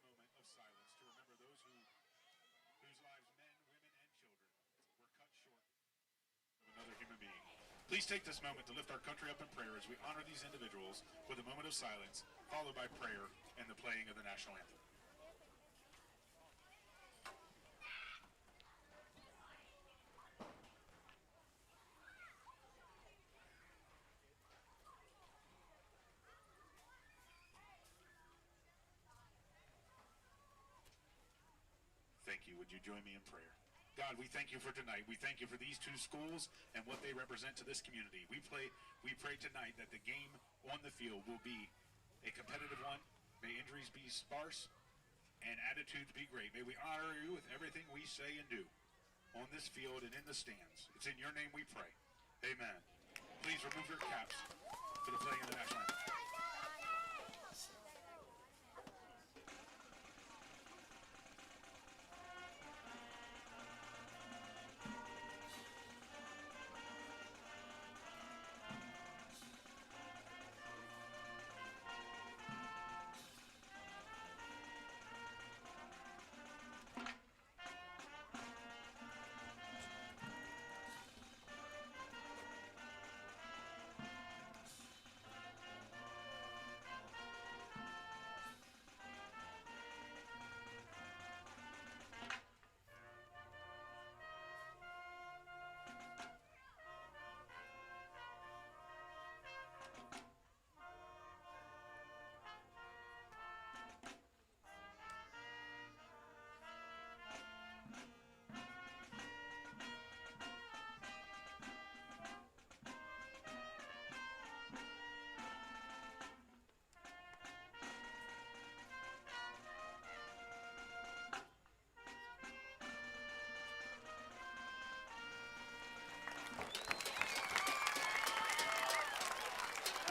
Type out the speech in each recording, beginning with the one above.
for a moment of silence to remember those whose lives, men, women, and children, were cut short of another human being. Please take this moment to lift our country up in prayer as we honor these individuals with a moment of silence, followed by prayer and the playing of the national anthem. Thank you. Would you join me in prayer? God, we thank you for tonight. We thank you for these two schools and what they represent to this community. We pray tonight that the game on the field will be a competitive one. May injuries be sparse and attitudes be great. May we honor you with everything we say and do on this field and in the stands. It's in your name we pray. Amen. Please remove your caps for the playing of the national anthem.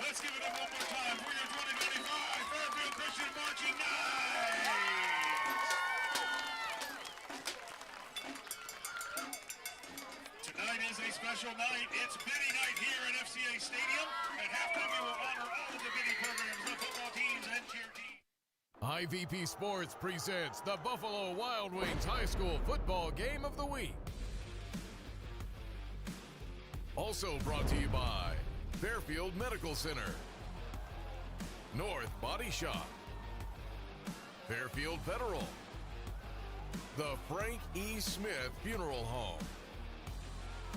Let's give it up one more time for your 2025 Fairfield Christian Marching Knights! Tonight is a special night. It's Biddy night here at FCA Stadium. At halftime, we will honor all of the Biddy programs, the football teams, and cheer teams. IVP Sports presents the Buffalo Wild Wings High School Football Game of the Week. Also brought to you by Fairfield Medical Center, North Body Shop, Fairfield Federal, the Frank E. Smith Funeral Home,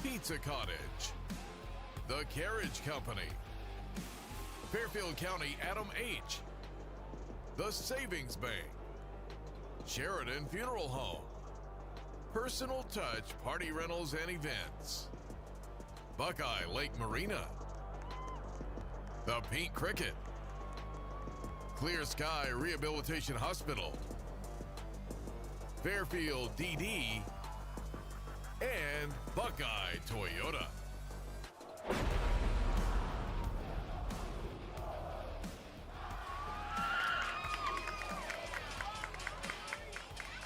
Pizza Cottage, The Carriage Company, Fairfield County Adam H., The Savings Bank, Sheridan Funeral Home, Personal Touch Party Rentals and Events, Buckeye Lake Marina, The Pink Cricket, Clear Sky Rehabilitation Hospital, Fairfield DD, and Buckeye Toyota.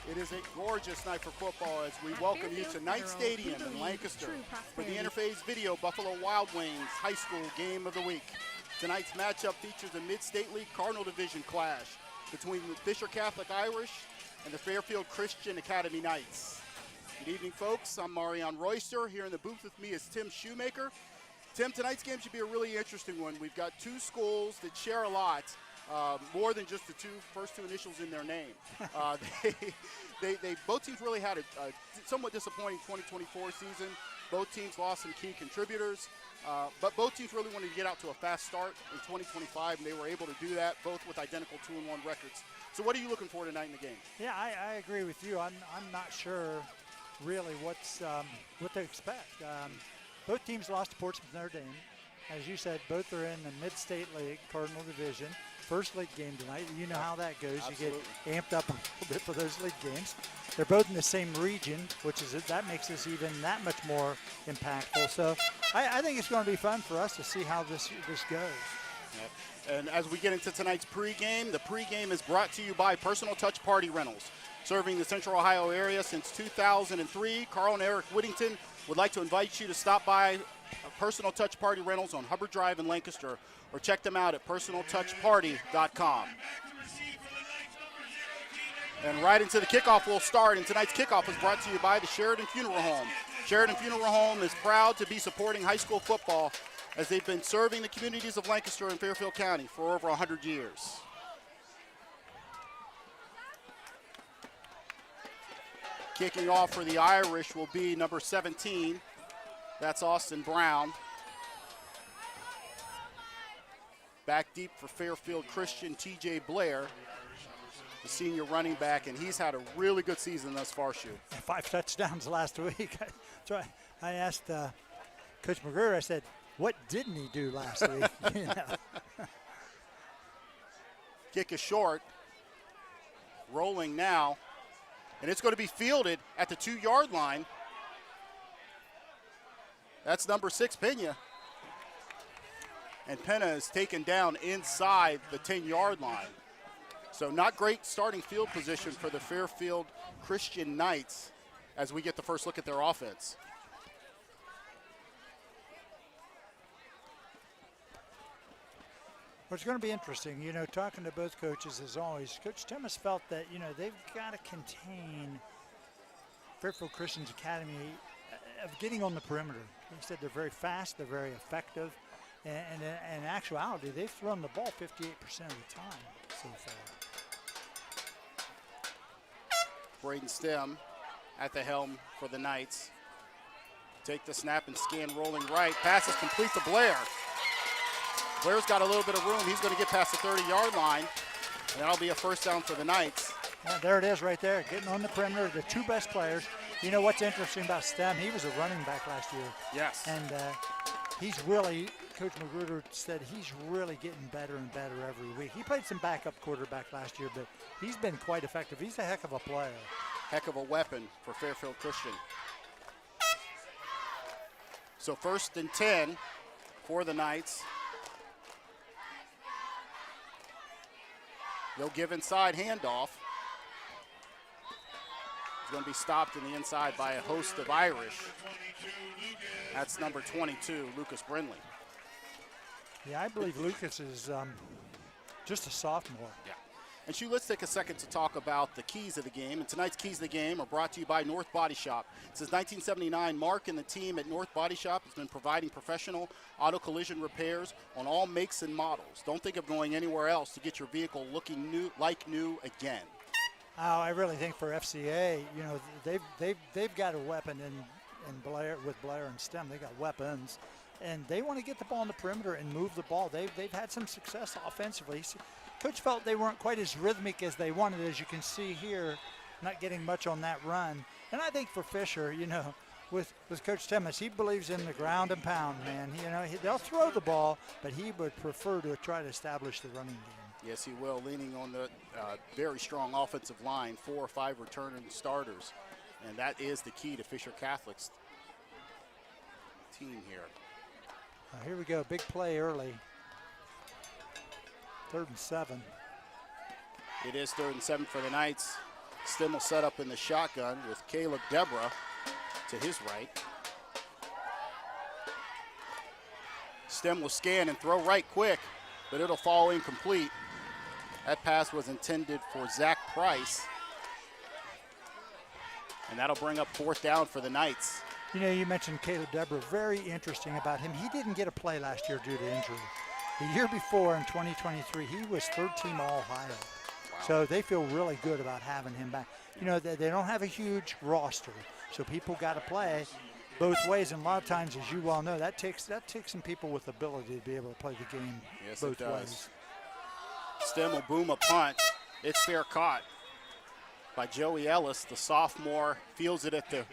It is a gorgeous night for football as we welcome you to Knight Stadium in Lancaster for the Interface Video Buffalo Wild Wings High School Game of the Week. Tonight's matchup features a Mid-State League Cardinal Division clash between the Fisher Catholic Irish and the Fairfield Christian Academy Knights. Good evening, folks. I'm Marion Royster. Here in the booth with me is Tim Shoemaker. Tim, tonight's game should be a really interesting one. We've got two schools that share a lot, more than just the first two initials in their name. They both teams really had a somewhat disappointing 2024 season. Both teams lost some key contributors, but both teams really wanted to get out to a fast start in 2025, and they were able to do that, both with identical 2-1 records. So what are you looking for tonight in the game? Yeah, I agree with you. I'm not sure really what to expect. Both teams lost to Portsmouth Notre Dame. As you said, both are in the Mid-State League Cardinal Division. First league game tonight. You know how that goes. Absolutely. You get amped up a little bit for those league games. They're both in the same region, that makes this even that much more impactful. So I think it's going to be fun for us to see how this goes. Yep. And as we get into tonight's pregame, the pregame is brought to you by Personal Touch Party Rentals. Serving the Central Ohio area since 2003, Carl and Eric Whittington would like to invite you to stop by Personal Touch Party Rentals on Hubbard Drive in Lancaster, or check them out at personaltouchparty.com. And right into the kickoff will start, and tonight's kickoff is brought to you by the Sheridan Funeral Home. Sheridan Funeral Home is proud to be supporting high school football as they've been serving the communities of Lancaster and Fairfield County for over 100 years. Kicking off for the Irish will be number 17. That's Austin Brown. Back deep for Fairfield Christian, TJ Blair, the senior running back, and he's had a really good season thus far, Shu. 5 touchdowns last week. So I asked Coach McGruder, I said, what didn't he do last week? You know. Kick is short. Rolling now. And it's going to be fielded at the 2-yard line. That's number 6, Pena. And Pena is taken down inside the 10-yard line. So not great starting field position for the Fairfield Christian Knights as we get the first look at their offense. Well, it's going to be interesting, you know, talking to both coaches as always. Coach Timmis felt that, you know, they've got to contain Fairfield Christian Academy of getting on the perimeter. He said they're very fast, they're very effective, and in actuality, they've thrown the ball 58% of the time so far. Braden Stem at the helm for the Knights. Take the snap and scan rolling right. Pass is complete to Blair. Blair's got a little bit of room. He's going to get past the 30-yard line, and that'll be a first down for the Knights. Yeah, there it is right there, getting on the perimeter, the 2 best players. You know what's interesting about Stem? He was a running back last year. Yes. And he's really, Coach Magruder said he's really getting better and better every week. He played some backup quarterback last year, but he's been quite effective. He's a heck of a player. Heck of a weapon for Fairfield Christian. So 1st and 10 for the Knights. They'll give inside handoff. He's going to be stopped in the inside by a host of Irish. That's number 22, Lucas Brindley. Yeah, I believe Lucas is just a sophomore. Yeah. And Shu, let's take a second to talk about the keys of the game. And tonight's keys of the game are brought to you by North Body Shop. Since 1979, Mark and the team at North Body Shop has been providing professional auto collision repairs on all makes and models. Don't think of going anywhere else to get your vehicle looking new, like new again. Oh, I really think for FCA, you know, they've got a weapon in Blair with Blair and Stem. They got weapons, and they want to get the ball on the perimeter and move the ball. They've had some success offensively. Coach felt they weren't quite as rhythmic as they wanted, as you can see here, not getting much on that run. And I think for Fisher, you know, with Coach Timmis, he believes in the ground and pound, man. You know, they'll throw the ball, but he would prefer to try to establish the running game. Yes, he will, leaning on the very strong offensive line, 4 or 5 returning starters. And that is the key to Fisher Catholic's team here. Here we go, big play early. 3rd and 7. It is 3rd and 7 for the Knights. Stem will set up in the shotgun with Caleb Deborah to his right. Stem will scan and throw right quick, but it'll fall incomplete. That pass was intended for Zach Price. And that'll bring up 4th down for the Knights. You know, you mentioned Caleb Deborah. Very interesting about him. He didn't get a play last year due to injury. The year before, in 2023, he was 3rd team All-Ohio. Wow. So they feel really good about having him back. You know, they don't have a huge roster, so people got to play both ways. And a lot of times, as you well know, that takes some people with ability to be able to play the game both ways. Stem will boom a punt. It's fair caught by Joey Ellis. The sophomore fields it at the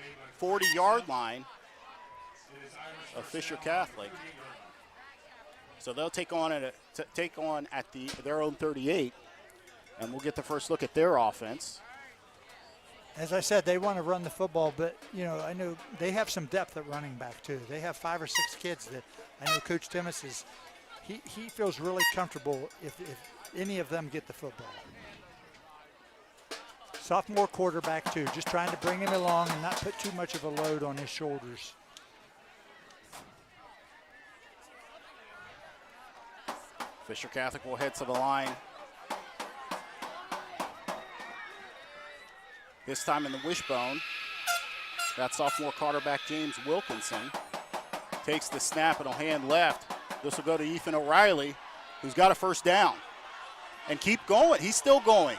40-yard line of Fisher Catholic. So they'll take on at their own 38, and we'll get the first look at their offense. As I said, they want to run the football, but you know, I know they have some depth at running back too. They have 5 or 6 kids that I know Coach Timmis is. He feels really comfortable if any of them get the football. Sophomore quarterback too, just trying to bring him along and not put too much of a load on his shoulders. Fisher Catholic will head to the line. This time in the wishbone. That sophomore quarterback, James Wilkinson, takes the snap and will hand left. This will go to Ethan O'Reilly, who's got a first down. And keep going. He's still going.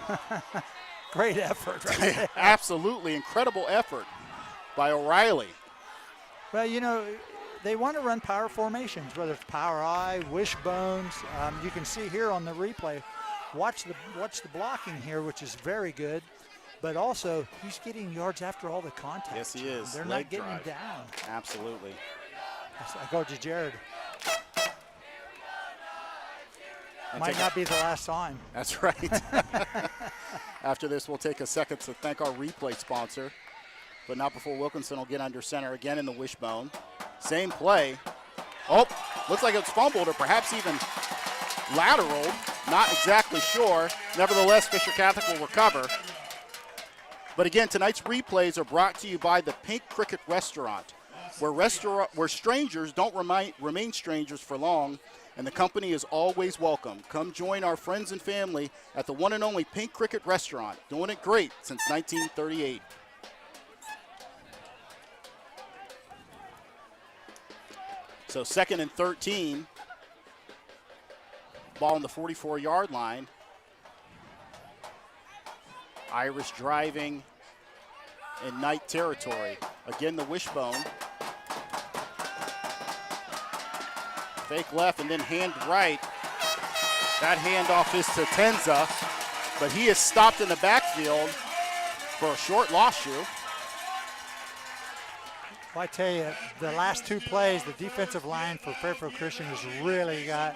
Great effort right there. Absolutely incredible effort by O'Reilly. Well, you know, they want to run power formations, whether it's power I, wishbones. You can see here on the replay, watch the blocking here, which is very good. But also, he's getting yards after all the contact. Yes, he is. They're Leg not getting drive. him down. Absolutely. I go to Jared. And Might not be the last time. That's right. After this, we'll take a second to thank our replay sponsor, but not before Wilkinson will get under center again in the wishbone. Same play. Oh, looks like it's fumbled or perhaps even lateral. Not exactly sure. Nevertheless, Fisher Catholic will recover. But again, tonight's replays are brought to you by the Pink Cricket Restaurant, where strangers don't remain strangers for long, and the company is always welcome. Come join our friends and family at the one and only Pink Cricket Restaurant, doing it great since 1938. So 2nd and 13, ball on the 44-yard line. Irish driving in Knight territory. Again, the wishbone. Fake left and then hand right. That handoff is to Tenza, but he is stopped in the backfield for a short loss shoe. Well, I tell you, the last two plays, the defensive line for Fairfield Christian has really got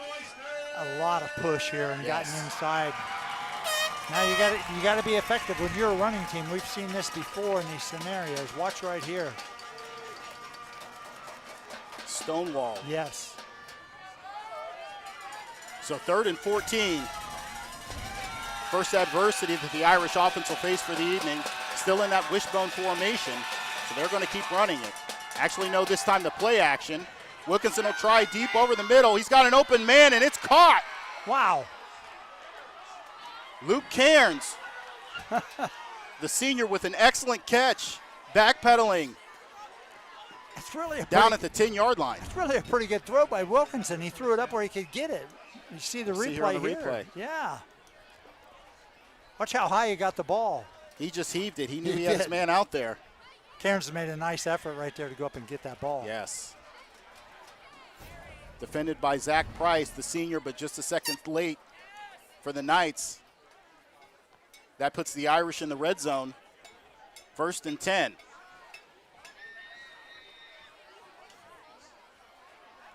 a lot of push here and gotten inside. Now you got to be effective when you're a running team. We've seen this before in these scenarios. Watch right here. Stonewall. Yes. So 3rd and 14. First adversity that the Irish offense will face for the evening. Still in that wishbone formation, so they're going to keep running it. Actually, no, this time the play action. Wilkinson will try deep over the middle. He's got an open man, and it's caught. Wow. Luke Cairns, the senior, with an excellent catch, backpedaling It's really down at the 10-yard line. It's really a pretty good throw by Wilkinson. He threw it up where he could get it. You see the replay here. Replay. Yeah. Watch how high he got the ball. He just heaved it. He knew he had his man out there. Cairns made a nice effort right there to go up and get that ball. Yes. Defended by Zach Price, the senior, but just a second late for the Knights. That puts the Irish in the red zone. 1st and 10.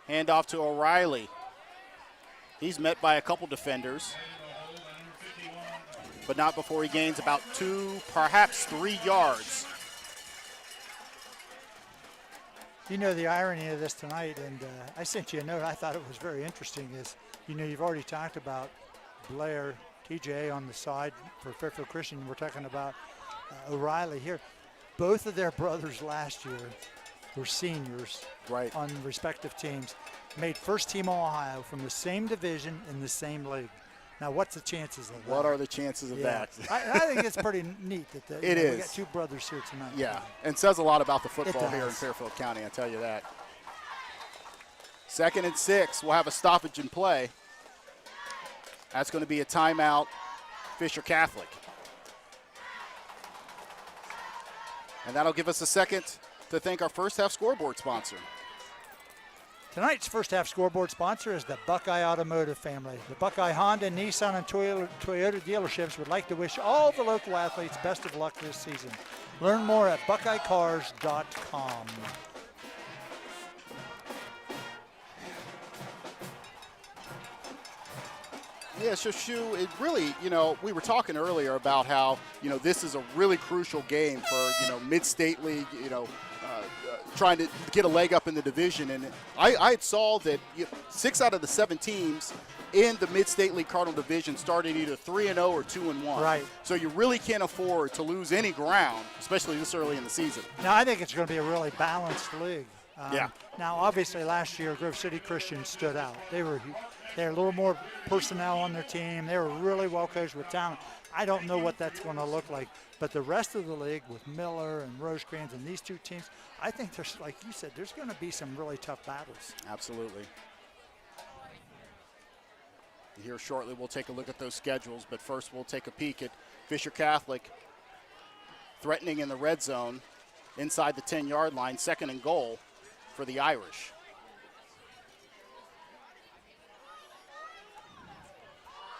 Handoff to O'Reilly. He's met by a couple defenders, but not before he gains about 2, perhaps 3 yards. You know the irony of this tonight, and I sent you a note. I thought it was very interesting is, you know, you've already talked about Blair, TJ on the side for Fairfield Christian. We're talking about O'Reilly here. Both of their brothers last year were seniors on respective teams. Made first team Ohio from the same division in the same league. Now, what's the chances of that? What are the chances of that? I think it's pretty neat that we got 2 brothers here tonight. Yeah, and says a lot about the football here in Fairfield County, I tell you that. 2nd and 6, we'll have a stoppage in play. That's going to be a timeout, Fisher Catholic. And that'll give us a second to thank our first half scoreboard sponsor. Tonight's first half scoreboard sponsor is the Buckeye Automotive family. The Buckeye Honda, Nissan, and Toyota dealerships would like to wish all the local athletes best of luck this season. Learn more at buckeyecars.com. Yeah, so Shu, it really, you know, we were talking earlier about how, you know, this is a really crucial game for, you know, mid-state league, you know, trying to get a leg up in the division. And I saw that 6 out of the 7 teams in the Mid-State League Cardinal Division started either 3-0 or 2-1. Right. So you really can't afford to lose any ground, especially this early in the season. Now, I think it's going to be a really balanced league. Now, obviously, last year, Grove City Christian stood out. They had a little more personnel on their team. They were really well coached with talent. I don't know what that's going to look like. But the rest of the league with Miller and Rosecrans and these two teams, I think there's, like you said, there's going to be some really tough battles. Absolutely. Here shortly we'll take a look at those schedules, but first we'll take a peek at Fisher Catholic threatening in the red zone inside the 10-yard line, 2nd and goal for the Irish.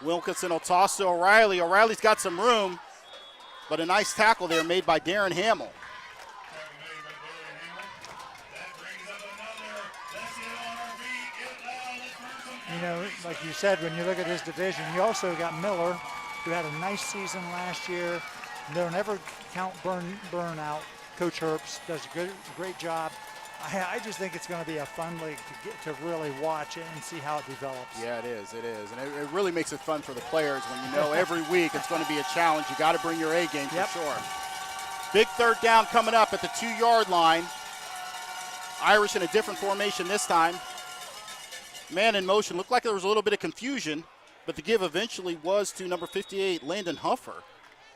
Wilkinson will toss to O'Reilly. O'Reilly's got some room, but a nice tackle there made by Darren Hamill. You know, like you said, when you look at his division, you also got Miller, who had a nice season last year. They'll never count burnout. Coach Herbst does a great job. I just think it's going to be a fun league to really watch it and see how it develops. Yeah, it is. And it really makes it fun for the players when you know every week it's going to be a challenge. You got to bring your A game for sure. Big 3rd down coming up at the 2-yard line. Irish in a different formation this time. Man in motion. Looked like there was a little bit of confusion, but the give eventually was to number 58, Landon Huffer,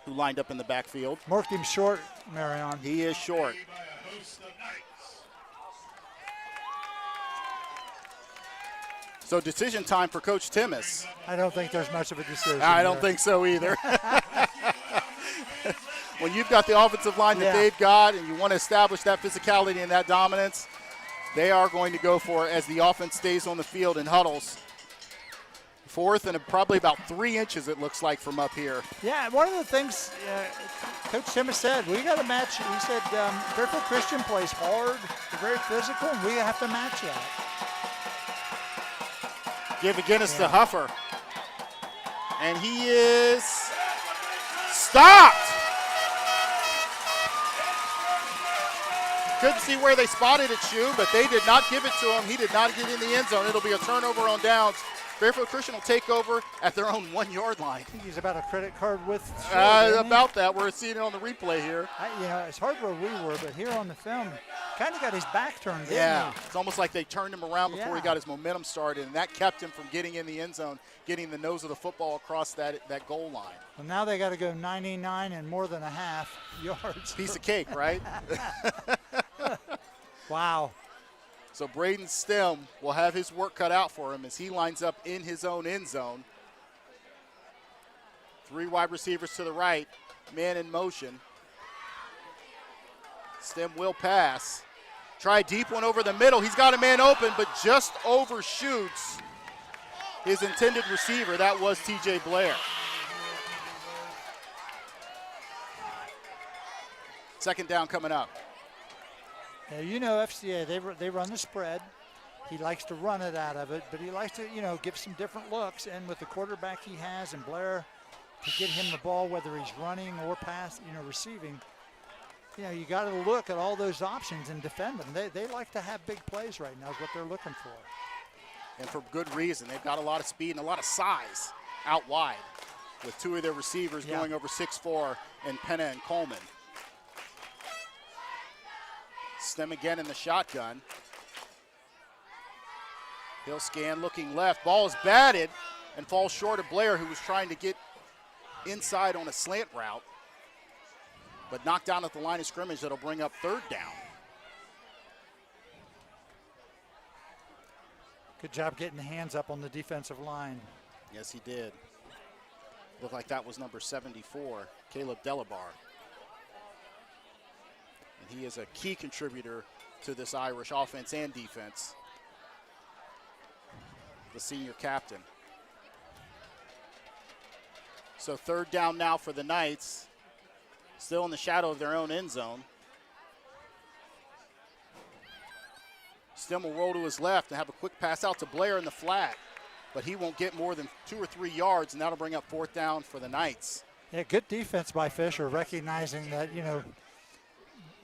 who lined up in the backfield. Marked him short, Marion. He is short. So decision time for Coach Timmis. I don't think there's much of a decision. I don't think so either. When you've got the offensive line that they've got and you want to establish that physicality and that dominance, they are going to go for it as the offense stays on the field and huddles. 4th and probably about 3 inches, it looks like, from up here. Yeah, one of the things Coach Timmis said, we got to match. He said Fairfield Christian plays hard, they're very physical, and we have to match that. Give against to Huffer. And he is stopped. Couldn't see where they spotted it, Shu, but they did not give it to him. He did not get in the end zone. It'll be a turnover on downs. Fairfield Christian will take over at their own 1-yard line. I think he's about a credit card width. About that. We're seeing it on the replay here. It's hard where we were, but here on the film, kind of got his back turned, didn't Yeah, he? it's almost like they turned him around before he got his momentum started, and that kept him from getting in the end zone, getting the nose of the football across that goal line. Well, now they got to go 99 and more than a half yards. Piece of cake, right? Wow. So Braden Stem will have his work cut out for him as he lines up in his own end zone. 3 wide receivers to the right, man in motion. Stem will pass. Try a deep one over the middle. He's got a man open, but just overshoots his intended receiver. That was TJ Blair. 2nd down coming up. Now, you know FCA, they run the spread. He likes to run it out of it, but he likes to, give some different looks. And with the quarterback he has and Blair to get him the ball, whether he's running or receiving, you got to look at all those options and defend them. They like to have big plays right now is what they're looking for. And for good reason. They've got a lot of speed and a lot of size out wide with 2 of their receivers going over 6'4", and Penna and Coleman. Stem again in the shotgun. He'll scan looking left. Ball is batted and falls short of Blair, who was trying to get inside on a slant route, but knocked down at the line of scrimmage. That'll bring up 3rd down. Good job getting the hands up on the defensive line. Yes, he did. Looked like that was number 74, Caleb Delabar. And he is a key contributor to this Irish offense and defense. The senior captain. So 3rd down now for the Knights. Still in the shadow of their own end zone. Stem will roll to his left and have a quick pass out to Blair in the flat. But he won't get more than 2 or 3 yards, and that'll bring up 4th down for the Knights. Yeah, good defense by Fisher, recognizing that,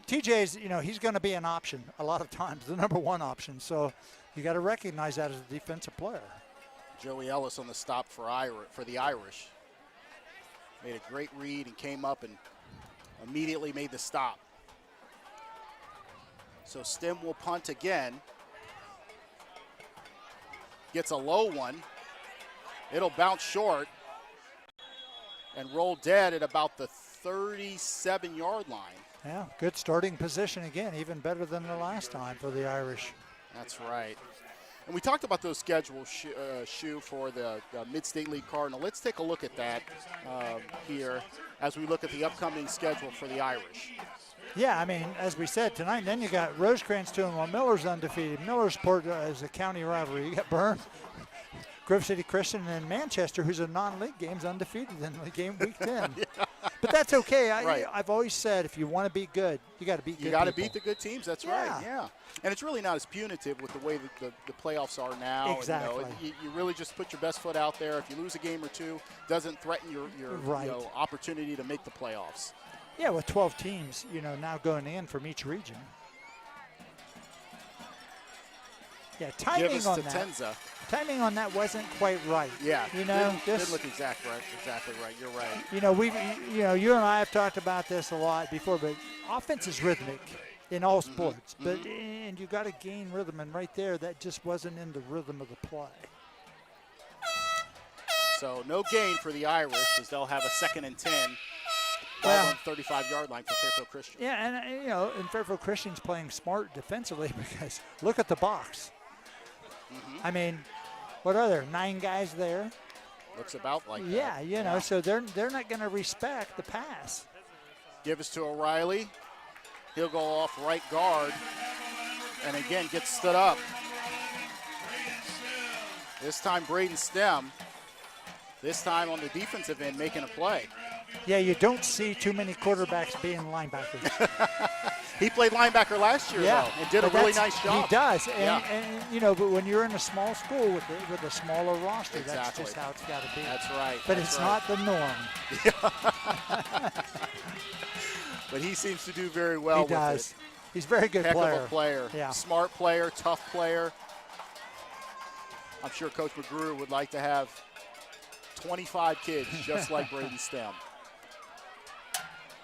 TJ's, he's going to be an option a lot of times, the number 1 option. So you got to recognize that as a defensive player. Joey Ellis on the stop for the Irish. Made a great read and came up and immediately made the stop. So Stem will punt again. Gets a low one. It'll bounce short. and roll dead at about the 37-yard line. Yeah, good starting position again, even better than the last time for the Irish. That's right. And we talked about those schedules, Shu, for the Mid-State League Cardinal. Let's take a look at that here as we look at the upcoming schedule for the Irish. Yeah, I mean, as we said tonight, then you got Rosecrans 2-1, Miller's undefeated. Millersport is a county rivalry. You got Byrne, Grove City Christian, and Manchester, who's a non-league game's undefeated in the game week 10. Yeah. But that's okay. Right. I've always said if you want to be good, you got to beat good You got to people. beat the good teams. That's Yeah. right. Yeah. And it's really not as punitive with the way that the playoffs are now. Exactly. And, you really just put your best foot out there. If you lose a game or two, doesn't threaten your Right. opportunity to make the playoffs. Yeah, with 12 teams, now going in from each region. Yeah, Give us to Tenza. Timing on that wasn't quite right. Yeah, didn't look exactly right. You're right. We you and I have talked about this a lot before, but offense is rhythmic in all sports. But and you got to gain rhythm, and right there, that just wasn't in the rhythm of the play. So no gain for the Irish as they'll have a 2nd and 10. Well, on the 35-yard line for Fairfield Christian. Yeah, and and Fairfield Christian's playing smart defensively because look at the box. I mean, what are there? 9 guys there. Looks about like that. Yeah, so they're not going to respect the pass. Give us to O'Reilly. He'll go off right guard, and again gets stood up. This time Braden Stem. This time on the defensive end making a play. Yeah, you don't see too many quarterbacks being linebackers. He played linebacker last year, though, and did a really nice job. He does, and but when you're in a small school with a smaller roster, Exactly. that's just how it's got to be. That's right. But it's not the norm. But he seems to do very well with it. He's a very good Heck player. of a player. Yeah. Smart player, tough player. I'm sure Coach McGrew would like to have 25 kids just like Braden Stem.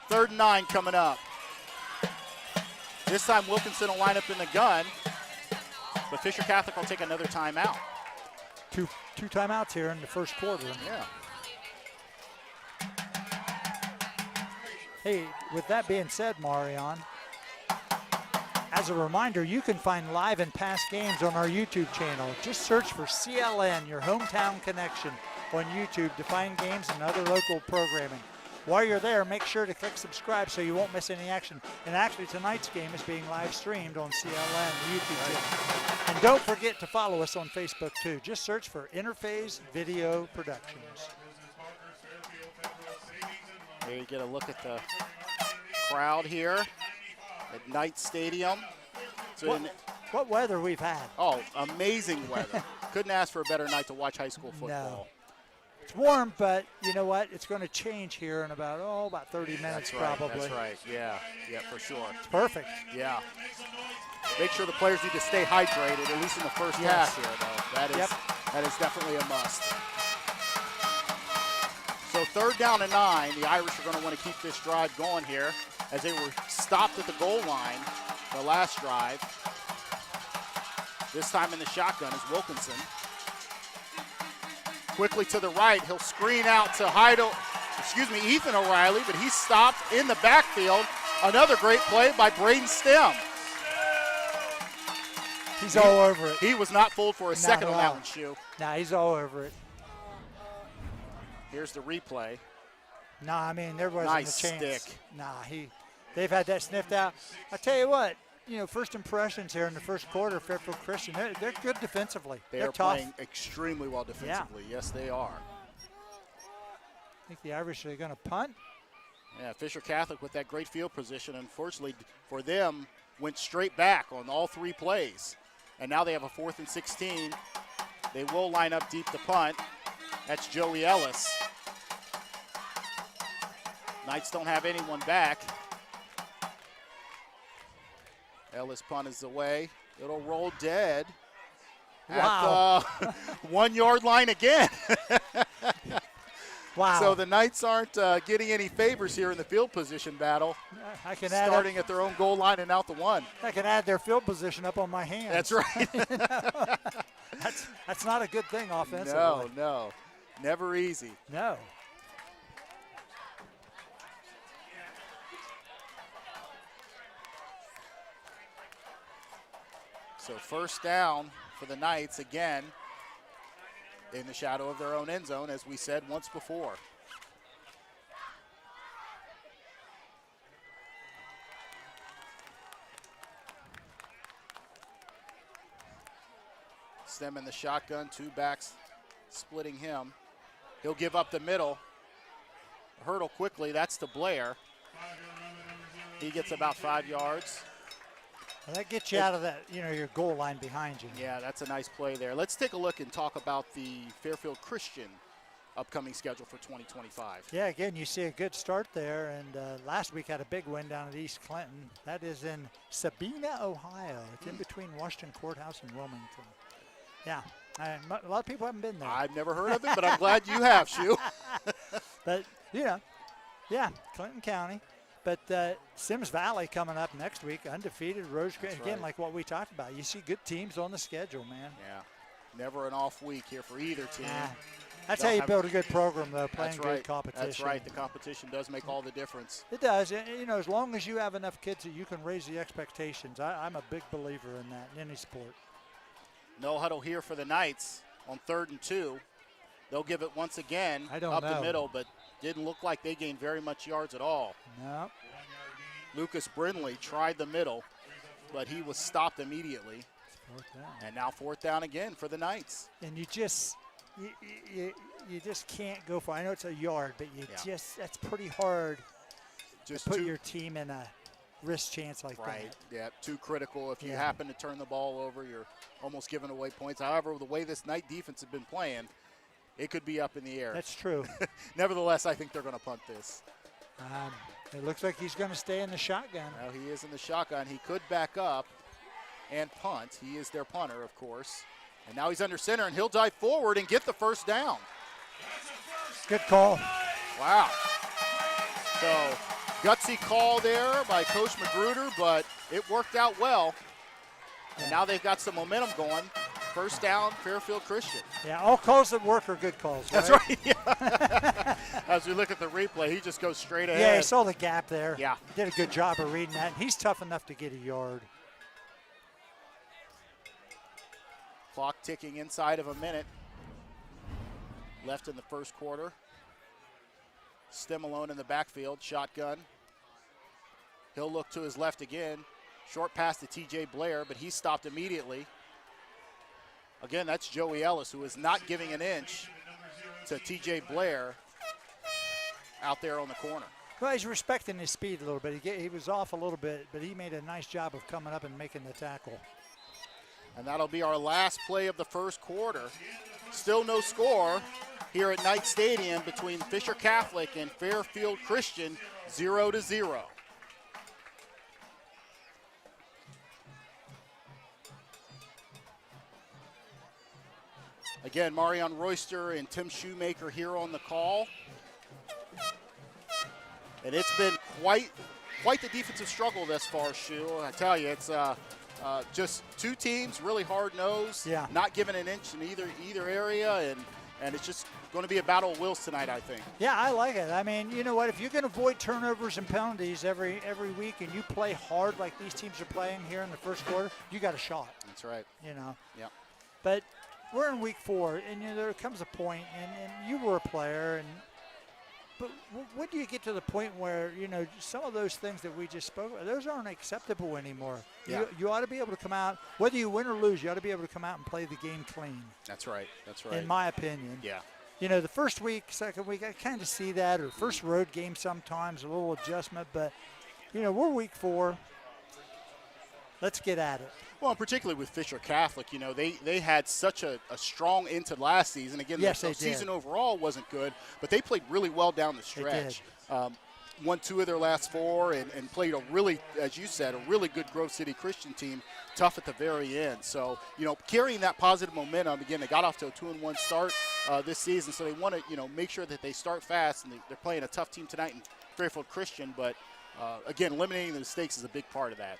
3rd and 9 coming up. This time Wilkinson will line up in the gun, but Fisher Catholic will take another timeout. Two timeouts here in the first quarter. Yeah. Hey, with that being said, Marion, as a reminder, you can find live and past games on our YouTube channel. Just search for CLN, your hometown connection, on YouTube to find games and other local programming. While you're there, make sure to click subscribe so you won't miss any action. And actually, tonight's game is being live streamed on CLN, the YouTube channel. And don't forget to follow us on Facebook, too. Just search for Interphase Video Productions. There you get a look at the crowd here at Knight Stadium. What weather we've had. Oh, amazing weather. Couldn't ask for a better night to watch high school football. No. It's warm, but you know what? It's going to change here in about 30 minutes probably. That's right. Yeah, for sure. It's perfect. Yeah. Make sure the players need to stay hydrated, at least in the first half here, though. That is definitely a must. So 3rd down and 9. The Irish are going to want to keep this drive going here as they were stopped at the goal line the last drive. This time in the shotgun is Wilkinson. Quickly to the right, he'll screen out to Ethan O'Reilly, but he's stopped in the backfield. Another great play by Braden Stem. He's all over it. He was not fooled for a second on that one, Shu. Nah, he's all over it. Here's the replay. Nah, I mean, there wasn't Nice a chance. stick. Nah, they've had that sniffed out. I tell you what, first impressions here in the first quarter, Fairfield Christian, they're good defensively. They're tough. playing extremely well defensively. Yeah. Yes, they are. I think the Irish are going to punt. Yeah, Fisher Catholic with that great field position, unfortunately for them, went straight back on all 3 plays. And now they have a 4th and 16. They will line up deep to punt. That's Joey Ellis. Knights don't have anyone back. Ellis punt is away. It'll roll dead. Wow. At the 1-yard line again. Wow. So the Knights aren't getting any favors here in the field position battle. I can starting at their own goal line and out the 1. I can add their field position up on my hands. That's right. That's not a good thing offensively. No. Never easy. No. So first down for the Knights again in the shadow of their own end zone, as we said once before. Stem in the shotgun, 2 backs splitting him. He'll give up the middle. Hurdle quickly, that's to Blair. He gets about 5 yards. Well, that gets you out of that, your goal line behind you. Yeah, that's a nice play there. Let's take a look and talk about the Fairfield Christian upcoming schedule for 2025. Yeah, again, you see a good start there, and last week had a big win down at East Clinton. That is in Sabina, Ohio. It's in between Washington Courthouse and Wilmington. Yeah, a lot of people haven't been there. I've never heard of it, but I'm glad you have, Shu. But, yeah, Clinton County. But Sims Valley coming up next week, undefeated, Rosecrans. Again, like what we talked about. You see good teams on the schedule, man. Yeah, never an off week here for either team. That's how you build a good program, though, playing good competition. That's right. The competition does make all the difference. It does. As long as you have enough kids that you can raise the expectations. I'm a big believer in that in any sport. No huddle here for the Knights on 3rd and 2. They'll give it once again the middle, but didn't look like they gained very much yards at all. No. Lucas Brindley tried the middle, but he was stopped immediately. And now 4th down again for the Knights. And you just can't go for it. I know it's a yard, but that's pretty hard to put your team in a risk chance like that. Right, yeah, too critical. If you happen to turn the ball over, you're almost giving away points. However, the way this Knight defense has been playing, it could be up in the air. That's true. Nevertheless, I think they're going to punt this. It looks like he's going to stay in the shotgun. Well, he is in the shotgun. He could back up and punt. He is their punter, of course. And now he's under center, and he'll dive forward and get the first down. Good call. Wow. So, gutsy call there by Coach Magruder, but it worked out well. And now they've got some momentum going. First down, Fairfield Christian. Yeah, all calls that work are good calls, right? That's right. Yeah. As we look at the replay, he just goes straight ahead. Yeah, he saw the gap there. Yeah. Did a good job of reading that. He's tough enough to get a yard. Clock ticking inside of a minute. Left in the first quarter. Stem alone in the backfield, shotgun. He'll look to his left again. Short pass to TJ Blair, but he's stopped immediately. Again, that's Joey Ellis, who is not giving an inch to TJ Blair out there on the corner. Well, he's respecting his speed a little bit. He was off a little bit, but he made a nice job of coming up and making the tackle. And that'll be our last play of the first quarter. Still no score here at Knight Stadium between Fisher Catholic and Fairfield Christian, 0-0. Again, Marion Royster and Tim Shoemaker here on the call. And it's been quite the defensive struggle thus far, Shu. I tell you, it's just two teams really hard-nosed, not giving an inch in either area, and it's just going to be a battle of wills tonight, I think. Yeah, I like it. I mean, you know what? If you can avoid turnovers and penalties every week and you play hard like these teams are playing here in the first quarter, you got a shot. That's right. You know. Yeah. But we're in week 4, and there comes a point, and you were a player, but when do you get to the point where, some of those things that we just spoke about, those aren't acceptable anymore? Yeah. You ought to be able to come out, whether you win or lose, you ought to be able to come out and play the game clean. That's right. In my opinion. Yeah. The first week, second week, I kind of see that, or first road game sometimes, a little adjustment, but, we're week 4. Let's get at it. Well, particularly with Fisher Catholic, they had such a strong into last season. Again, the season overall wasn't good, but they played really well down the stretch. Won 2 of their last 4 and played a really, as you said, a really good Grove City Christian team, tough at the very end. So, carrying that positive momentum, again, they got off to a 2-1 start this season, so they want to, make sure that they start fast, and they're playing a tough team tonight in Fairfield Christian, but, again, eliminating the mistakes is a big part of that.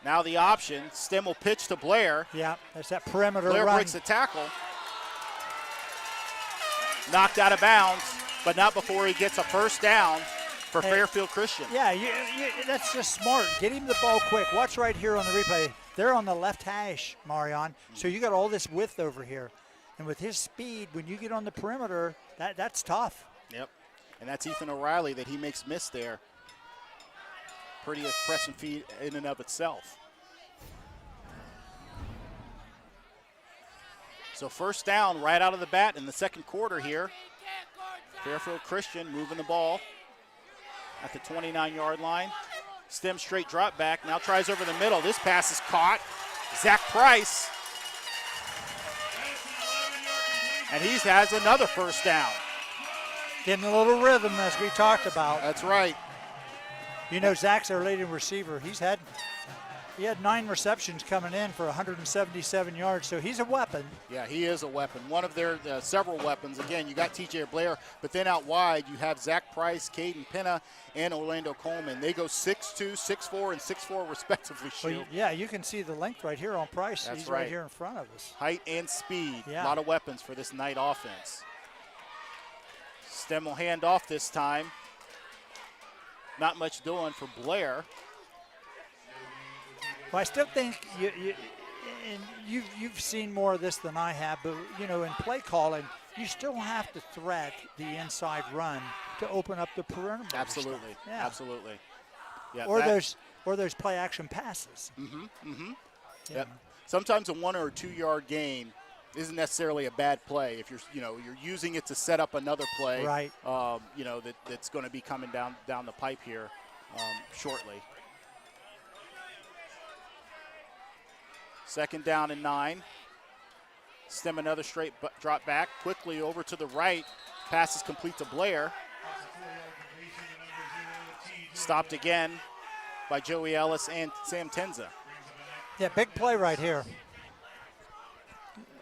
Now the option, Stem will pitch to Blair. Yeah, that's that perimeter Blair run. breaks the tackle. Knocked out of bounds, but not before he gets a first down. for Fairfield Christian. Yeah, that's just smart. Get him the ball quick. Watch right here on the replay. They're on the left hash, Marion. So you got all this width over here. And with his speed, when you get on the perimeter, that's tough. Yep. And that's Ethan O'Reilly that he makes miss there. Pretty impressive feat in and of itself. So first down right out of the bat in the second quarter here. Fairfield Christian moving the ball at the 29-yard line. Stem straight drop back. Now tries over the middle. This pass is caught. Zach Price. And he has another first down. Getting a little rhythm as we talked about. That's right. You know, Zach's our leading receiver. He had 9 receptions coming in for 177 yards, so he's a weapon. Yeah, he is a weapon. One of their several weapons. Again, you got TJ Blair, but then out wide you have Zach Price, Caden Penna, and Orlando Coleman. They go 6'2", 6'4", and 6'4", respectively. Well, yeah, you can see the length right here on Price. That's He's right here in front of us. Height and speed. Yeah. A lot of weapons for this Knight offense. Stem will hand off this time. Not much doing for Blair. Well, I still think you've seen more of this than I have, but you know, in play calling, you still have to threat the inside run to open up the perimeter. Absolutely, yeah. Absolutely. Yeah. Or those play action passes. Yeah. Yep. Sometimes a 1 or 2 yard gain isn't necessarily a bad play if you're using it to set up another play. Right. That's going to be coming down the pipe here shortly. Second down and 9. Stem another straight drop back. Quickly over to the right. Pass is complete to Blair. Stopped again by Joey Ellis and Sam Tenza. Yeah, big play right here.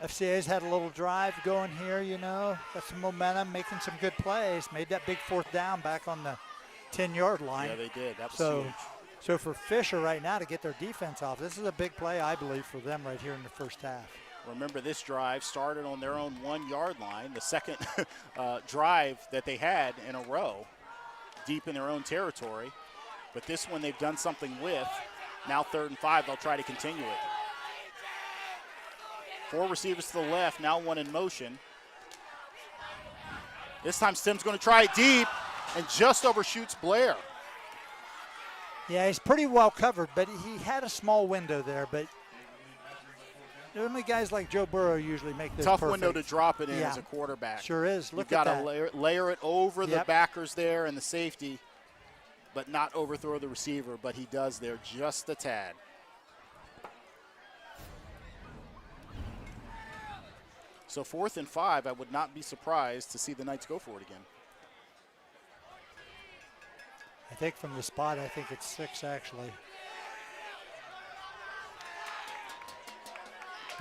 FCA's had a little drive going here, got some momentum, making some good plays. Made that big fourth down back on the 10-yard line. Yeah, they did. That was huge. So for Fisher right now to get their defense off, this is a big play, I believe, for them right here in the first half. Remember, this drive started on their own 1-yard line, the second drive that they had in a row, deep in their own territory. But this one they've done something with. Now 3rd and 5, they'll try to continue it. 4 receivers to the left, now 1 in motion. This time Stem's going to try it deep and just overshoots Blair. Yeah, he's pretty well covered, but he had a small window there. But only guys like Joe Burrow usually make this tough perfect. Window to drop it in as a quarterback. Sure is. You've got to layer it over the backers there and the safety, but not overthrow the receiver. But he does there just a tad. So 4th and 5, I would not be surprised to see the Knights go for it again. I think from the spot, I think it's 6 actually.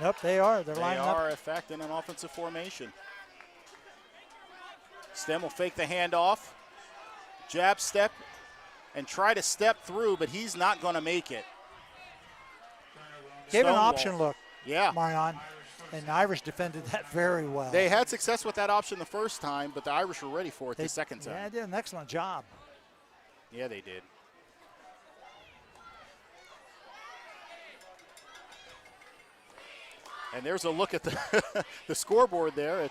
Nope, they are. They're lining up. They are, in fact, in an offensive formation. Stem will fake the handoff, jab step, and try to step through, but he's not going to make it. Gave an option look. Yeah. Marion. And the Irish defended that very well. They had success with that option the first time, but the Irish were ready for it the second time. Yeah, they did an excellent job. Yeah, they did. And there's a look at the scoreboard there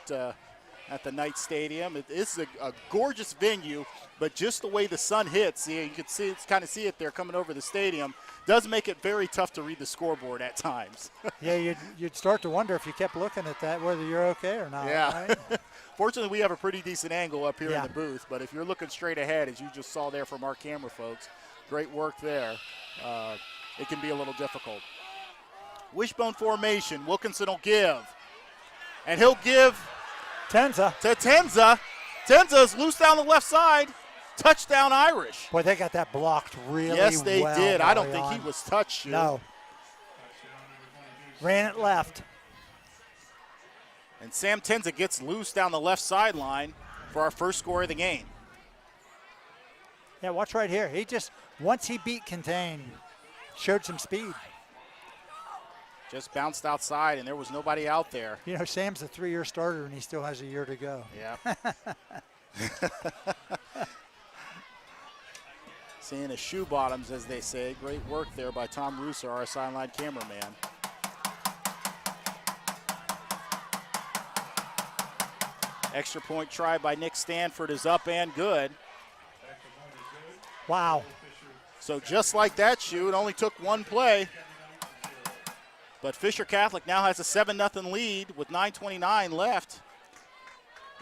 at the Knights Stadium. It is a gorgeous venue, but just the way the sun hits, you can kind of see it there coming over the stadium, does make it very tough to read the scoreboard at times. Yeah, you'd start to wonder if you kept looking at that whether you're okay or not. Yeah. Right? Fortunately, we have a pretty decent angle up here in the booth, but if you're looking straight ahead, as you just saw there from our camera folks, great work there. It can be a little difficult. Wishbone formation. Wilkinson will give. And he'll give Tenza. To Tenza. Tenza's loose down the left side. Touchdown Irish. Boy, they got that blocked really well. Yes, they did. I don't Marion. think he was touched. No. Ran it left. And Sam Tenza gets loose down the left sideline for our first score of the game. Yeah, watch right here. He just, once he beat Contain, showed some speed. Just bounced outside, and there was nobody out there. You know, Sam's a 3-year starter, and he still has a year to go. Yeah. Seeing his shoe bottoms, as they say. Great work there by Tom Russo, our sideline cameraman. Extra point try by Nick Stanford is up and good. Wow. So just like that shoe, it only took one play. But Fisher Catholic now has a 7-0 lead with 9:29 left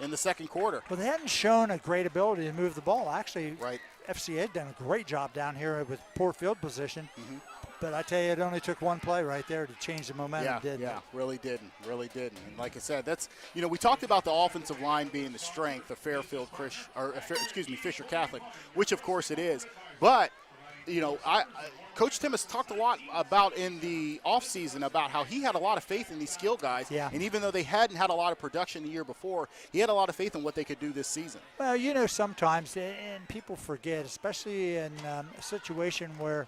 in the second quarter. Well, they hadn't shown a great ability to move the ball. Actually, Right. FCA had done a great job down here with poor field position. But I tell you, it only took one play right there to change the momentum, didn't it? Really didn't. And like I said, that's, we talked about the offensive line being the strength of Fairfield Fisher Catholic, which of course it is. But, Coach Tim has talked a lot about in the offseason about how he had a lot of faith in these skill guys. Yeah. And even though they hadn't had a lot of production the year before, he had a lot of faith in what they could do this season. Well, sometimes, and people forget, especially in a situation where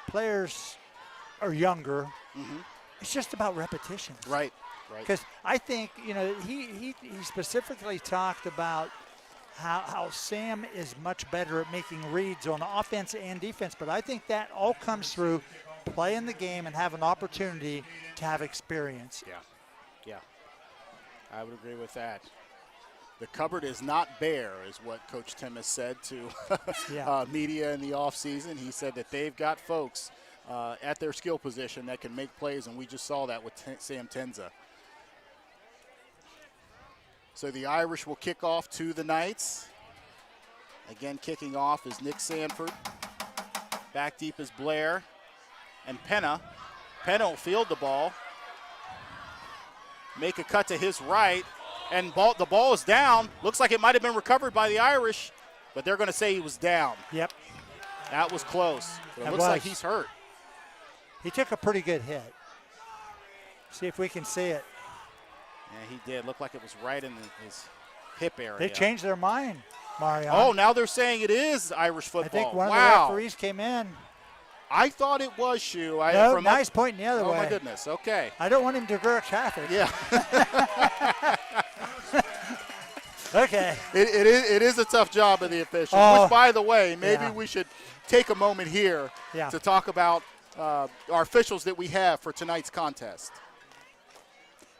players are younger, it's just about repetition. Right. Because I think, he specifically talked about how Sam is much better at making reads on offense and defense, but I think that all comes through playing the game and have an opportunity to have experience. Yeah. I would agree with that. The cupboard is not bare, is what Coach Tim has said to media in the offseason. He said that they've got folks at their skill position that can make plays, and we just saw that with Sam Tenza. So the Irish will kick off to the Knights. Again, kicking off is Nick Sanford. Back deep is Blair and Penna. Penna will field the ball. Make a cut to his right. And the ball is down. Looks like it might have been recovered by the Irish, but they're going to say he was down. Yep. That was close. It looks like he's hurt. He took a pretty good hit. See if we can see it. Yeah, he did. Looked like it was right in his hip area. They changed their mind, Mario. Oh, now they're saying it is Irish football. I think one of the referees came in. I thought it was Shu. No, nice point the other way. Oh, my goodness. Okay. I don't want him to direct traffic. Yeah. Okay. It is a tough job of the officials, which, by the way, maybe we should take a moment here to talk about our officials that we have for tonight's contest.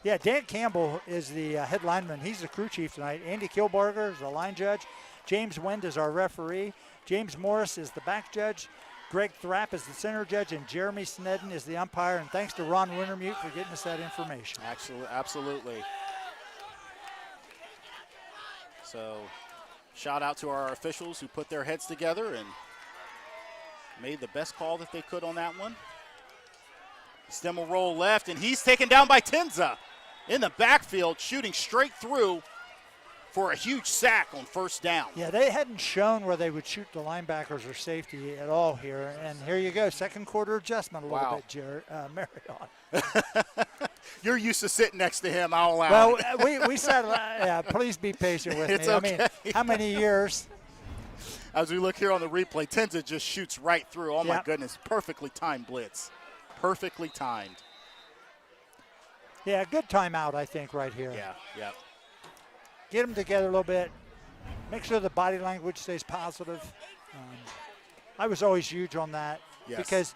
Yeah, Dan Campbell is the head lineman. He's the crew chief tonight. Andy Kilbarger is the line judge. James Wend is our referee. James Morris is the back judge. Greg Thrapp is the center judge, and Jeremy Snedden is the umpire. And thanks to Ron Wintermute for getting us that information. Absolutely. So, shout out to our officials who put their heads together and made the best call that they could on that one. Stem will roll left, and he's taken down by Tenza in the backfield, shooting straight through for a huge sack on first down. Yeah, they hadn't shown where they would shoot the linebackers or safety at all here. And here you go, second quarter adjustment a little bit, Marion. You're used to sitting next to him, I'll allow it. Well, we said, please be patient with it's me. Okay. I mean, how many years? As we look here on the replay, Tenza just shoots right through. Oh, my goodness, perfectly timed blitz. Perfectly timed. Yeah, good timeout, I think, right here. Yeah. Get them together a little bit. Make sure the body language stays positive. I was always huge on that because,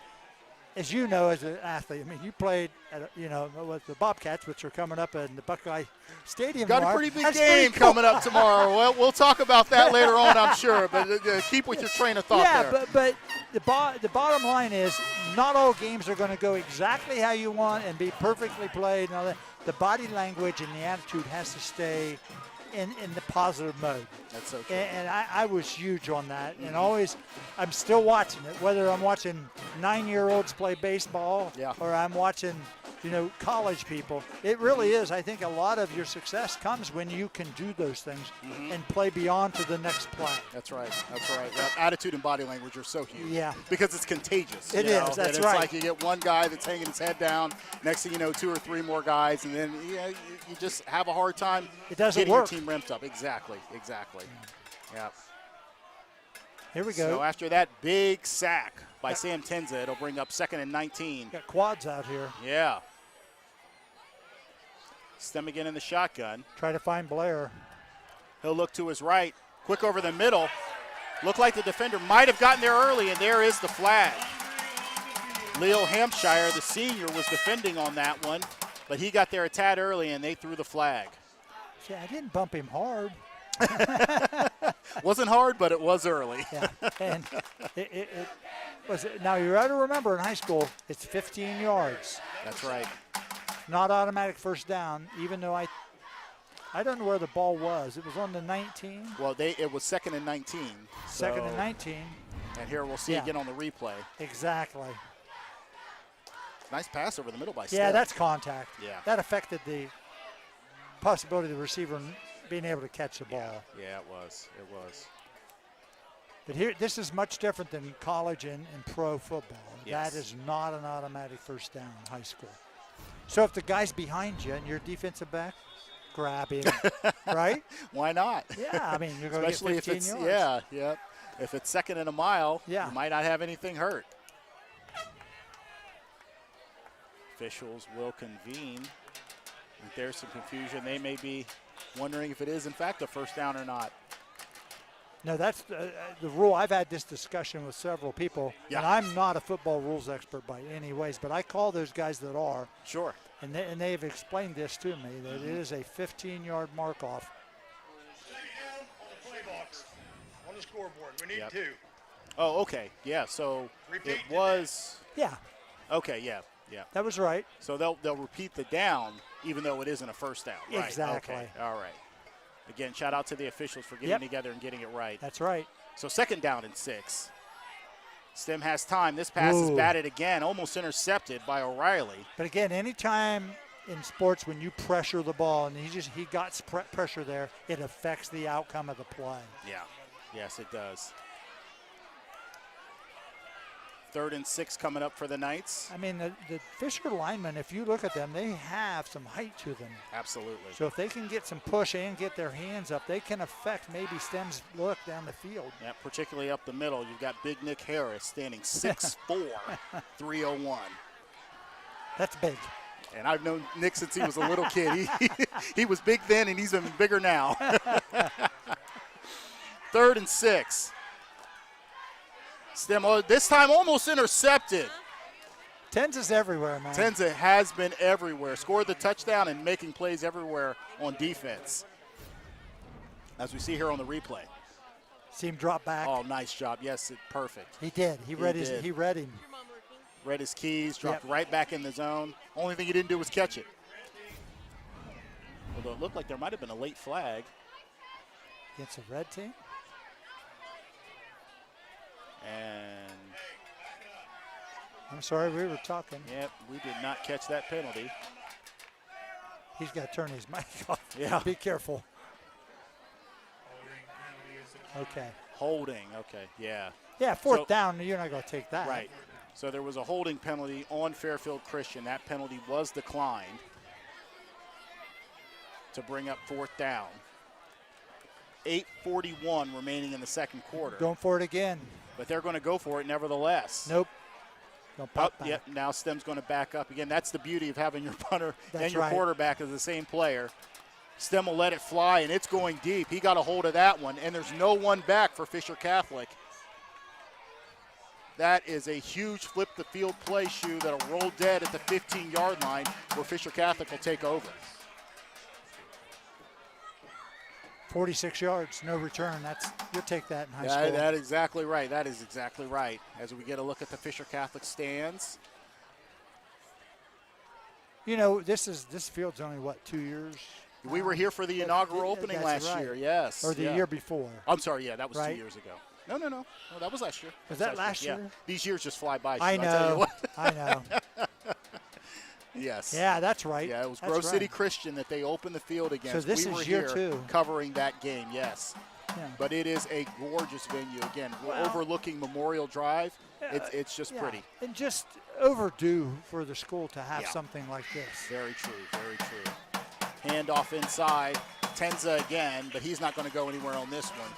as you know, as an athlete, I mean, you played at, with the Bobcats, which are coming up in the Buckeye Stadium. Got a pretty big game coming up tomorrow. Well, we'll talk about that later on, I'm sure. But keep with your train of thought there. Yeah, but the bottom line is not all games are going to go exactly how you want and be perfectly played and all that. The body language and the attitude has to stay in the positive mode. That's so true. And I was huge on that. And always, I'm still watching it, whether I'm watching 9-year-olds play baseball or I'm watching, college people. It really is. I think a lot of your success comes when you can do those things and play beyond to the next play. That's right. That attitude and body language are so huge. Yeah. Because it's contagious. It is. That's it's right. Like you get one guy that's hanging his head down, next thing you know, 2 or 3 more guys, and then you just have a hard time getting your team ramped up. Exactly. Yeah. Here we go. So after that big sack by Sam Tenza, it'll bring up 2nd and 19. Got quads out here. Yeah. Stem again in the shotgun. Try to find Blair. He'll look to his right. Quick over the middle. Looked like the defender might have gotten there early, and there is the flag. Leo Hampshire, the senior, was defending on that one, but he got there a tad early, and they threw the flag. Yeah, I didn't bump him hard. Wasn't hard, but it was early. Yeah, and it was. Now you got to remember, in high school, it's 15 yards. That's right. Not automatic first down, even though I don't know where the ball was. It was on the 19. Well, it was 2nd and 19. Second and 19. And here we'll see again on the replay. Exactly. Nice pass over the middle by Steph. Yeah, that's contact. Yeah. That affected the possibility of the receiver being able to catch the ball. Yeah, it was. It was. But here, this is much different than college and pro football. Yes. That is not an automatic first down in high school. So if the guy's behind you and you're defensive back, grab him, right? Why not? Yeah, I mean, you're going to get 15 if it's, yards. yeah. If it's 2nd and a mile, you might not have anything hurt. Officials will convene. If there's some confusion, they may be wondering if it is, in fact, a first down or not. No, that's the rule. I've had this discussion with several people, and I'm not a football rules expert by any ways, but I call those guys that are. Sure. And they've explained this to me, that it is a 15-yard mark-off. Play box on the scoreboard. We need 2. Oh, okay. Yeah, so Repeat it was. Yeah. Okay, yeah. That was right. So they'll repeat the down, even though it isn't a first down. Right. Exactly. Okay. All right. Again, shout out to the officials for getting together and getting it right. That's right. So 2nd down and 6. Stem has time. This pass is batted again, almost intercepted by O'Reilly. But again, anytime in sports when you pressure the ball, and he got pressure there, it affects the outcome of the play. Yeah. Yes, it does. 3rd and 6 coming up for the Knights. I mean, the Fisher linemen, if you look at them, they have some height to them. Absolutely. So if they can get some push and get their hands up, they can affect maybe Stem's look down the field. Yeah, particularly up the middle. You've got Big Nick Harris standing 6'4", 301. That's big. And I've known Nick since he was a little kid. He was big then, and he's even bigger now. 3rd and 6. Stem, this time almost intercepted. Tenza's everywhere, man. Tenza has been everywhere. Scored the touchdown and making plays everywhere on defense. As we see here on the replay. See him drop back. Oh, nice job. Yes, perfect. He did. He read him. Read his keys, dropped right back in the zone. Only thing he didn't do was catch it. Although it looked like there might have been a late flag. Against the red team? And I'm sorry, we were talking. Yep, we did not catch that penalty. He's got to turn his mic off. Yeah. Be careful. Okay. Holding, okay, yeah. Yeah, 4th down, you're not going to take that. Right. So there was a holding penalty on Fairfield Christian. That penalty was declined to bring up 4th down. 8:41 remaining in the 2nd quarter. Going for it again. But they're going to go for it nevertheless. Nope. Don't pop back. Yep, now Stem's going to back up. Again, that's the beauty of having your punter and your right. quarterback as the same player. Stem will let it fly, and it's going deep. He got a hold of that one, and there's no one back for Fisher Catholic. That is a huge flip-the-field play shoe that'll roll dead at the 15-yard line where Fisher Catholic will take over. 46 yards, no return. You'll take that in high school. That's exactly right. That is exactly right. As we get a look at the Fisher Catholic stands. You know, this field's only, 2 years? We were here for the inaugural opening last year, yes. Or the year before. I'm sorry, that was 2 years ago. No, that was last year. Was that last year? Yeah. These years just fly by. I know. tell you what. I know. Yes. Yeah, that's right. Yeah, it was Grove City Christian that they opened the field against. So this is year 2. Covering that game, yes. Yeah. But it is a gorgeous venue. Again, we're overlooking Memorial Drive. It's just pretty. And just overdue for the school to have something like this. Very true, very true. Handoff inside. Tenza again, but he's not going to go anywhere on this one.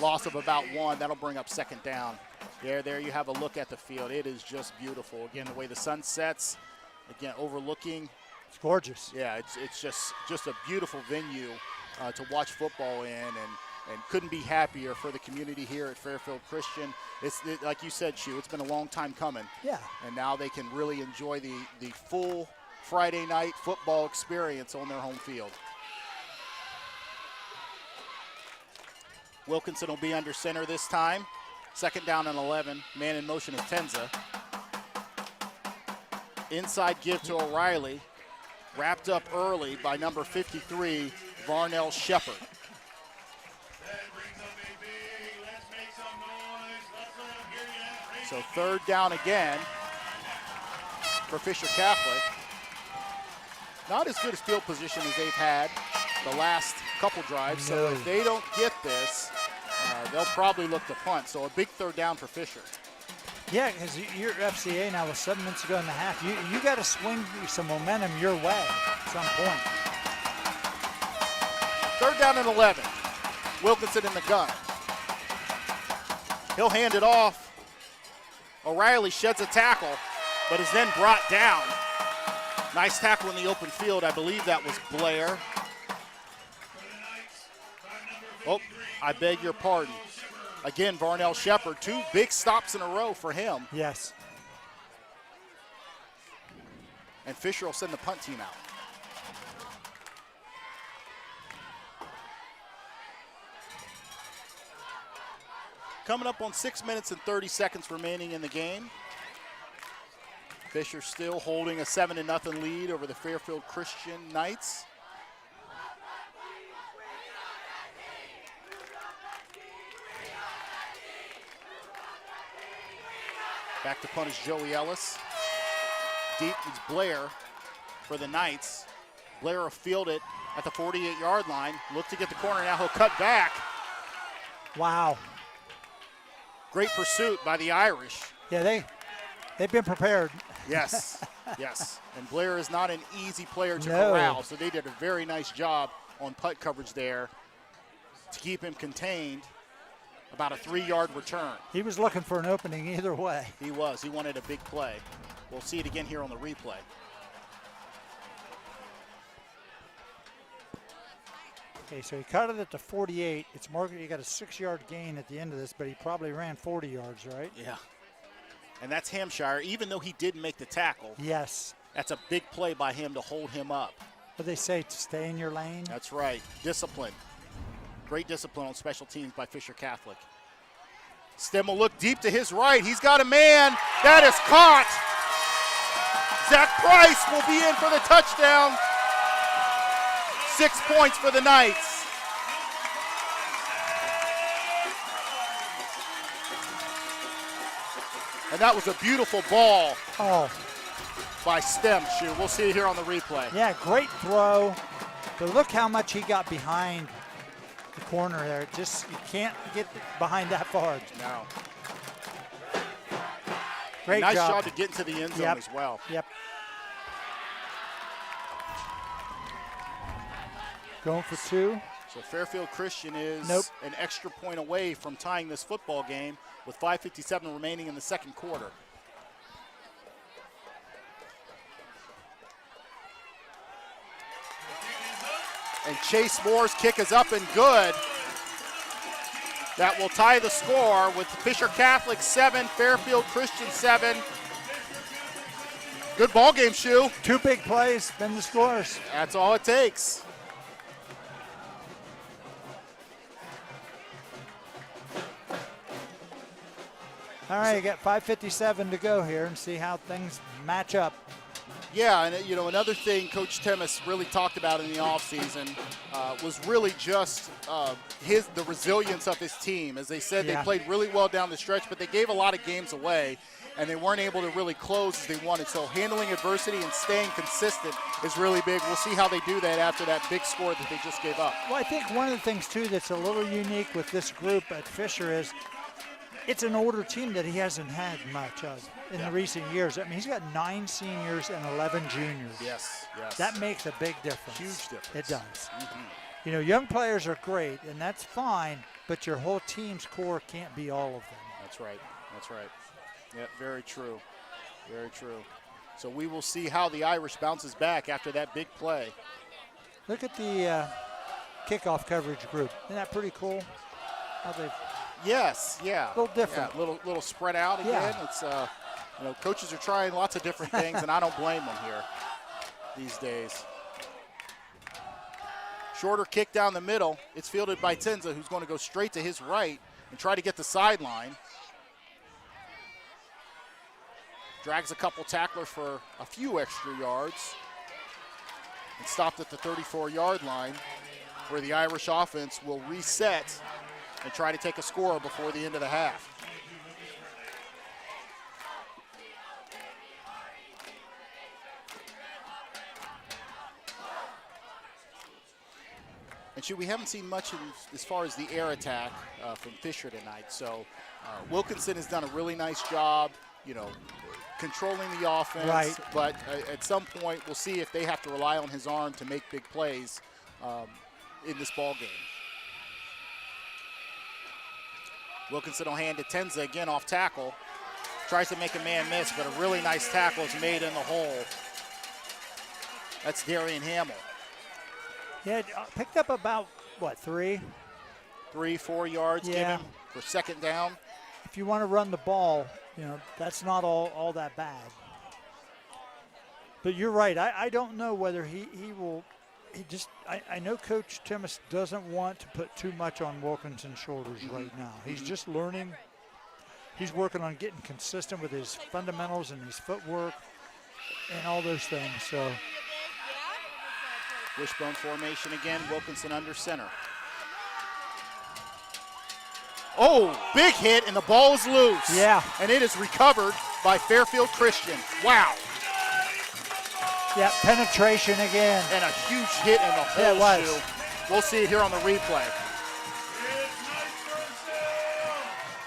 Loss of about 1. That'll bring up 2nd down. There you have a look at the field. It is just beautiful. Again, the way the sun sets, again, overlooking. It's gorgeous. Yeah, it's just a beautiful venue to watch football in. And and couldn't be happier for the community here at Fairfield Christian. Like you said, Shu, it's been a long time coming. Yeah. And now they can really enjoy the full Friday night football experience on their home field. Wilkinson will be under center this time. 2nd down and 11. Man in motion is Tenza. Inside give to O'Reilly. Wrapped up early by number 53, Varnell Shepard. So 3rd down again for Fisher Catholic. Not as good a field position as they've had the last couple drives. No. So if they don't get this, they'll probably look to punt. So a big 3rd down for Fisher. Yeah, because you're FCA now with 7 minutes to go in the half. You got to swing some momentum your way at some point. 3rd down and 11. Wilkinson in the gun. He'll hand it off. O'Reilly sheds a tackle, but is then brought down. Nice tackle in the open field. I believe that was Blair. Oh, I beg your pardon. Again, Varnell Shepard, 2 big stops in a row for him. Yes. And Fisher will send the punt team out. Coming up on 6 minutes and 30 seconds remaining in the game. Fisher still holding a 7-0 lead over the Fairfield Christian Knights. Back to punt is Joey Ellis. Deep is Blair for the Knights. Blair will field it at the 48-yard line. Look to get the corner. Now he'll cut back. Wow. Great pursuit by the Irish. Yeah, they've been prepared. Yes, yes. And Blair is not an easy player to No. corral, so they did a very nice job on punt coverage there to keep him contained. About a 3-yard return. He was looking for an opening either way. He was. He wanted a big play. We'll see it again here on the replay. Okay, so he cut it at the 48. It's more, you got a 6-yard gain at the end of this, but he probably ran 40 yards, right? Yeah. And that's Hampshire. Even though he didn't make the tackle, Yes. that's a big play by him to hold him up. What they say, to stay in your lane? That's right. Discipline. Great discipline on special teams by Fisher Catholic. Stem will look deep to his right. He's got a man. That is caught. Zach Price will be in for the touchdown. 6 points for the Knights. And that was a beautiful ball by Stem. Shoot, we'll see it here on the replay. Yeah, great throw. But look how much he got behind the corner there. Just, you can't get behind that far. No. Great nice job. job to get into the end zone as well. Yep. Going for 2. So Fairfield Christian is an extra point away from tying this football game with 5:57 remaining in the second quarter. And Chase Moore's kick is up and good. That will tie the score with Fisher Catholic 7, Fairfield Christian 7. Good ball game, Shu. 2 big plays, spin the scores. That's all it takes. All right, you got 5:57 to go here and see how things match up. Yeah, and you know, another thing Coach Temis really talked about in the offseason was really just the resilience of his team. As they said, they played really well down the stretch, but they gave a lot of games away, and they weren't able to really close as they wanted. So handling adversity and staying consistent is really big. We'll see how they do that after that big score that they just gave up. Well, I think one of the things, too, that's a little unique with this group at Fisher is it's an older team that he hasn't had much of in the recent years. I mean, he's got 9 seniors and 11 juniors. Yes, yes. That makes a big difference. Huge difference. It does. You know, young players are great, and that's fine, but your whole team's core can't be all of them. That's right. That's right. Yeah, very true. Very true. So we will see how the Irish bounces back after that big play. Look at the kickoff coverage group. Isn't that pretty cool? How they've Yes, yeah. A little different. Yeah, little spread out again. Yeah. It's coaches are trying lots of different things, and I don't blame them here these days. Shorter kick down the middle. It's fielded by Tenza, who's going to go straight to his right and try to get the sideline. Drags a couple tacklers for a few extra yards. And stopped at the 34-yard line, where the Irish offense will reset and try to take a score before the end of the half. And we haven't seen much as far as the air attack from Fisher tonight. So Wilkinson has done a really nice job, controlling the offense. Right. But at some point, we'll see if they have to rely on his arm to make big plays in this ball game. Wilkinson will hand to Tenza again off tackle. Tries to make a man miss, but a really nice tackle is made in the hole. That's Darian Hamill. Yeah, picked up about, 3? 3-4 yards given for second down. If you want to run the ball, that's not all that bad. But you're right. I don't know whether he will. I know Coach Timmis doesn't want to put too much on Wilkinson's shoulders right now. He's just learning. He's working on getting consistent with his fundamentals and his footwork and all those things. So wishbone formation again. Wilkinson under center. Oh, big hit, and the ball is loose. Yeah. And it is recovered by Fairfield Christian. Wow. Yeah, penetration again. And a huge hit in the whole shoe. We'll see it here on the replay.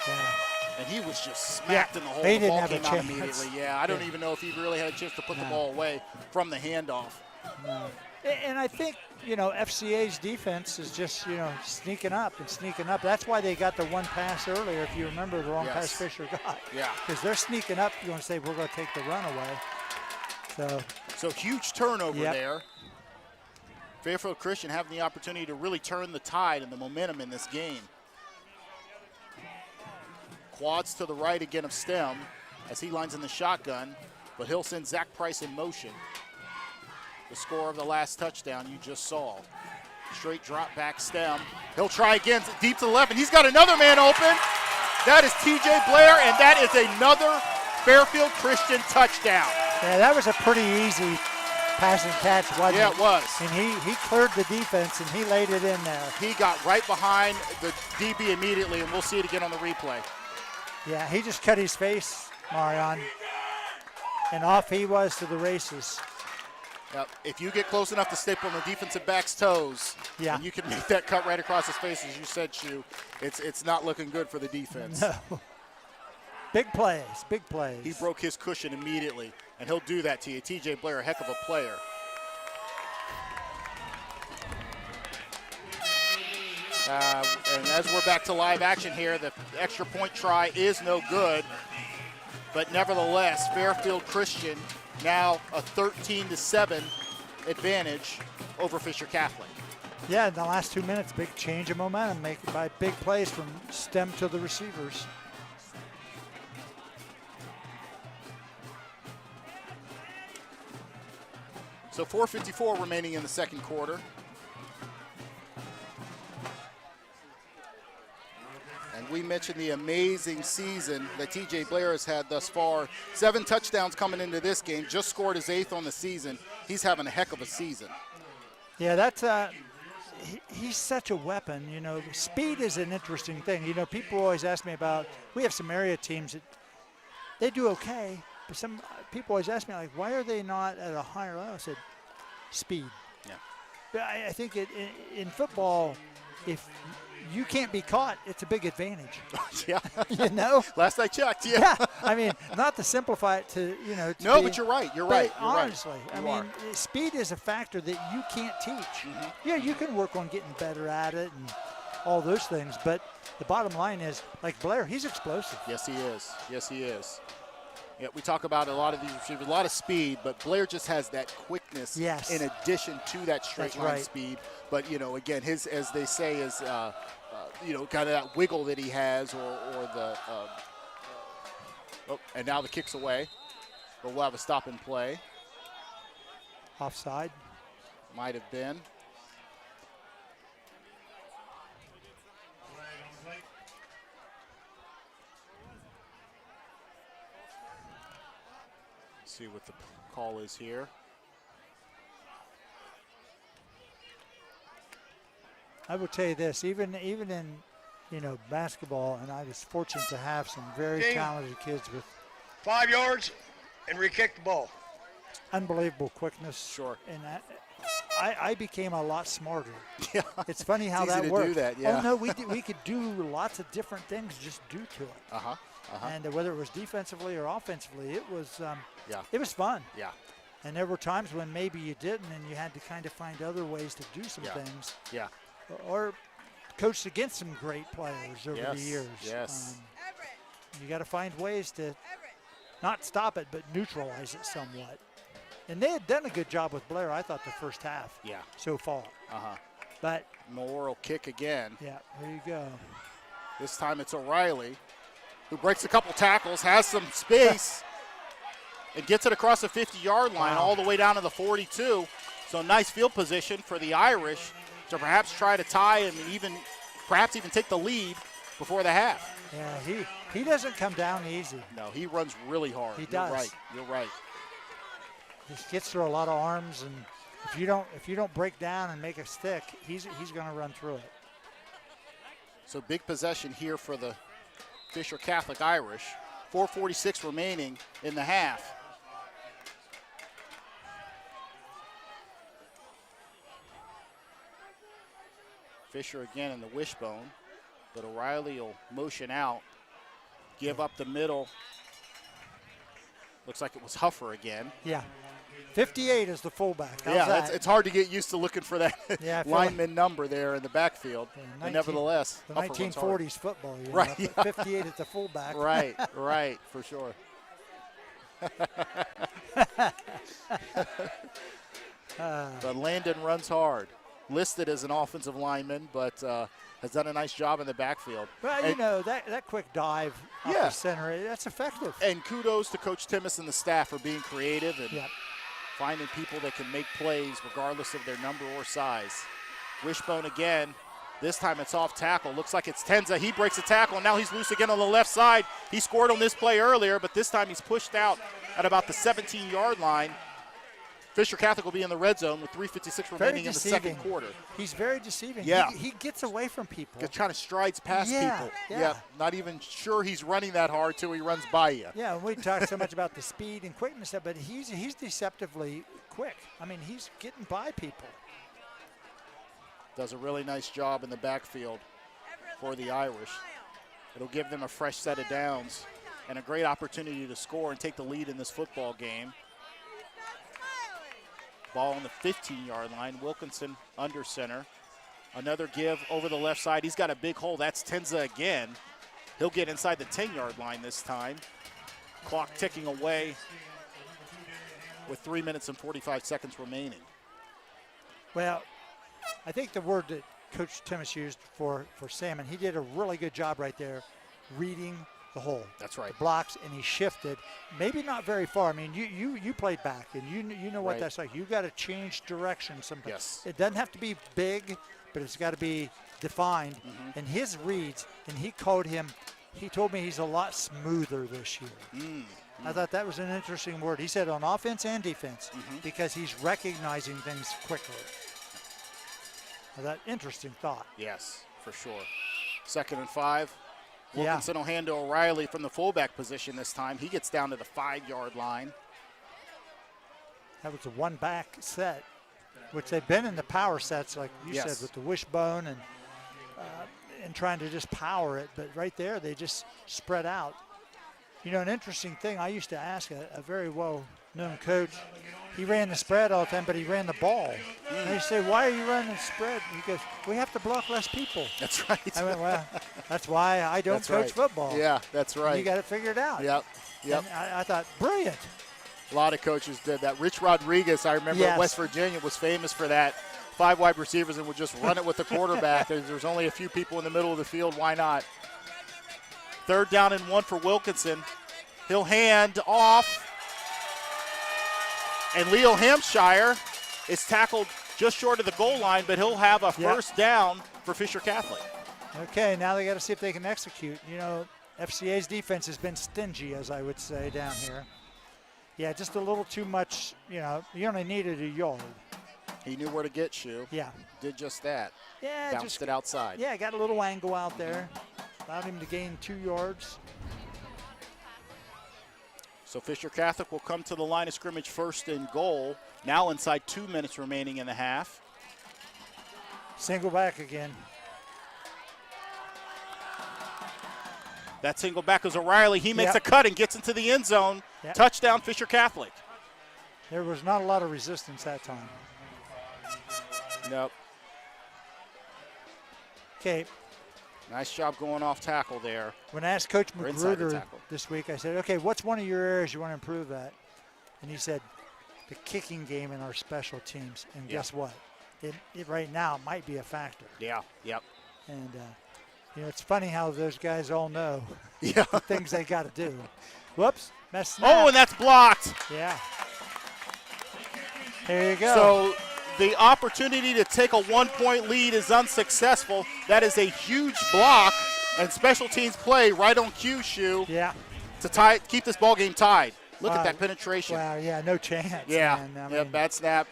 Yeah. And he was just smacked in the hole. He The didn't ball have a came out chance. immediately. Yeah, I don't even know if he really had a chance to put the ball away from the handoff. No. And I think, FCA's defense is just, sneaking up. That's why they got the one pass earlier, if you remember the wrong pass Fisher got. Yeah. Because they're sneaking up. You're going to say, we're going to take the run away. So huge turnover there. Fairfield Christian having the opportunity to really turn the tide and the momentum in this game. Quads to the right again of Stem as he lines in the shotgun, but he'll send Zach Price in motion. The score of the last touchdown you just saw. Straight drop back Stem. He'll try again, deep to the left, and he's got another man open. That is TJ Blair, and that is another Fairfield Christian touchdown. Yeah, that was a pretty easy pass and catch, wasn't it? Yeah, it was. And he cleared the defense, and he laid it in there. He got right behind the DB immediately, and we'll see it again on the replay. Yeah, he just cut his face, Marion, and off he was to the races. Yep. If you get close enough to step on the defensive back's toes, and you can make that cut right across his face, as you said, Shu, it's not looking good for the defense. No. Big plays, big plays. He broke his cushion immediately, and he'll do that to you. TJ Blair, a heck of a player. And as we're back to live action here, the extra point try is no good. But nevertheless, Fairfield Christian now a 13-7 advantage over Fisher Catholic. Yeah, in the last 2 minutes, big change of momentum made by big plays from Stem to the receivers. So 4:54 remaining in the second quarter. And we mentioned the amazing season that TJ Blair has had thus far. 7 touchdowns coming into this game, just scored his 8th on the season. He's having a heck of a season. Yeah, that's he's such a weapon. Speed is an interesting thing. People always ask me about, we have some area teams that they do okay, but some people always ask me, why are they not at a higher level? I said, speed. Yeah. But I think in football, if you can't be caught, it's a big advantage. Yeah. Last I checked, Yeah. I mean, not to simplify it to. No, but you're right. You're right. Honestly, I mean, speed is a factor that you can't teach. Mm-hmm. Yeah, you can work on getting better at it and all those things, but the bottom line is, like Blair, he's explosive. Yes, he is. Yes, he is. Yeah, we talk about a lot of these receivers, a lot of speed, but Blair just has that quickness in addition to that straight line speed. But, you know, again, his, as they say, is, you know, kind of that wiggle that he has or the oh, and now the kick's away. But we'll have a stop and play. Offside. Might have been. See what the call is here. I will tell you this, even in, you know, basketball, and I was fortunate to have some very talented kids with 5 yards and re-kick the ball. Unbelievable quickness. Sure. And I became a lot smarter. Yeah. It's funny how it's easy that to works. do that, yeah. Oh no, we could do lots of different things just due to it. And whether it was defensively or offensively, it was it was fun. Yeah. And there were times when maybe you didn't, and you had to kind of find other ways to do some things. Yeah. Or coached against some great players over the years. Yes. You got to find ways to not stop it, but neutralize it somewhat. And they had done a good job with Blair, I thought, the first half. Yeah. So far. But Moore will kick again. yeah, there you go. This time it's O'Reilly, who breaks a couple tackles, has some space, and gets it across the 50-yard line all the way down to the 42. So nice field position for the Irish to perhaps try to tie and perhaps even take the lead before the half. Yeah, he doesn't come down easy. No, he runs really hard. He does. You're right. You're right. He gets through a lot of arms, and if you don't break down and make a stick, he's going to run through it. So big possession here for the Fisher Catholic Irish. 4:46 remaining in the half. Fisher again in the wishbone, but O'Reilly will motion out, give up the middle. Looks like it was Huffer again. Yeah. 58 is the fullback. How's that? It's hard to get used to looking for that lineman number there in the backfield. But nevertheless, the Huffer 1940s football, you know, right? 58 at the fullback. Right, for sure. But Landon runs hard, listed as an offensive lineman, but has done a nice job in the backfield. Well, you know, that quick dive off the center, that's effective. And kudos to Coach Timmis and the staff for being creative and finding people that can make plays regardless of their number or size. Wishbone again. This time it's off tackle. Looks like it's Tenza. He breaks a tackle, and now he's loose again on the left side. He scored on this play earlier, but this time he's pushed out at about the 17-yard line. Fisher Catholic will be in the red zone with 3:56 remaining in the second quarter. He's very deceiving. Yeah. He gets away from people. Just kind of strides past people. Yeah. Not even sure he's running that hard till he runs by you. Yeah, and we talk so much about the speed and quickness, but he's deceptively quick. I mean, he's getting by people. Does a really nice job in the backfield for the Irish. It'll give them a fresh set of downs and a great opportunity to score and take the lead in this football game. Ball on the 15-yard line. Wilkinson under center. Another give over the left side. He's got a big hole. That's Tenza again. He'll get inside the 10-yard line this time. Clock ticking away with 3 minutes and 45 seconds remaining. Well, I think the word that Coach Timmis used for Salmon, he did a really good job right there reading the hole. That's right. The blocks, and he shifted. Maybe not very far. I mean, you played back, and you know what that's like. You got to change direction sometimes. Yes. It doesn't have to be big, but it's got to be defined. And his reads, and he told me he's a lot smoother this year. I thought that was an interesting word. He said on offense and defense because he's recognizing things quickly. That interesting thought. Yes, for sure. 2nd and 5. Wilkinson will hand to O'Reilly from the fullback position this time. He gets down to the 5-yard line. That was a one-back set, which they've been in the power sets, like you said, with the wishbone and trying to just power it. But right there, they just spread out. You know, an interesting thing, I used to ask a very known coach. He ran the spread all the time, but he ran the ball. And he said, "Why are you running the spread?" He goes, "We have to block less people." That's right. I went, "Well, that's why I don't coach football." Yeah, that's right. You got it figured out. Yep. And I thought, brilliant. A lot of coaches did that. Rich Rodriguez, I remember at West Virginia, was famous for that. 5 wide receivers and would just run it with the quarterback. There's only a few people in the middle of the field. Why not? 3rd down and 1 for Wilkinson. He'll hand off. And Leo Hampshire is tackled just short of the goal line, but he'll have a first down for Fisher Catholic. Okay, now they got to see if they can execute. You know, FCA's defense has been stingy, as I would say, down here. Yeah, just a little too much. You know, you only needed a yard. He knew where to get Shu. Yeah. Did just that. Yeah. Bounced it outside. Yeah, got a little angle out there. Allowed him to gain 2 yards. So Fisher Catholic will come to the line of scrimmage 1st and goal. Now inside 2 minutes remaining in the half. Single back again. That single back is O'Reilly. He makes a cut and gets into the end zone. Touchdown, Fisher Catholic. There was not a lot of resistance that time. Nope. Okay. Nice job going off tackle there. When I asked Coach Magruder this week, I said, okay, what's one of your areas you want to improve at? And he said, the kicking game in our special teams. And guess what? It right now it might be a factor. Yeah, yep. And, you know, it's funny how those guys all know the things they got to do. Whoops, messed up. Oh, and that's blocked. Yeah. There you go. So the opportunity to take a 1-point lead is unsuccessful. That is a huge block, and special teams play right on cue, Shu. Yeah. To keep this ball game tied. Look at that penetration. Wow, yeah, no chance. Yeah, man. bad snap,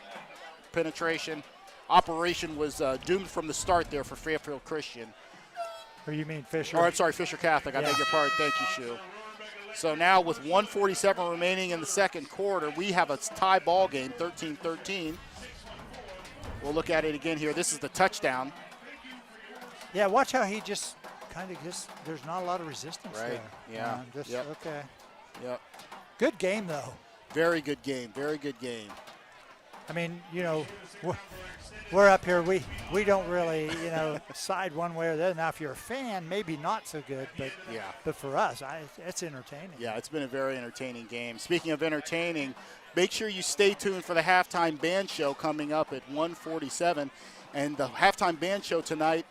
penetration. Operation was doomed from the start there for Fairfield Christian. Or you mean Fisher? Or I'm sorry, Fisher Catholic. I beg your pardon. Thank you, Shu. So now with 1:47 remaining in the second quarter, we have a tie ball game, 13-13. We'll look at it again here. This is the touchdown. Yeah, watch how he just kind of there's not a lot of resistance there. Yeah. Okay. Yep. Good game, though. Very good game. Very good game. I mean, you know, we're up here. We don't really, you know, side one way or the other. Now, if you're a fan, maybe not so good, but for us, it's entertaining. Yeah, it's been a very entertaining game. Speaking of entertaining, make sure you stay tuned for the halftime band show coming up at 1:47. And the halftime band show tonight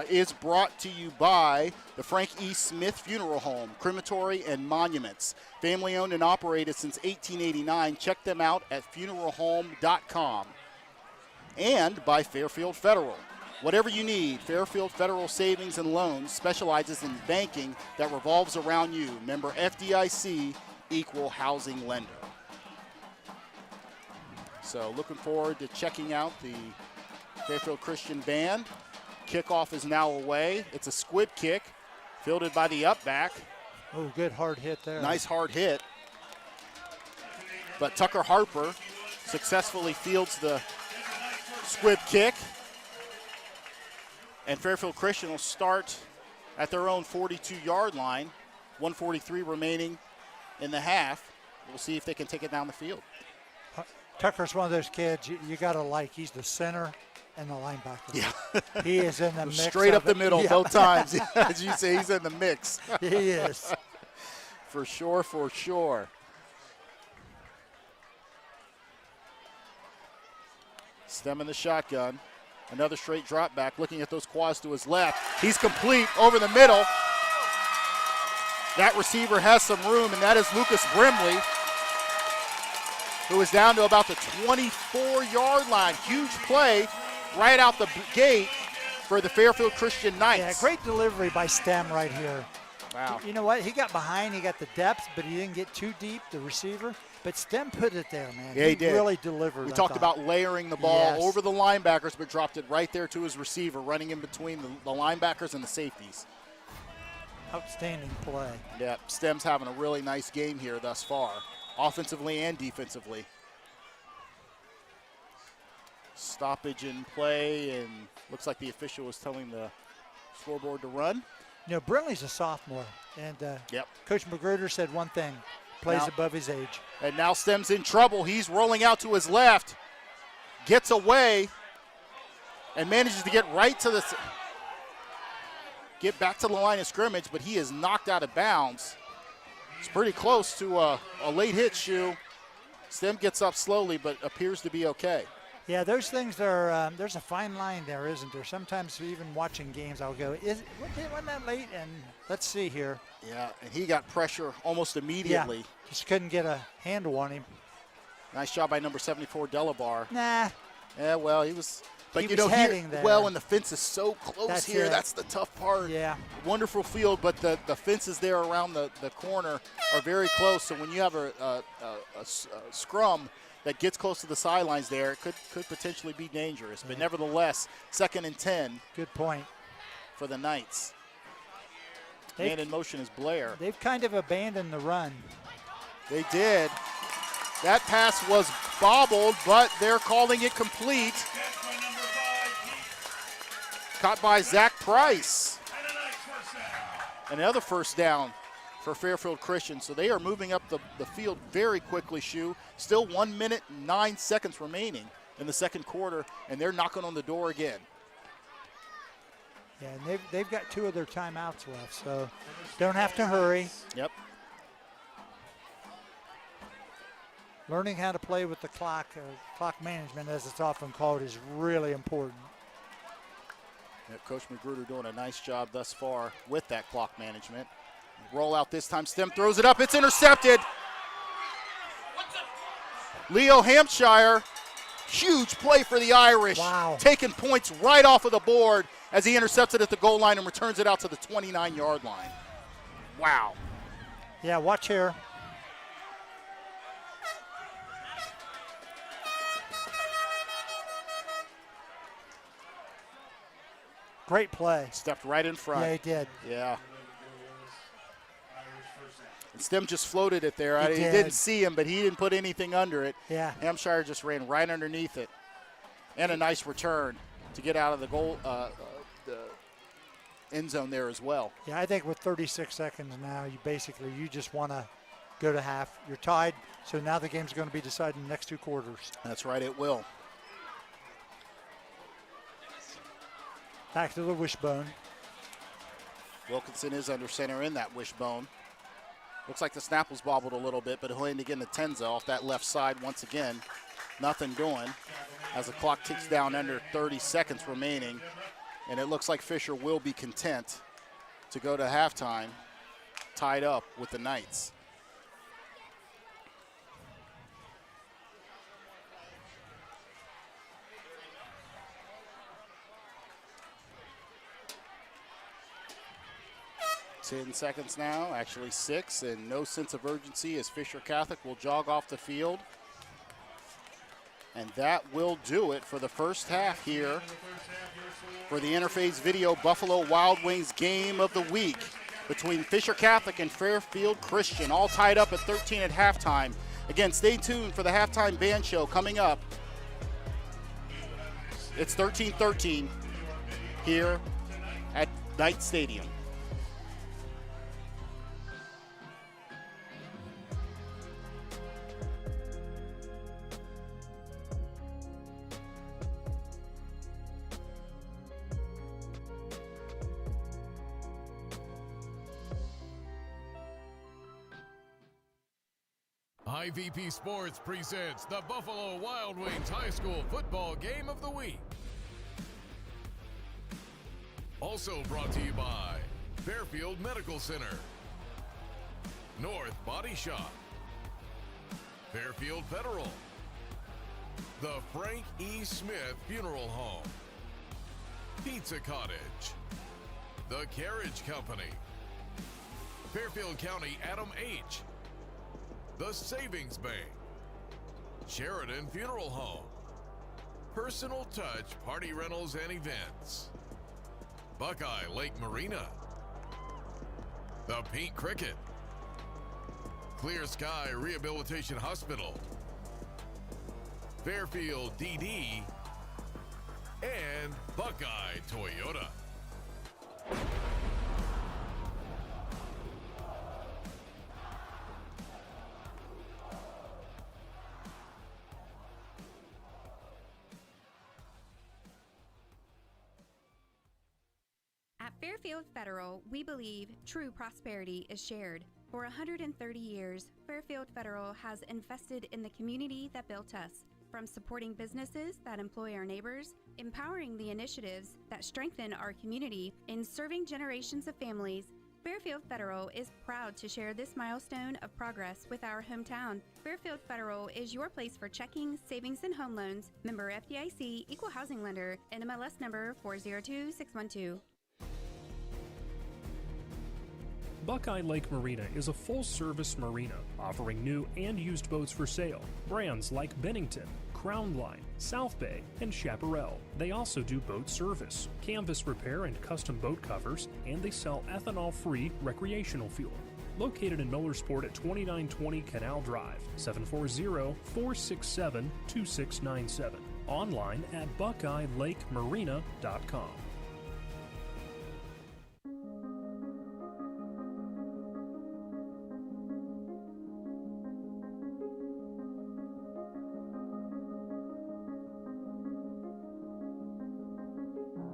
is brought to you by the Frank E. Smith Funeral Home, Crematory and Monuments. Family owned and operated since 1889. Check them out at funeralhome.com. And by Fairfield Federal. Whatever you need, Fairfield Federal Savings and Loans specializes in banking that revolves around you. Member FDIC, equal housing lender. So looking forward to checking out the Fairfield Christian band. Kickoff is now away. It's a squib kick, fielded by the up back. Oh, good hard hit there. Nice hard hit. But Tucker Harper successfully fields the squib kick. And Fairfield Christian will start at their own 42-yard line. 1:43 remaining in the half. We'll see if they can take it down the field. Tucker's one of those kids you got to like. He's the center and the linebacker. Yeah. He is in the mix. Straight up the middle both times. As you say, he's in the mix. He is. For sure, for sure. Stem in the shotgun. Another straight drop back, looking at those quads to his left. He's complete over the middle. That receiver has some room, and that is Lucas Brimley, who is down to about the 24-yard line. Huge play right out the gate for the Fairfield Christian Knights. Yeah, great delivery by Stem right here. Wow. You know what? He got behind. He got the depth, but he didn't get too deep, the receiver. But Stem put it there, man. Yeah, he did. Really delivered. We talked about layering the ball over the linebackers, but dropped it right there to his receiver, running in between the linebackers and the safeties. Outstanding play. Yeah, Stem's having a really nice game here thus far, offensively and defensively. Stoppage in play, and looks like the official was telling the scoreboard to run. You know, Brinley's a sophomore, and Coach Magruder said one thing. plays above his age. And now Stem's in trouble. He's rolling out to his left, gets away, and manages to get back to the line of scrimmage, but he is knocked out of bounds. It's pretty close to a late hit shoe. Stem gets up slowly, but appears to be okay. Yeah, those things are, there's a fine line there, isn't there? Sometimes even watching games, I'll go, wasn't that late? And let's see here. Yeah, and he got pressure almost immediately. Yeah, just couldn't get a handle on him. Nice job by number 74, Delabar. Nah. Yeah, well, he was, but he you know, was heading there. Well, and the fence is so close That's here. it. That's the tough part. Yeah. Wonderful field, but the fences there around the corner are very close. So when you have a scrum that gets close to the sidelines there, it could potentially be dangerous. But nevertheless, 2nd and 10. Good point. For the Knights. Man in motion is Blair. They've kind of abandoned the run. They did. That pass was bobbled, but they're calling it complete. Caught by Zach Price. Another first down for Fairfield Christian. So they are moving up the field very quickly, Shu. Still 1 minute and 9 seconds remaining in the second quarter, and they're knocking on the door again. Yeah, and they've got 2 of their timeouts left, so don't have to hurry. Yep. Learning how to play with the clock management, as it's often called, is really important. Yeah, Coach Magruder doing a nice job thus far with that clock management. Roll out this time. Stem throws it up. It's intercepted. Leo Hampshire, huge play for the Irish. Wow. Taking points right off of the board as he intercepts it at the goal line and returns it out to the 29-yard line. Wow. Yeah, watch here. Great play. Stepped right in front. Yeah, he did. Yeah. And Stem just floated it there. He He didn't see him, but he didn't put anything under it. Yeah. Hampshire just ran right underneath it. And a nice return to get out of the goal, the end zone there as well. Yeah, I think with 36 seconds now, you just want to go to half. You're tied, so now the game's going to be decided in the next 2 quarters. That's right, it will. Back to the wishbone. Wilkinson is under center in that wishbone. Looks like the snap was bobbled a little bit, but he'll end again to Tenza off that left side once again. Nothing doing as the clock ticks down under 30 seconds remaining. And it looks like Fisher will be content to go to halftime tied up with the Knights. Ten seconds now, actually 6, and no sense of urgency as Fisher Catholic will jog off the field. And that will do it for the first half here for the Interface Video Buffalo Wild Wings game of the week between Fisher Catholic and Fairfield Christian, all tied up at 13 at halftime. Again, stay tuned for the halftime band show coming up. It's 13-13 here at Knight Stadium. IVP Sports presents the Buffalo Wild Wings High School Football Game of the Week. Also brought to you by Fairfield Medical Center, North Body Shop, Fairfield Federal, the Frank E. Smith Funeral Home, Pizza Cottage, the Carriage Company, Fairfield County Adam H., the Savings Bank, Sheridan Funeral Home, Personal Touch Party Rentals and Events, Buckeye Lake Marina, the Pink Cricket, Clear Sky Rehabilitation Hospital, Fairfield DD, and Buckeye Toyota. Fairfield Federal, we believe true prosperity is shared. For 130 years, Fairfield Federal has invested in the community that built us. From supporting businesses that employ our neighbors, empowering the initiatives that strengthen our community, and serving generations of families, Fairfield Federal is proud to share this milestone of progress with our hometown. Fairfield Federal is your place for checking, savings, and home loans. Member FDIC, Equal Housing Lender, NMLS number 402612. Buckeye Lake Marina is a full-service marina offering new and used boats for sale. Brands like Bennington, Crown Line, South Bay, and Chaparral. They also do boat service, canvas repair, and custom boat covers, and they sell ethanol-free recreational fuel. Located in Millersport at 2920 Canal Drive, 740-467-2697. Online at BuckeyeLakeMarina.com.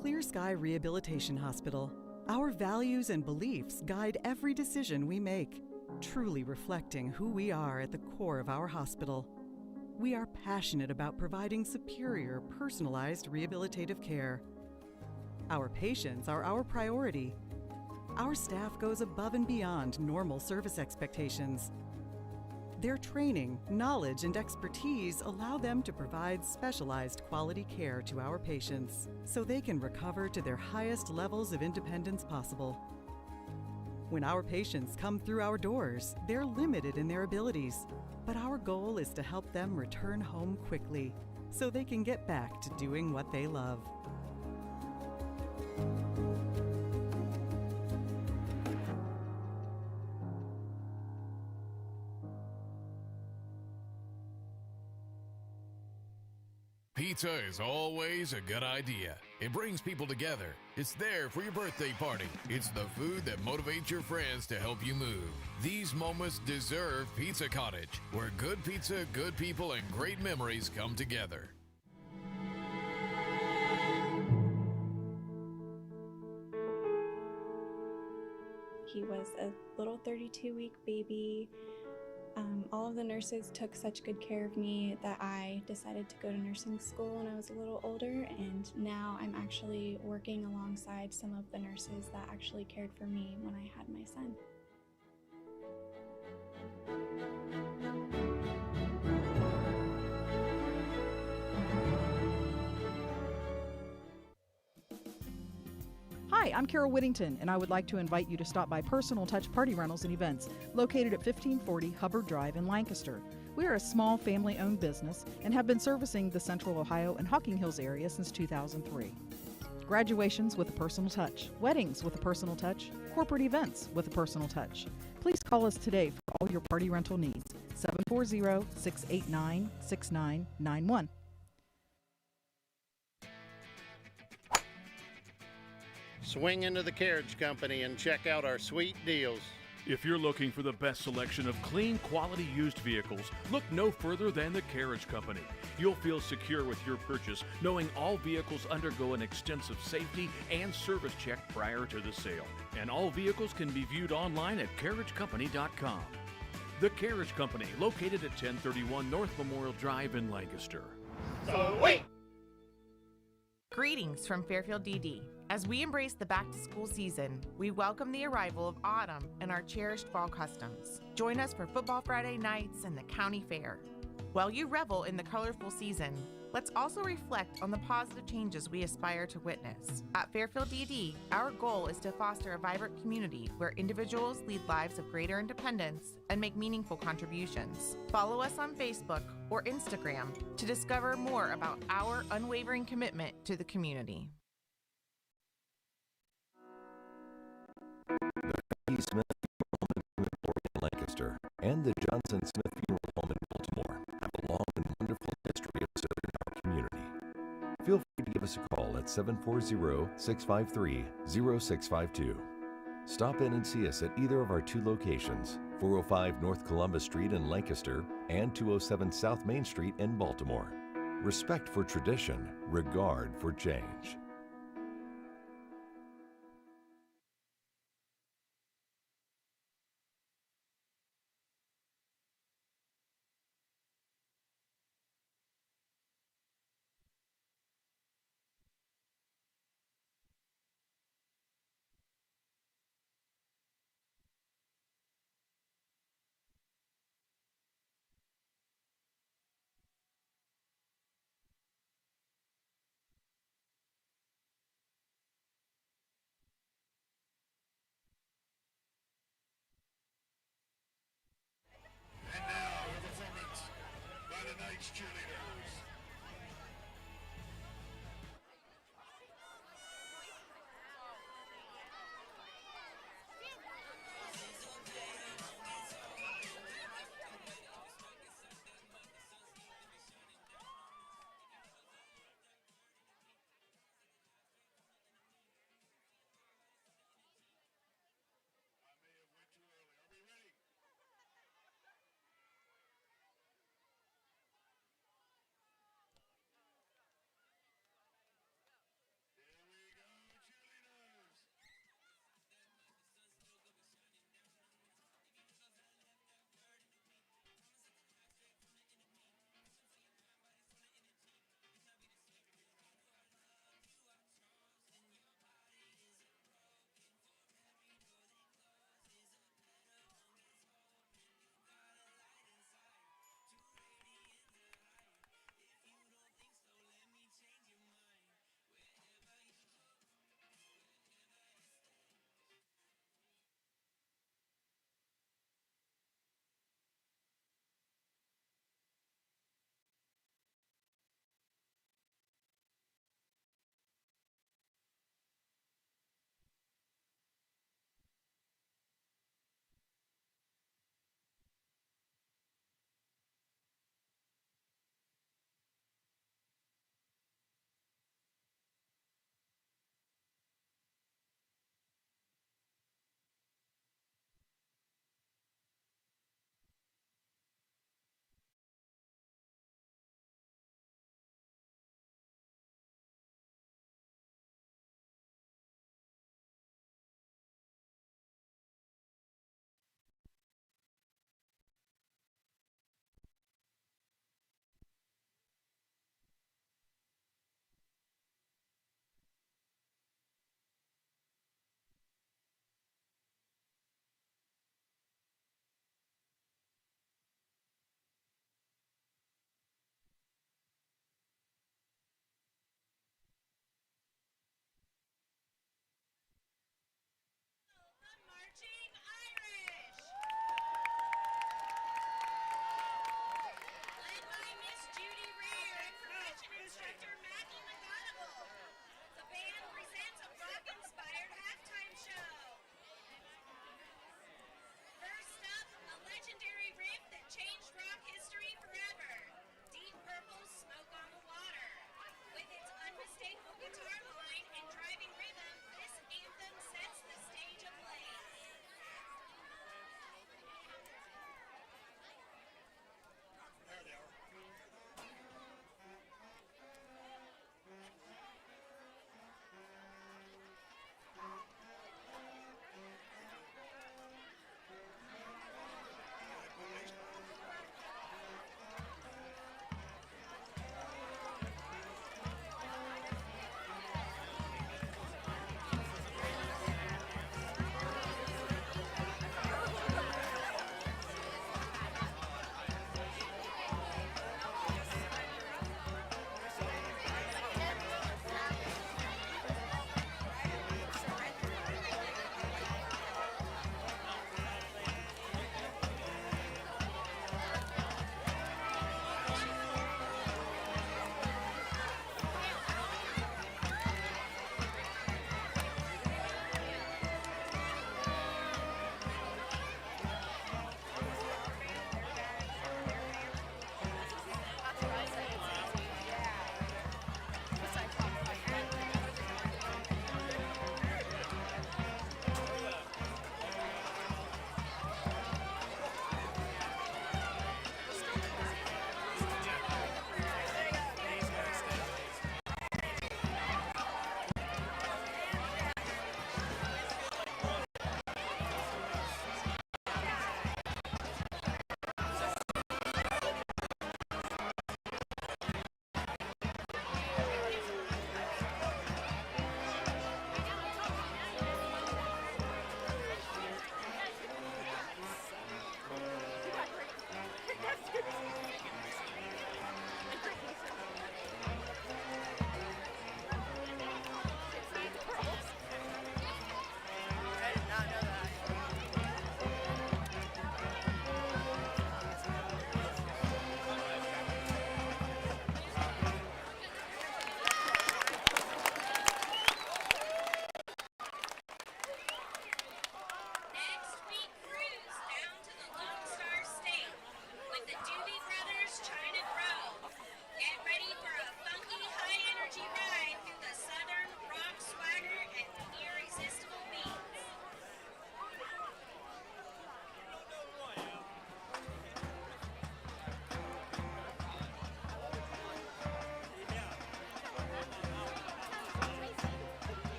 Clear Sky Rehabilitation Hospital. Our values and beliefs guide every decision we make, truly reflecting who we are at the core of our hospital. We are passionate about providing superior, personalized rehabilitative care. Our patients are our priority. Our staff goes above and beyond normal service expectations. Their training, knowledge, and expertise allow them to provide specialized quality care to our patients so they can recover to their highest levels of independence possible. When our patients come through our doors, they're limited in their abilities, but our goal is to help them return home quickly so they can get back to doing what they love. Pizza is always a good idea. It brings people together. It's there for your birthday party. It's the food that motivates your friends to help you move. These moments deserve Pizza Cottage, where good pizza, good people, and great memories come together. He was a little 32-week baby. All of the nurses took such good care of me that I decided to go to nursing school when I was a little older, and now I'm actually working alongside some of the nurses that actually cared for me when I had my son. Hi, I'm Carol Whittington, and I would like to invite you to stop by Personal Touch Party Rentals and Events, located at 1540 Hubbard Drive in Lancaster. We are a small family-owned business and have been servicing the Central Ohio and Hocking Hills area since 2003. Graduations with a personal touch, weddings with a personal touch, corporate events with a personal touch. Please call us today for all your party rental needs. 740-689-6991. Swing into the Carriage Company and check out our sweet deals. If you're looking for the best selection of clean, quality used vehicles, look no further than the Carriage Company. You'll feel secure with your purchase, knowing all vehicles undergo an extensive safety and service check prior to the sale. And all vehicles can be viewed online at carriagecompany.com. The Carriage Company, located at 1031 North Memorial Drive in Lancaster. So wait! Greetings from Fairfield DD. As we embrace the back-to-school season, we welcome the arrival of autumn and our cherished fall customs. Join us for Football Friday nights and the County Fair. While you revel in the colorful season, let's also reflect on the positive changes we aspire to witness. At Fairfield DD, our goal is to foster a vibrant community where individuals lead lives of greater independence and make meaningful contributions. Follow us on Facebook or Instagram to discover more about our unwavering commitment to the community. The Smith Funeral Home in Lancaster and the Johnson Smith Funeral Home in Baltimore have a long and wonderful history of serving our community. Feel free to give us a call at 740-653-0652. Stop in and see us at either of our two locations, 405 North Columbus Street in Lancaster and 207 South Main Street in Baltimore. Respect for tradition, regard for change.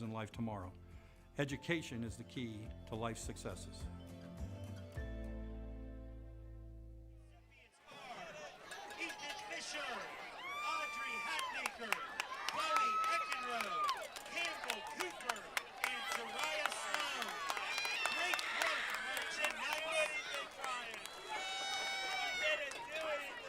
in life tomorrow. Education is the key to life successes. Ethan Fisher, Audrey Hatmaker, Chloe Eckenroe, Campbell Cooper, and Soraya Sloan. Great work, Merchant. I did it, they trying. You didn't do it.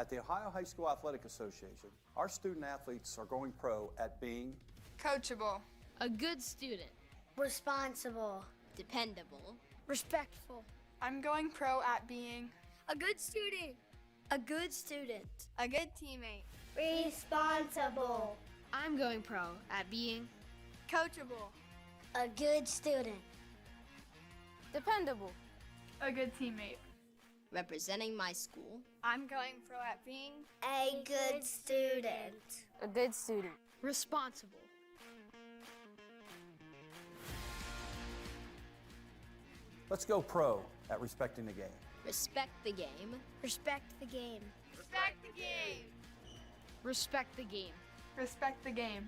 At the Ohio High School Athletic Association, our student athletes are going pro at being coachable, a good student, responsible, dependable, respectful. I'm going pro at being a good student, a good student, a good teammate, responsible. I'm going pro at being coachable, a good student, dependable, a good teammate, representing my school. I'm going pro at being a good student, a good student, responsible. Let's go pro at respecting the game. Respect the game. Respect the game. Respect the game. Respect the game. Respect the game.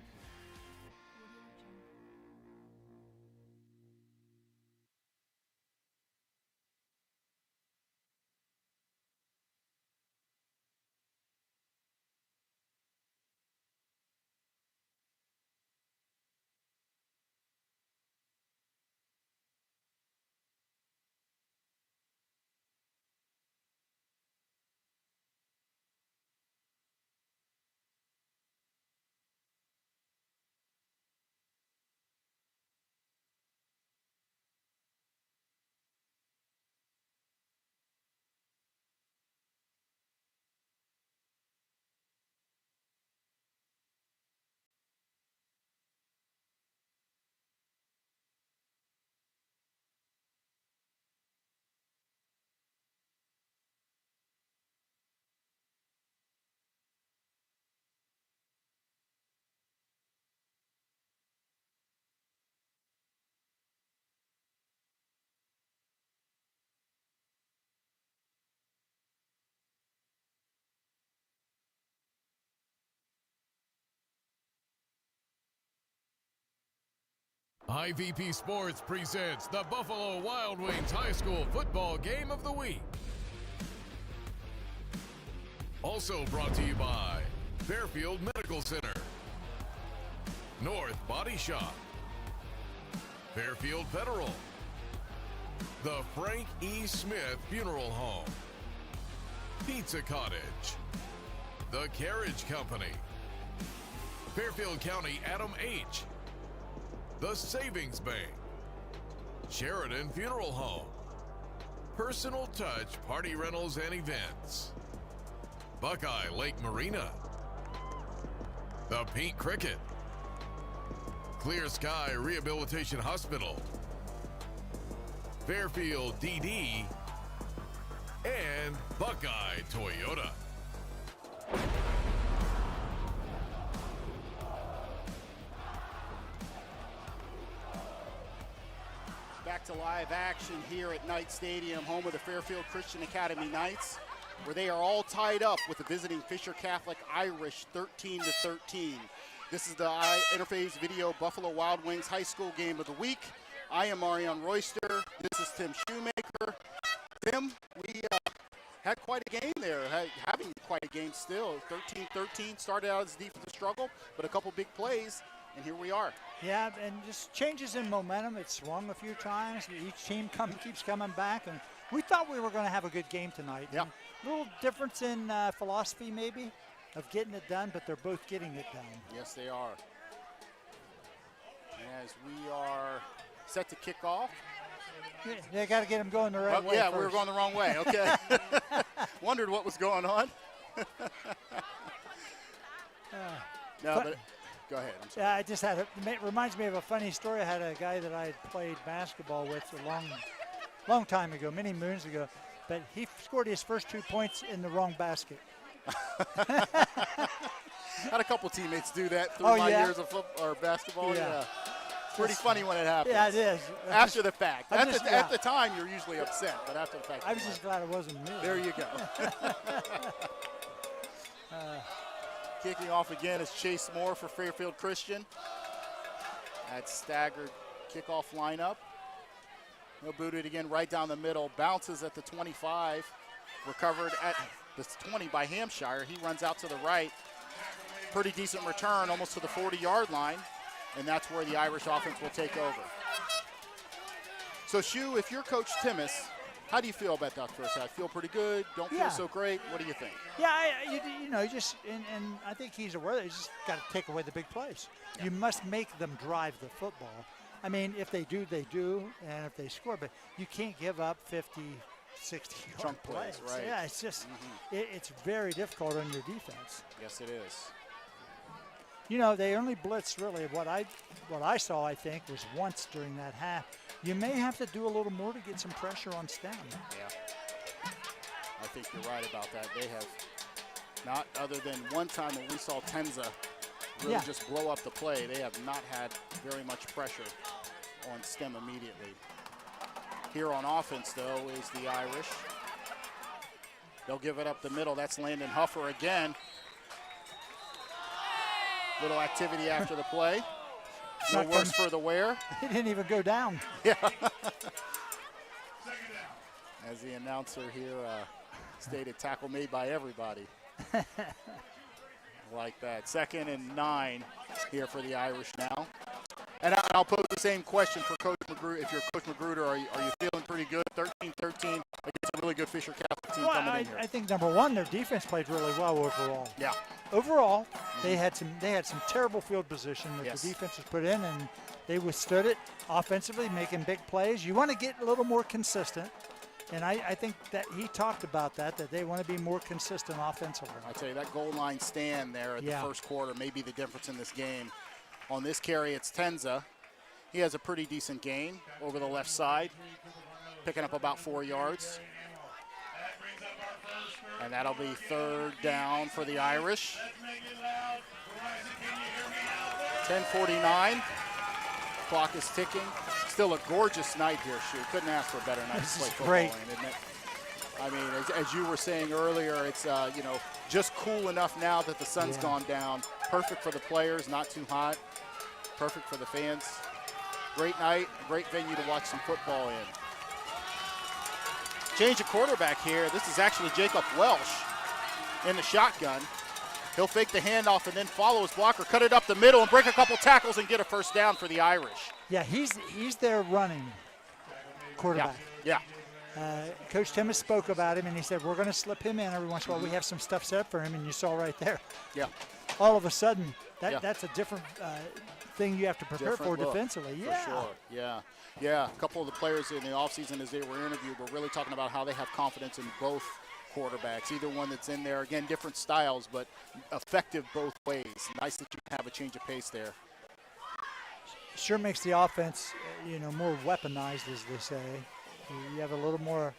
IVP Sports presents the Buffalo Wild Wings High School Football Game of the Week. Also brought to you by Fairfield Medical Center, North Body Shop, Fairfield Federal, the Frank E. Smith Funeral Home, Pizza Cottage, the Carriage Company, Fairfield County Adam H., the Savings Bank, Sheridan Funeral Home, Personal Touch Party Rentals and Events, Buckeye Lake Marina, the Pink Cricket, Clear Sky Rehabilitation Hospital, Fairfield DD, and Buckeye Toyota. Back to live action here at Knight Stadium, home of the Fairfield Christian Academy Knights, where they are all tied up with the visiting Fisher Catholic Irish 13-13. This is the Interface Video Buffalo Wild Wings High School Game of the Week. I am Marion Royster. This is Tim Shoemaker. Tim, we had quite a game there, having quite a game still. 13-13, started out as a defensive struggle, but a couple big plays, and here we are. Yeah, and just changes in momentum. It swung a few times. Each team keeps coming back, and we thought we were going to have a good game tonight. Yeah. A little difference in philosophy maybe of getting it done, but they're both getting it done. Yes, they are. As we are set to kick off. They got to get them going the right way. Yeah, first. we were going the wrong way. Okay. Wondered what was going on. But go ahead. I'm sorry. Yeah, I just had it reminds me of a funny story. I had a guy that I had played basketball with a long time ago, many moons ago, but he scored his first 2 points in the wrong basket. Had a couple teammates do that through my years of football or basketball. Yeah. Pretty funny when it happens. Yeah, it is. After the fact. At the time, you're usually upset, but after the fact. I was just glad it wasn't me. There you go. Kicking off again is Chase Moore for Fairfield Christian. That staggered kickoff lineup. He'll boot it again right down the middle. Bounces at the 25. Recovered at the 20 by Hampshire. He runs out to the right. Pretty decent return, almost to the 40-yard line. And that's where the Irish offense will take over. So, Shu, if you're Coach Timmis, How do you feel about that first half? Feel pretty good? Don't feel so great? What do you think? Yeah, and I think he's aware that he's just got to take away the big plays. Yeah. You must make them drive the football. I mean, if they do, they do, and if they score, but you can't give up 50, 60 chunk plays, right? Yeah, it's just it's very difficult on your defense. Yes, it is. You know, they only blitzed really what I saw, I think, was once during that half. You may have to do a little more to get some pressure on Stem. Yeah. I think you're right about that. They have not, other than one time when we saw Tenza really just blow up the play, they have not had very much pressure on Stem immediately. Here on offense, though, is the Irish. They'll give it up the middle. That's Landon Huffer again. Little activity after the play. No worse for the wear. He didn't even go down. Yeah. As the announcer here stated, tackle made by everybody. Like that. 2nd and 9 here for the Irish now. And I'll pose the same question for Coach Magruder. If you're Coach Magruder, are you feeling pretty good? 13-13 against a really good Fisher Catholic team coming in here. I think number one, their defense played really well overall. Yeah. Overall, they had some terrible field position that the defense was put in, and they withstood it offensively, making big plays. You want to get a little more consistent. And I think that he talked about that they want to be more consistent offensively. I tell you, that goal line stand there at the first quarter may be the difference in this game. On this carry, it's Tenza. He has a pretty decent gain over the left side, picking up about 4 yards. And that'll be 3rd down for the Irish. 10:49. Clock is ticking. Still a gorgeous night here, Shu. Couldn't ask for a better night to play football great. in, isn't it? I mean, as you were saying earlier, it's just cool enough now that the sun's gone down. Perfect for the players, not too hot. Perfect for the fans. Great night, great venue to watch some football in. Change of quarterback here. This is actually Jacob Welsh in the shotgun. He'll fake the handoff and then follow his blocker, cut it up the middle, and break a couple tackles and get a first down for the Irish. Yeah, he's their running quarterback. Yeah. Coach Timmis spoke about him, and he said, we're going to slip him in every once in a while. We have some stuff set up for him, and you saw right there. Yeah. All of a sudden, that's a different thing you have to prepare for defensively. For sure. Yeah. A couple of the players in the offseason as they were interviewed were really talking about how they have confidence in both quarterbacks, either one that's in there. Again, different styles, but effective both ways. Nice that you can have a change of pace there. Sure makes the offense, more weaponized, as they say. You have a little more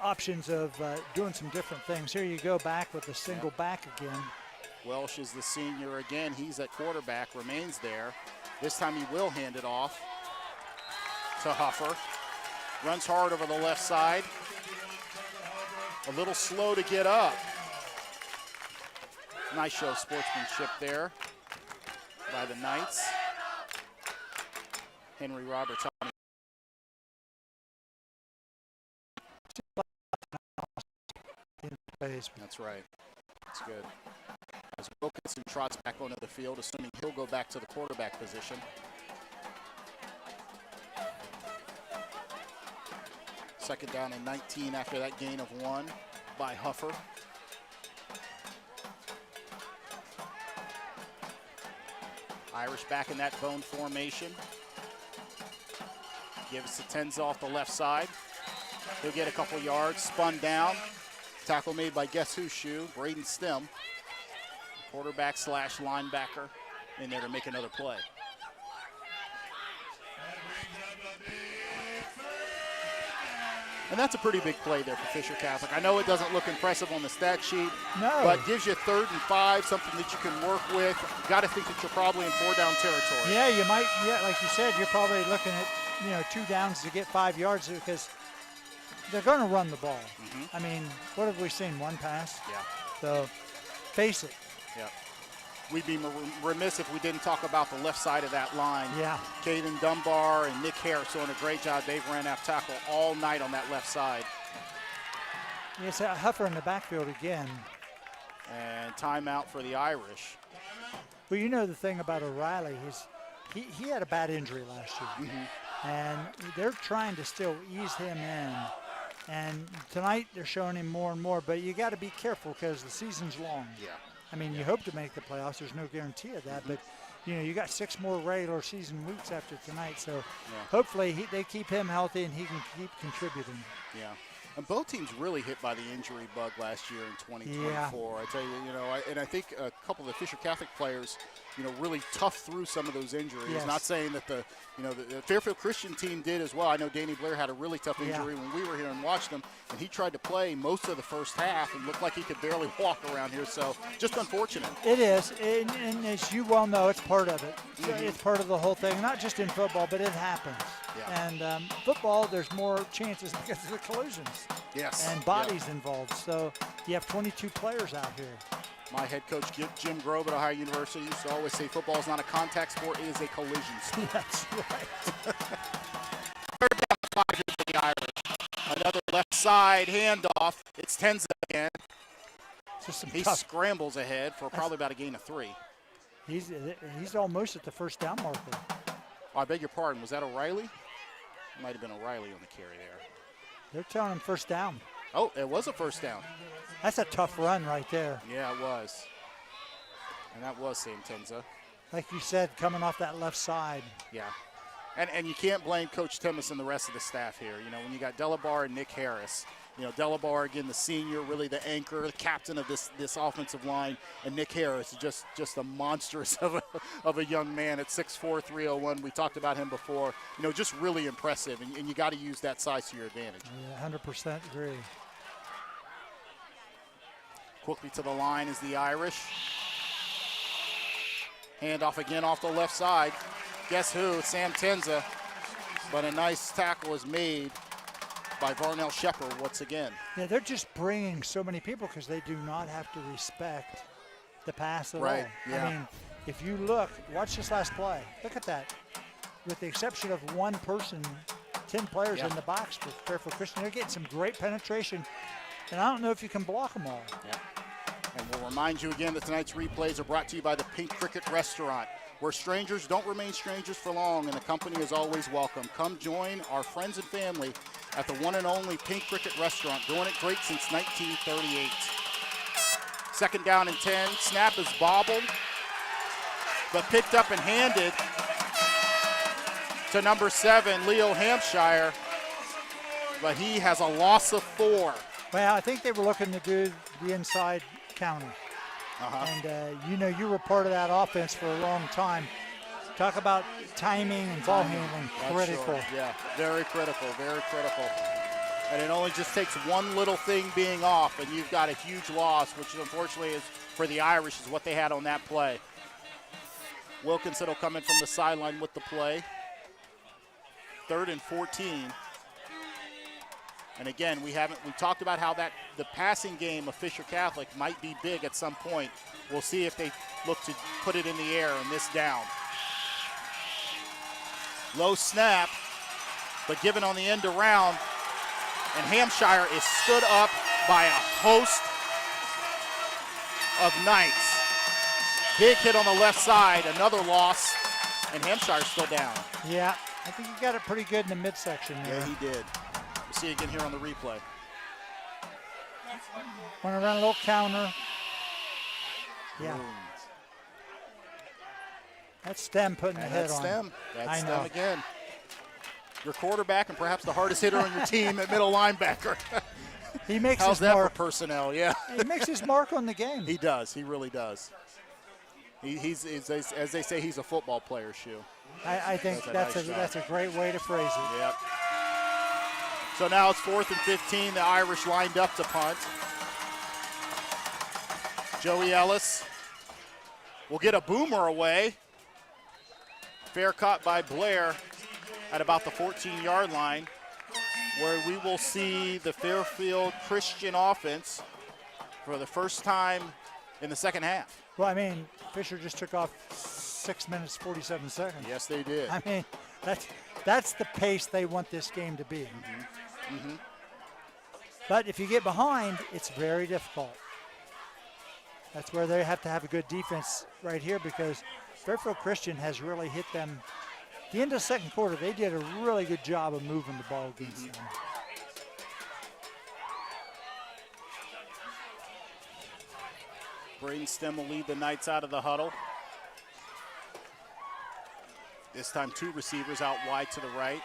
options of doing some different things. Here you go back with the single back again. Welsh is the senior again. He's at quarterback, remains there. This time he will hand it off to Huffer. Runs hard over the left side. A little slow to get up. Nice show of sportsmanship there by the Knights. Henry Roberts. That's right. That's good. As Wilkinson trots back onto the field, assuming he'll go back to the quarterback position. Second down and 19 after that gain of 1 by Huffer. Irish back in that bone formation. Gives to Tenza off the left side. He'll get a couple yards, spun down. Tackle made by guess who, Shu? Braden Stem. Quarterback / linebacker in there to make another play. And that's a pretty big play there for Fisher Catholic. I know it doesn't look impressive on the stat sheet, but gives you 3rd and 5, something that you can work with. You got to think that you're probably in 4-down territory. Yeah, you might. Yeah, like you said, you're probably looking at 2 downs to get 5 yards because they're going to run the ball. I mean, what have we seen? 1 pass? Yeah. So face it. Yeah. We'd be remiss if we didn't talk about the left side of that line. Yeah. Caden Dunbar and Nick Harris doing a great job. They've ran out tackle all night on that left side. Yes, Huffer in the backfield again. And timeout for the Irish. Well, the thing about O'Reilly is he had a bad injury last year. And they're trying to still ease him in. And tonight they're showing him more and more, but you got to be careful because the season's long. Yeah. I mean, you hope to make the playoffs. There's no guarantee of that, but you got 6 more regular season weeks after tonight, so hopefully they keep him healthy and he can keep contributing. Yeah. And both teams really hit by the injury bug last year in 2024. Yeah. I tell you, and I think a couple of the Fisher Catholic players, really tough through some of those injuries. Yes. Not saying that the Fairfield Christian team did as well. I know Danny Blair had a really tough injury when we were here and watched him, and he tried to play most of the first half and looked like he could barely walk around here. So just unfortunate. It is, and as you well know, it's part of it. It's part of the whole thing, not just in football, but it happens. Yeah. And football, there's more chances because of the collisions. Yes. And bodies involved. So you have 22 players out here. My head coach, Jim Grove at Ohio University, used to always say football is not a contact sport, it is a collision sport. That's right. Third down 5 here for the Irish. Another left side handoff. It's Tenza again. He scrambles ahead for probably about a gain of 3. He's almost at the first down marker. Oh, I beg your pardon. Was that O'Reilly? Might have been O'Reilly on the carry there. They're telling him first down. Oh, it was a first down. That's a tough run right there. Yeah, it was. And that was Sam Tenza. Like you said, coming off that left side. Yeah. And you can't blame Coach Timmis and the rest of the staff here. When you got Delabar and Nick Harris. Delabar, again, the senior, really the anchor, the captain of this offensive line. And Nick Harris, just a monstrous of a young man at 6'4", 301. We talked about him before. Just really impressive. And you got to use that size to your advantage. Yeah, 100% agree. Quickly to the line is the Irish. Handoff again off the left side. Guess who? Sam Tenza. But a nice tackle is made by Varnell Shepard once again. Yeah, they're just bringing so many people because they do not have to respect the pass at all. Yeah. I mean, if you watch this last play. Look at that. With the exception of one person, 10 players in the box for Fairfield Christian. They're getting some great penetration, and I don't know if you can block them all. Yeah. And we'll remind you again that tonight's replays are brought to you by the Pink Cricket Restaurant, where strangers don't remain strangers for long, and the company is always welcome. Come join our friends and family at the one and only Pink Cricket Restaurant, doing it great since 1938. Second down and 10. Snap is bobbled, but picked up and handed to number 7, Leo Hampshire, but he has a loss of 4. Well, I think they were looking to do the inside counter. And you were part of that offense for a long time. Talk about timing and ball handling, critical. Sure. Yeah, very critical, very critical. And it only just takes one little thing being off, and you've got a huge loss, which unfortunately is for the Irish is what they had on that play. Wilkinson will come in from the sideline with the play. 3rd and 14. And again, we talked about how the passing game of Fisher Catholic might be big at some point. We'll see if they look to put it in the air in this down. Low snap, but given on the end around, and Hampshire is stood up by a host of Knights. Big hit on the left side, another loss, and Hampshire's still down. Yeah, I think he got it pretty good in the midsection there. Yeah, he did. We'll see again here on the replay. Want to run a little counter. Yeah. That's Stem putting the head on. Stem. That's Stem again. Your quarterback and perhaps the hardest hitter on your team at middle linebacker. He makes How's his that mark. for personnel? Yeah. He makes his mark on the game. He does. He really does. He's as they say, he's a football player, Shu. I think that's a great way to phrase it. Yep. So now it's 4th and 15. The Irish lined up to punt. Joey Ellis will get a boomer away. Fair caught by Blair at about the 14-yard line, where we will see the Fairfield Christian offense for the first time in the second half. Well, I mean, Fisher just took off 6 minutes, 47 seconds. Yes, they did. I mean, that's the pace they want this game to be. But if you get behind, it's very difficult. That's where they have to have a good defense right here, because Fairfield Christian has really hit them the end of the second quarter, they did a really good job of moving the ball against them. Brainstem will lead the Knights out of the huddle. This time 2 receivers out wide to the right.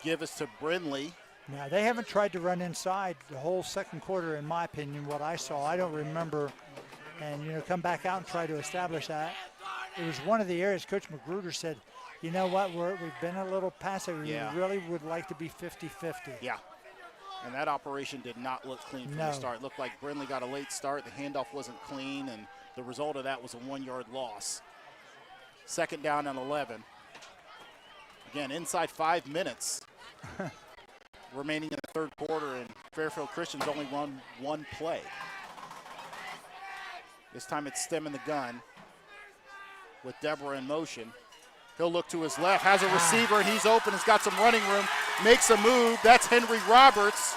Give us to Brindley. Now, they haven't tried to run inside the whole second quarter, in my opinion, what I saw. I don't remember, and, come back out and try to establish that. It was one of the areas Coach Magruder said, you know what, we've been a little passive. Yeah. We really would like to be 50-50. Yeah. And that operation did not look clean from the start. It looked like Brindley got a late start. The handoff wasn't clean, and the result of that was a 1-yard loss. Second down and 11. Again, inside 5 minutes remaining in the third quarter, and Fairfield Christian's only run 1 play. This time it's Stem in the gun with Deborah in motion. He'll look to his left, has a receiver, and he's open. He's got some running room, makes a move. That's Henry Roberts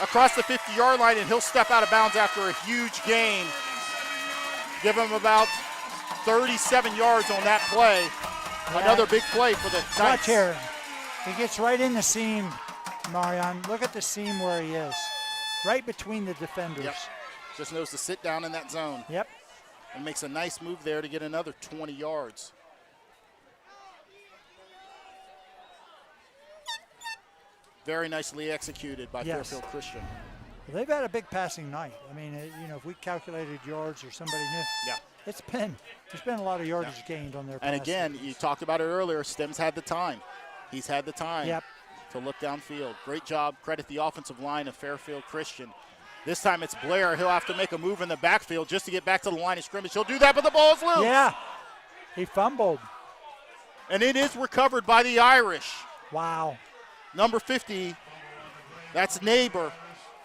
across the 50-yard line, and he'll step out of bounds after a huge gain. Give him about 37 yards on that play. Yeah. Another big play for the Knights. Watch here. He gets right in the seam, Marion. Look at the seam where he is. Right between the defenders. Yep. Just knows to sit down in that zone. Yep. And makes a nice move there to get another 20 yards. Very nicely executed by Fairfield Christian. Well, they've had a big passing night. I mean, if we calculated yards or somebody knew, there's been a lot of yardage gained on their And pass again, series. you talked about it earlier, Stem's had the time. He's had the time to look downfield. Great job. Credit the offensive line of Fairfield Christian. This time it's Blair. He'll have to make a move in the backfield just to get back to the line of scrimmage. He'll do that, but the ball's loose. Yeah, he fumbled. And it is recovered by the Irish. Wow. Number 50, that's Neighbor.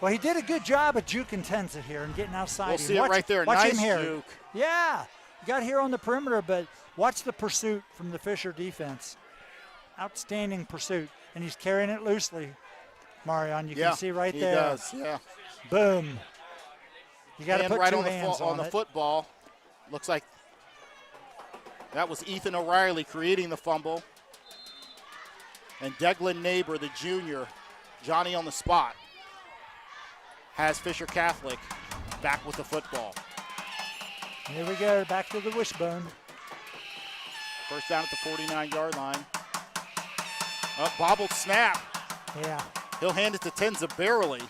Well, he did a good job of juking Tenza here and getting outside. We'll see it right there. Watch Nice him here. juke. Yeah, he got here on the perimeter, but watch the pursuit from the Fisher defense. Outstanding pursuit, and he's carrying it loosely. Marion, you can see right there. He does, yeah. Boom. You got to put right 2 on hands on the football. Looks like that was Ethan O'Reilly creating the fumble. And Declan Neighbor, the junior, Johnny on the spot, has Fisher Catholic back with the football. Here we go, back to the wishbone. First down at the 49-yard line. Bobbled snap. Yeah. He'll hand it to Tenza barely,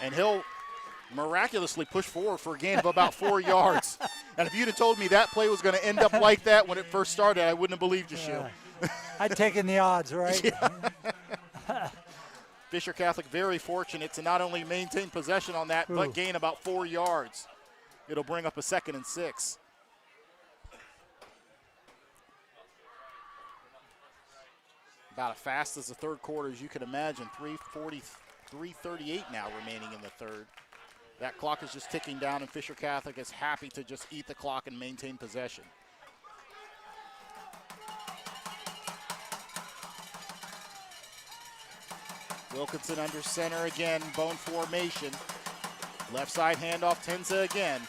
and he'll miraculously push forward for a gain of about 4 yards. And if you'd have told me that play was going to end up like that when it first started, I wouldn't have believed you, Shu. I'd taken the odds, right? Fisher Catholic very fortunate to not only maintain possession on that, but gain about 4 yards. It'll bring up a 2nd and 6. About as fast as the third quarter as you can imagine. 3:38 now remaining in the third. That clock is just ticking down, and Fisher Catholic is happy to just eat the clock and maintain possession. Wilkinson under center again, bone formation. Left side handoff, Tenza again.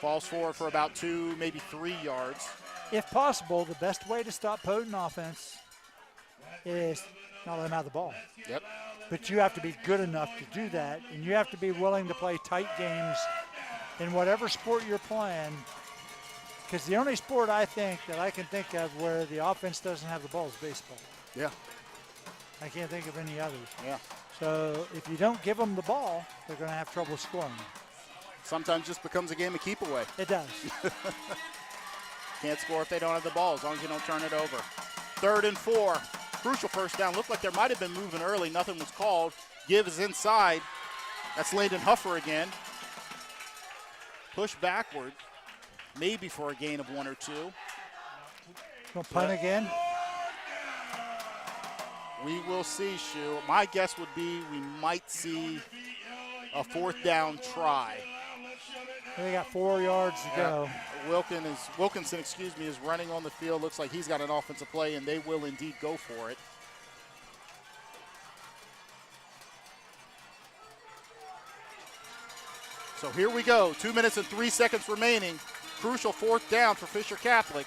Falls forward for about 2, maybe 3 yards. If possible, the best way to stop potent offense is not let him have the ball. Yep. But you have to be good enough to do that, and you have to be willing to play tight games in whatever sport you're playing, because the only sport I can think of where the offense doesn't have the ball is baseball. Yeah. I can't think of any others. Yeah. So if you don't give them the ball, they're going to have trouble scoring. Sometimes just becomes a game of keep away. It does. Can't score if they don't have the ball, as long as you don't turn it over. 3rd and 4. Crucial first down. Looked like there might have been moving early. Nothing was called. Give is inside. That's Landon Huffer again. Push backward. Maybe for a gain of 1 or 2. Gonna punt again? We will see, Shu. My guess would be we might see a 4th down try. They got 4 yards to go. Wilkinson is running on the field. Looks like he's got an offensive play, and they will indeed go for it. So here we go. 2 minutes and 3 seconds remaining. crucial 4th down for Fisher Catholic.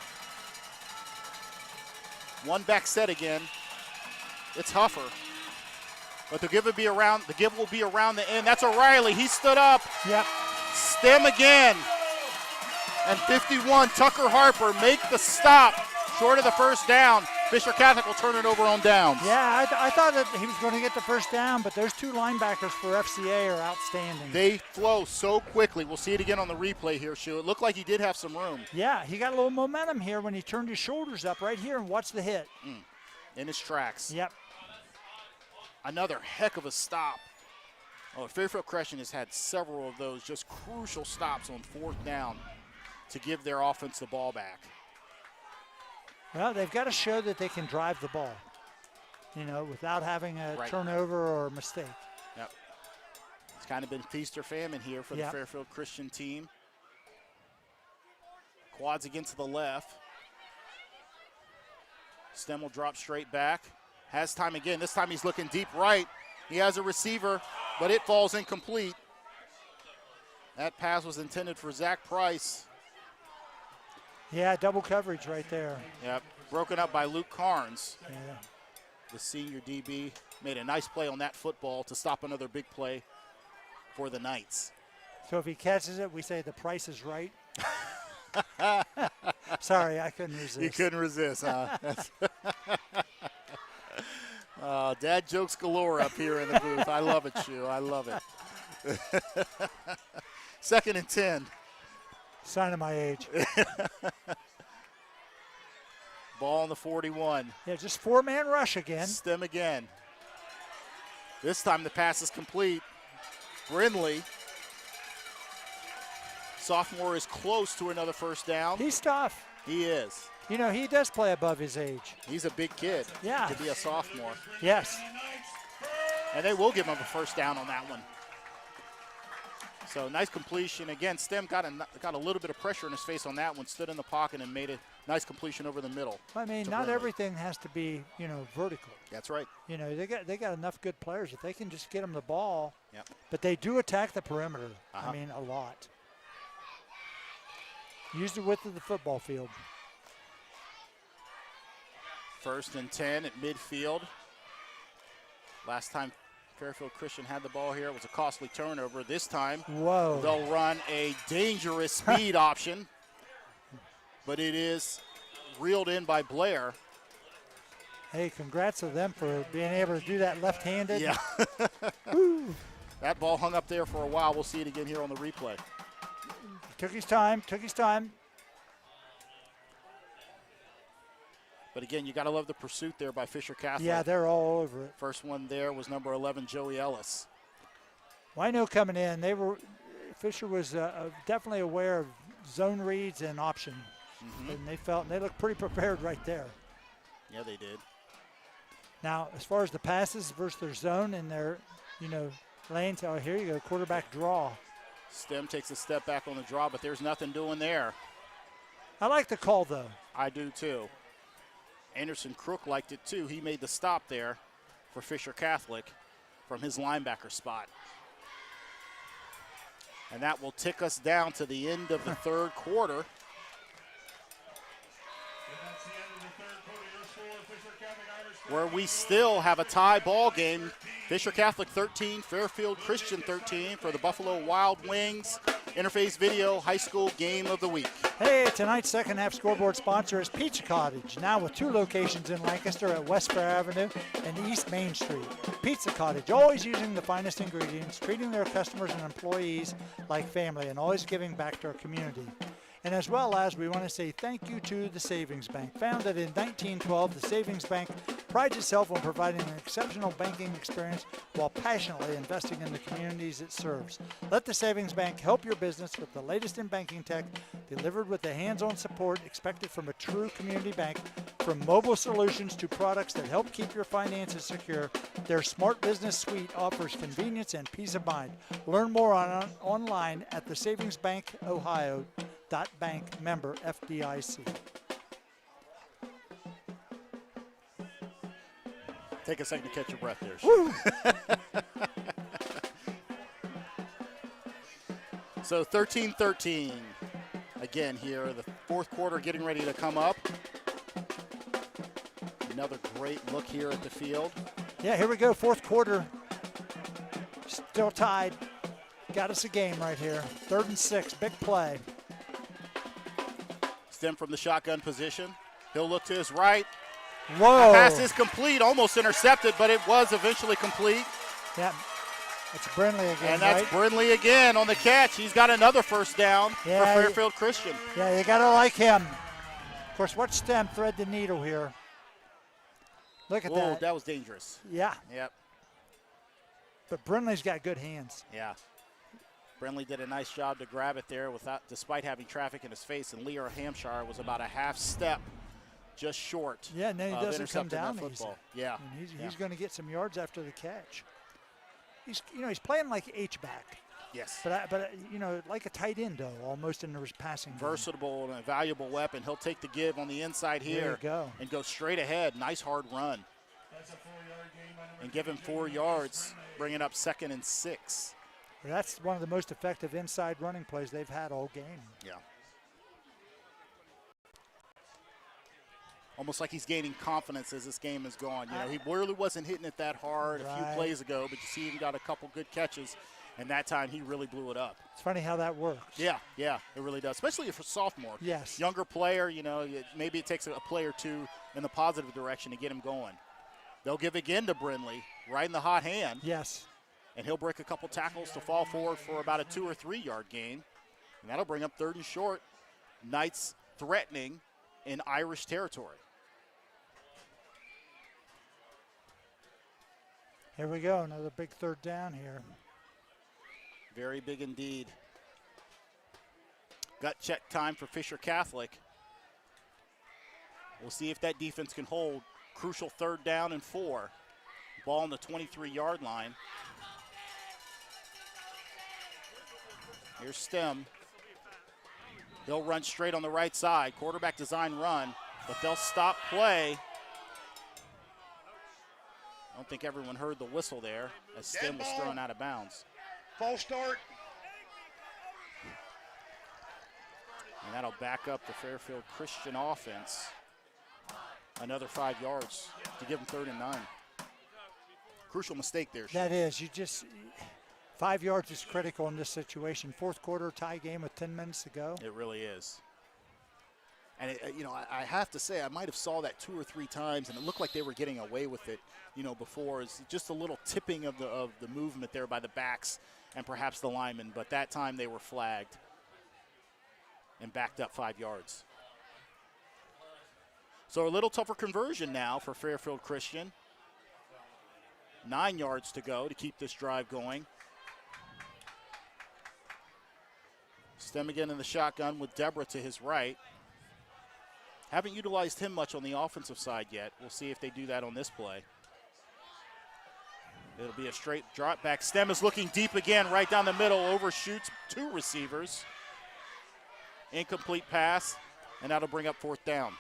One back set again. It's Huffer. But the give will be around the end. That's O'Reilly. He stood up. Yep. Stem again. And 51, Tucker Harper make the stop. Short of the first down. Fisher Catholic will turn it over on downs. Yeah, I thought that he was going to get the first down, but those 2 linebackers for FCA are outstanding. They flow so quickly. We'll see it again on the replay here, Shu. It looked like he did have some room. Yeah, he got a little momentum here when he turned his shoulders up right here and watched the hit. In his tracks. Yep. Another heck of a stop. Oh, Fairfield Christian has had several of those just crucial stops on 4th down to give their offense the ball back. Well, they've got to show that they can drive the ball, without having a turnover or a mistake. Yep. It's kind of been feast or famine here for the Fairfield Christian team. Quads against the left. Stem will drop straight back. Has time again. This time he's looking deep right. He has a receiver, but it falls incomplete. That pass was intended for Zach Price. Yeah, double coverage right there. Yep, broken up by Luke Carnes. Yeah. The senior DB made a nice play on that football to stop another big play for the Knights. So if he catches it, we say the price is right. Sorry, I couldn't resist. You couldn't resist, huh? Dad jokes galore up here in the booth. I love it, Shu. I love it. 2nd and 10. Sign of my age. Ball on the 41. Yeah, just 4-man rush again. Stem again. This time the pass is complete. Brindley, sophomore, is close to another first down. He's tough. He is. He does play above his age. He's a big kid. Yeah. To be a sophomore. Yes. And they will give him a first down on that one. So nice completion. Again, Stem got a little bit of pressure in his face on that one, stood in the pocket and made a nice completion over the middle. I mean, not Brindley. Everything has to be, vertical. That's right. They got enough good players if they can just get them the ball. Yep. But they do attack the perimeter. I mean, a lot. Use the width of the football field. 1st and 10 at midfield. Last time Fairfield Christian had the ball here, it was a costly turnover. This time, they'll run a dangerous speed option, but it is reeled in by Blair. Hey, congrats to them for being able to do that left-handed. Yeah. That ball hung up there for a while. We'll see it again here on the replay. Took his time. But again, you got to love the pursuit there by Fisher Catholic. Yeah, they're all over it. First one there was number 11, Joey Ellis. Well, I know coming in, Fisher was definitely aware of zone reads and option. And they looked pretty prepared right there. Yeah, they did. Now, as far as the passes versus their zone and their, lanes, here you go, quarterback draw. Stem takes a step back on the draw, but there's nothing doing there. I like the call, though. I do, too. Anderson Crook liked it, too. He made the stop there for Fisher Catholic from his linebacker spot. And that will tick us down to the end of the third quarter. Where we still have a tie ball game. Fisher Catholic 13, Fairfield Christian 13 for the Buffalo Wild Wings Interface Video High School Game of the Week. Hey, tonight's second half scoreboard sponsor is Pizza Cottage, now with 2 locations in Lancaster at West Fair Avenue and East Main Street. Pizza Cottage, always using the finest ingredients, treating their customers and employees like family, and always giving back to our community. And as well as we want to say thank you to the Savings Bank. Founded in 1912, the Savings Bank prides itself on providing an exceptional banking experience while passionately investing in the communities it serves. Let the Savings Bank help your business with the latest in banking tech, delivered with the hands-on support expected from a true community bank. From mobile solutions to products that help keep your finances secure, their Smart Business Suite offers convenience and peace of mind. Learn more online at thesavingsbankohio.bank, member FDIC. Take a second to catch your breath there. So 13-13. again here. The fourth quarter getting ready to come up. Another great look here at the field. Yeah, here we go, fourth quarter. Still tied. Got us a game right here. 3rd and 6, big play. Stem from the shotgun position. He'll look to his right. Whoa. The pass is complete, almost intercepted, but it was eventually complete. Yeah, it's Brindley again, and that's right? Brindley again on the catch. He's got another first down for Fairfield Christian. Yeah, you got to like him. Of course, watch Stem thread the needle here. Look at that. That was dangerous. Yeah. Yep. But Brindley's got good hands. Yeah. Brindley did a nice job to grab it there despite having traffic in his face, and Leo Hampshire was about a half step just short. Yeah, and then he doesn't come down that football. Yeah. And he's going to get some yards after the catch. He's playing like H-back. Yes. But like a tight end, though, almost in his passing game. Versatile and a valuable weapon. He'll take the give on the inside here. There you go. And go straight ahead. Nice hard run. That's a 4-yard gain. And give him 4 yards, bringing up 2nd and 6. That's one of the most effective inside running plays they've had all game. Yeah. Almost like he's gaining confidence as this game is going. He really wasn't hitting it that hard a few plays ago, but you see he got a couple good catches, and that time he really blew it up. It's funny how that works. Yeah, it really does, especially for sophomore. Yes. Younger player, maybe it takes a play or two in the positive direction to get him going. They'll give again to Brindley, right in the hot hand. Yes. And he'll break a couple tackles to fall forward for about a 2 or 3 yard gain. And that'll bring up 3rd and short. Knights threatening in Irish territory. Here we go, another big 3rd down here. Very big indeed. Gut check time for Fisher Catholic. We'll see if that defense can hold. Crucial 3rd down and 4. Ball on the 23-yard line. Here's Stem. They'll run straight on the right side. Quarterback design run, but they'll stop play. I don't think everyone heard the whistle there as Stem was thrown out of bounds. False start. And that'll back up the Fairfield Christian offense. Another 5 yards to give them 3rd and 9. Crucial mistake there. That is. 5 yards is critical in this situation. Fourth quarter tie game with 10 minutes to go. It really is. And, I have to say, I might have saw that 2 or 3 times, and it looked like they were getting away with it, before. It's just a little tipping of the movement there by the backs and perhaps the linemen. But that time they were flagged and backed up 5 yards. So a little tougher conversion now for Fairfield Christian. 9 yards to go to keep this drive going. Stem again in the shotgun with Deborah to his right. Haven't utilized him much on the offensive side yet. We'll see if they do that on this play. It'll be a straight drop back. Stem is looking deep again, right down the middle, overshoots 2 receivers. Incomplete pass, and that'll bring up 4th down.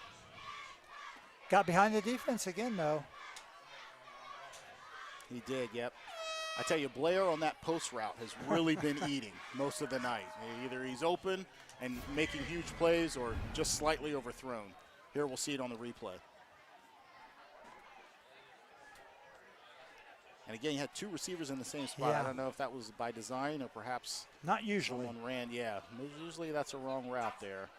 Got behind the defense again, though. He did, yep. I tell you, Blair on that post route has really been eating most of the night. Either he's open and making huge plays or just slightly overthrown. Here we'll see it on the replay. And again, you had 2 receivers in the same spot. Yeah. I don't know if that was by design or perhaps not usually. Someone ran, yeah. Usually that's a wrong route there.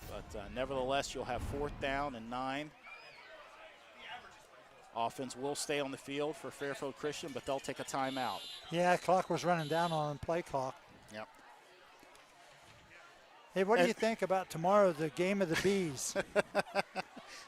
But nevertheless, you'll have 4th down and 9. Offense will stay on the field for Fairfield Christian, but they'll take a timeout. Yeah, clock was running down on play clock. Yep. Hey, what do you think about tomorrow, the game of the Bees?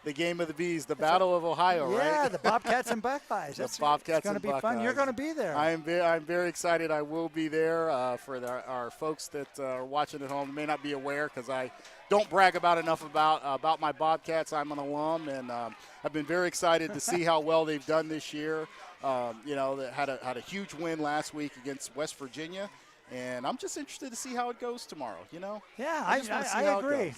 The game of the Bees, the Battle of Ohio, right? Yeah, the Bobcats and Buckeyes. The Bobcats it's going to be fun. You're going to be there. I'm very excited. I will be there. For our folks that are watching at home, may not be aware because I don't brag about enough about my Bobcats. I'm an alum, and I've been very excited to see how well they've done this year. They had a huge win last week against West Virginia, and I'm just interested to see how it goes tomorrow. Yeah, I agree.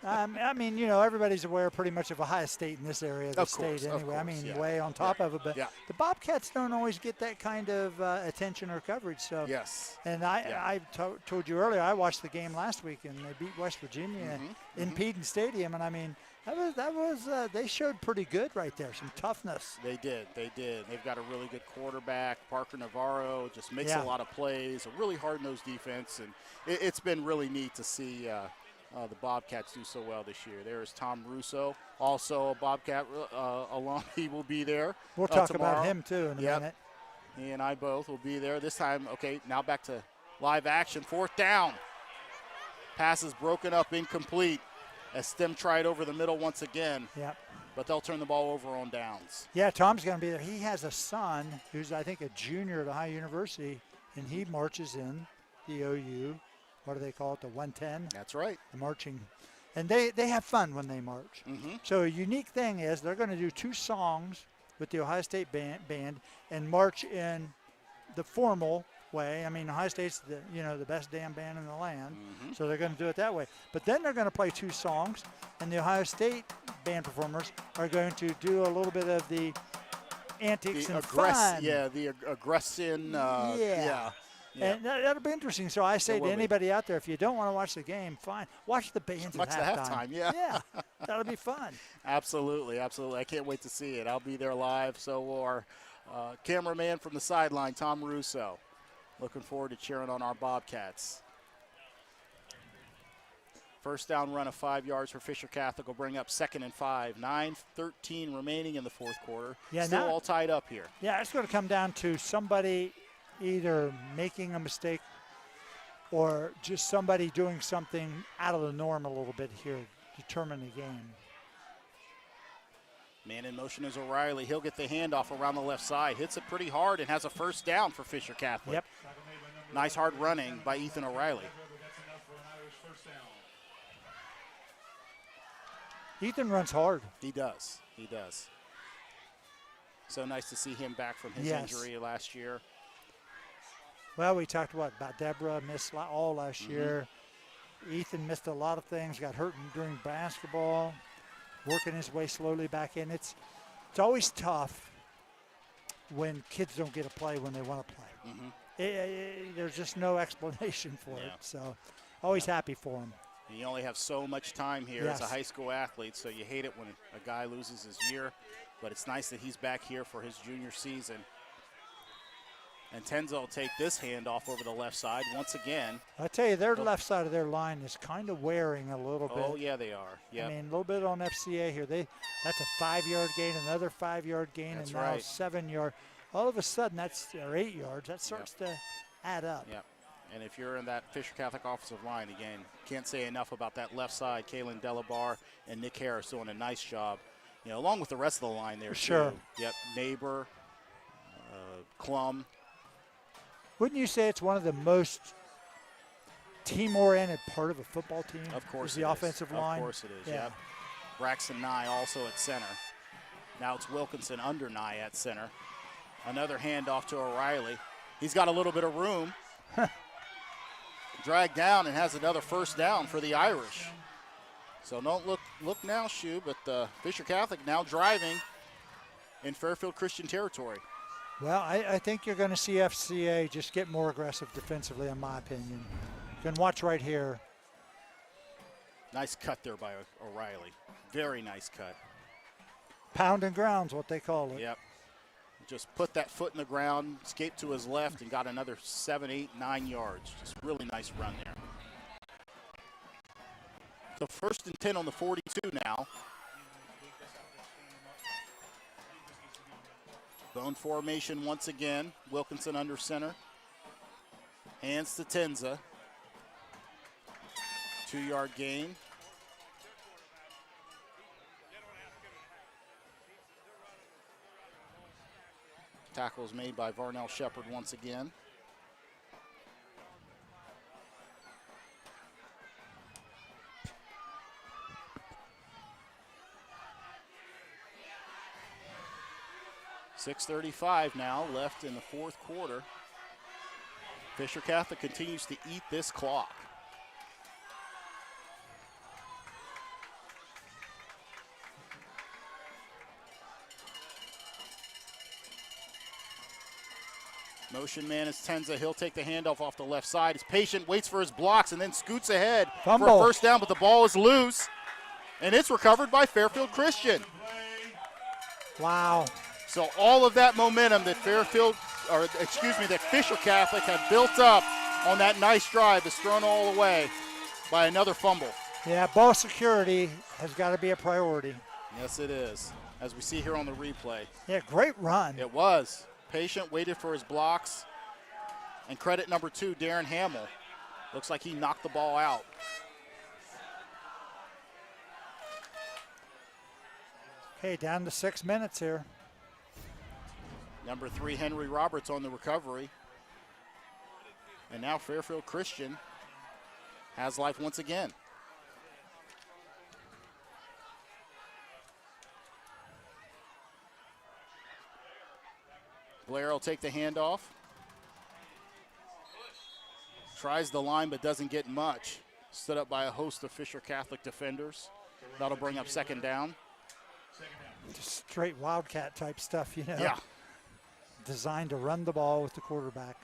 I mean, you know, everybody's aware pretty much of Ohio State in this area of the state anyway. Course, I mean, yeah. way on top of it. But Yeah. the Bobcats don't always get that kind of attention or coverage. So Yes. And I told you earlier, I watched the game last week, and they beat West Virginia in Peden Stadium. And, I mean, that was they showed pretty good right there, some toughness. They did. They've got a really good quarterback. Parker Navarro just makes a lot of plays, a really hard-nosed defense. And it's been really neat to see the Bobcats do so well this year. There's Tom Russo, also a Bobcat alum. He will be there. We'll talk tomorrow. about him, too, in a minute. He and I both will be there. This time, okay, now back to live action. 4th down. Pass is broken up, incomplete, as Stem tried over the middle once again. Yep. But they'll turn the ball over on downs. Yeah, Tom's going to be there. He has a son who's, I think, a junior at Ohio University, and he marches in the OU. What do they call it, the 110? That's right. The marching. And they have fun when they march. So a unique thing is they're going to do 2 songs with the Ohio State band and march in the formal way. I mean, Ohio State's the best damn band in the land, so they're going to do it that way. But then they're going to play 2 songs, and the Ohio State band performers are going to do a little bit of the antics and fun. Yeah, the aggression. And that'll be interesting. So I say to anybody out there, if you don't want to watch the game, fine. Watch the bands Watch at the halftime. Yeah. That'll be fun. Absolutely. I can't wait to see it. I'll be there live. So will our cameraman from the sideline, Tom Russo. Looking forward to cheering on our Bobcats. First down run of 5 yards for Fisher Catholic will bring up 2nd and 5. 9:13 remaining in the 4th quarter. Yeah, Still all tied up here. Yeah, it's going to come down to somebody either making a mistake or just somebody doing something out of the norm a little bit here to determine the game. Man in motion is O'Reilly. He'll get the handoff around the left side. Hits it pretty hard and has a first down for Fisher Catholic. Yep. Nice hard running by Ethan O'Reilly. Ethan runs hard. He does. So nice to see him back from his injury last year. Well, we talked about Deborah missed all last year. Ethan missed a lot of things, got hurt during basketball, working his way slowly back in. It's always tough when kids don't get to play when they want to play. There's just no explanation for it. So always happy for him. And you only have so much time here as a high school athlete, so you hate it when a guy loses his year. But it's nice that he's back here for his junior season. And Tenza will take this handoff over the left side once again. I tell you, their left side of their line is kind of wearing a little bit. Oh, yeah, they are. Yep. I mean, a little bit on FCA here. That's a 5-yard gain, another 5-yard gain, That's and now right. 7-yard. All of a sudden, or 8 yards. That starts to add up. Yep. And if you're in that Fisher Catholic offensive line, again, can't say enough about that left side. Kalen Delabar and Nick Harris doing a nice job, along with the rest of the line there, Sure. too. Yep, Neighbor, Klum. Wouldn't you say it's one of the most team-oriented part of a football team? Of course is the offensive line. Of course it is, Yeah. yep. Braxton Nye also at center. Now it's Wilkinson under Nye at center. Another handoff to O'Reilly. He's got a little bit of room. Dragged down and has another first down for the Irish. So don't look now, Shu, but Fisher Catholic now driving in Fairfield Christian territory. Well, I think you're going to see FCA just get more aggressive defensively, in my opinion. You can watch right here. Nice cut there by O'Reilly. Very nice cut. Pound and ground's what they call it. Yep. Just put that foot in the ground, escaped to his left, and got another 7, 8, 9 yards. Just really nice run there. So 1st and 10 on the 42 now. Bone formation once again. Wilkinson under center. Hands to Tenza. 2-yard gain. Tackles made by Varnell Shepard once again. .6:35 now left in the 4th quarter. Fisher Catholic continues to eat this clock. Motion man is Tenza. He'll take the handoff off the left side. He's patient, waits for his blocks, and then scoots ahead Fumble. for a first down, but the ball is loose, and it's recovered by Fairfield Christian. Wow. So all of that momentum that that Fisher Catholic had built up on that nice drive is thrown all away by another fumble. Yeah, ball security has got to be a priority. Yes, it is, as we see here on the replay. Yeah, great run. It was. Patient, waited for his blocks. And credit number 2, Darren Hamill. Looks like he knocked the ball out. Okay, down to 6 minutes here. Number 3, Henry Roberts on the recovery. And now Fairfield Christian has life once again. Blair will take the handoff. Tries the line but doesn't get much. Stood up by a host of Fisher Catholic defenders. That'll bring up second down. Just straight Wildcat type stuff, you know. Yeah. Designed to run the ball with the quarterback.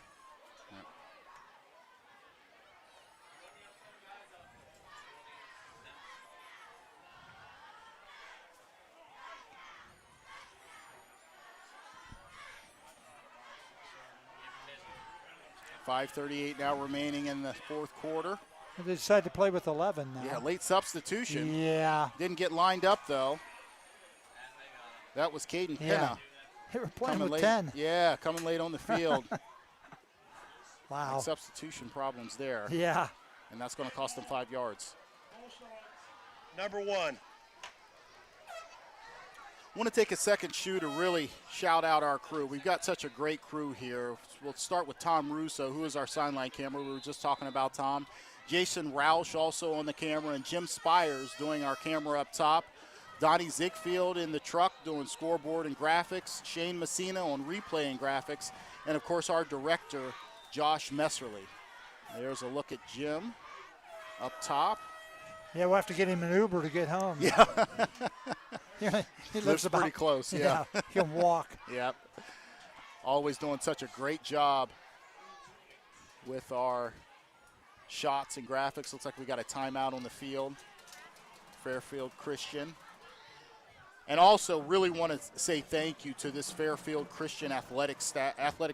5:38 now remaining in the fourth quarter. They decided to play with 11 now. Yeah, late substitution. Yeah. Didn't get lined up, though. That was Caden Penna. They were playing coming with late. 10. Yeah, coming late on the field. Wow. Late substitution problems there. Yeah. And that's going to cost them 5 yards. Number 1. I want to take a second, Shu, to really shout out our crew. We've got such a great crew here. We'll start with Tom Russo, who is our sideline camera. We were just talking about Tom. Jason Roush also on the camera, and Jim Spires doing our camera up top. Donnie Ziegfeld in the truck doing scoreboard and graphics. Shane Messina on replay and graphics. And, of course, our director, Josh Messerly. There's a look at Jim up top. Yeah, we'll have to get him an Uber to get home. Yeah. He lives pretty close, yeah. He can walk. Yep. Always doing such a great job with our shots and graphics. Looks like we got a timeout on the field. Fairfield Christian. And also really want to say thank you to this Fairfield Christian athletic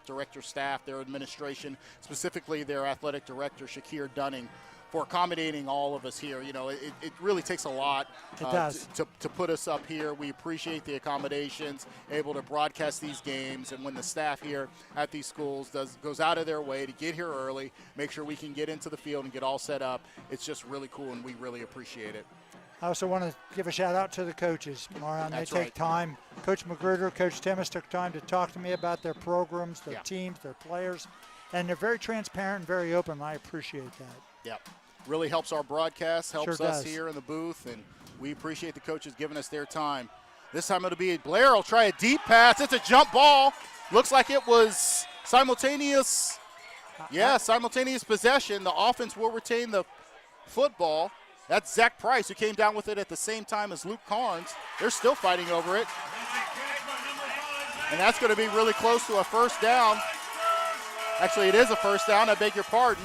director staff, their administration, specifically their athletic director, Shakir Dunning, for accommodating all of us here. You know, it really takes a lot to put us up here. We appreciate the accommodations, able to broadcast these games, and when the staff here at these schools goes out of their way to get here early, make sure we can get into the field and get all set up, it's just really cool, and we really appreciate it. I also want to give a shout out to the coaches, Marion. They take time. Coach McGruder, Coach Timmis took time to talk to me about their programs, their teams, their players, and they're very transparent and very open. I appreciate that. Yep. Really helps our broadcast, helps Sure us does. here in the booth, and we appreciate the coaches giving us their time. This time it'll be Blair will try a deep pass. It's a jump ball. Looks like it was simultaneous. Yeah, simultaneous possession. The offense will retain the football. That's Zach Price, who came down with it at the same time as Luke Carnes. They're still fighting over it. And that's going to be really close to a first down. Actually, it is a first down. I beg your pardon.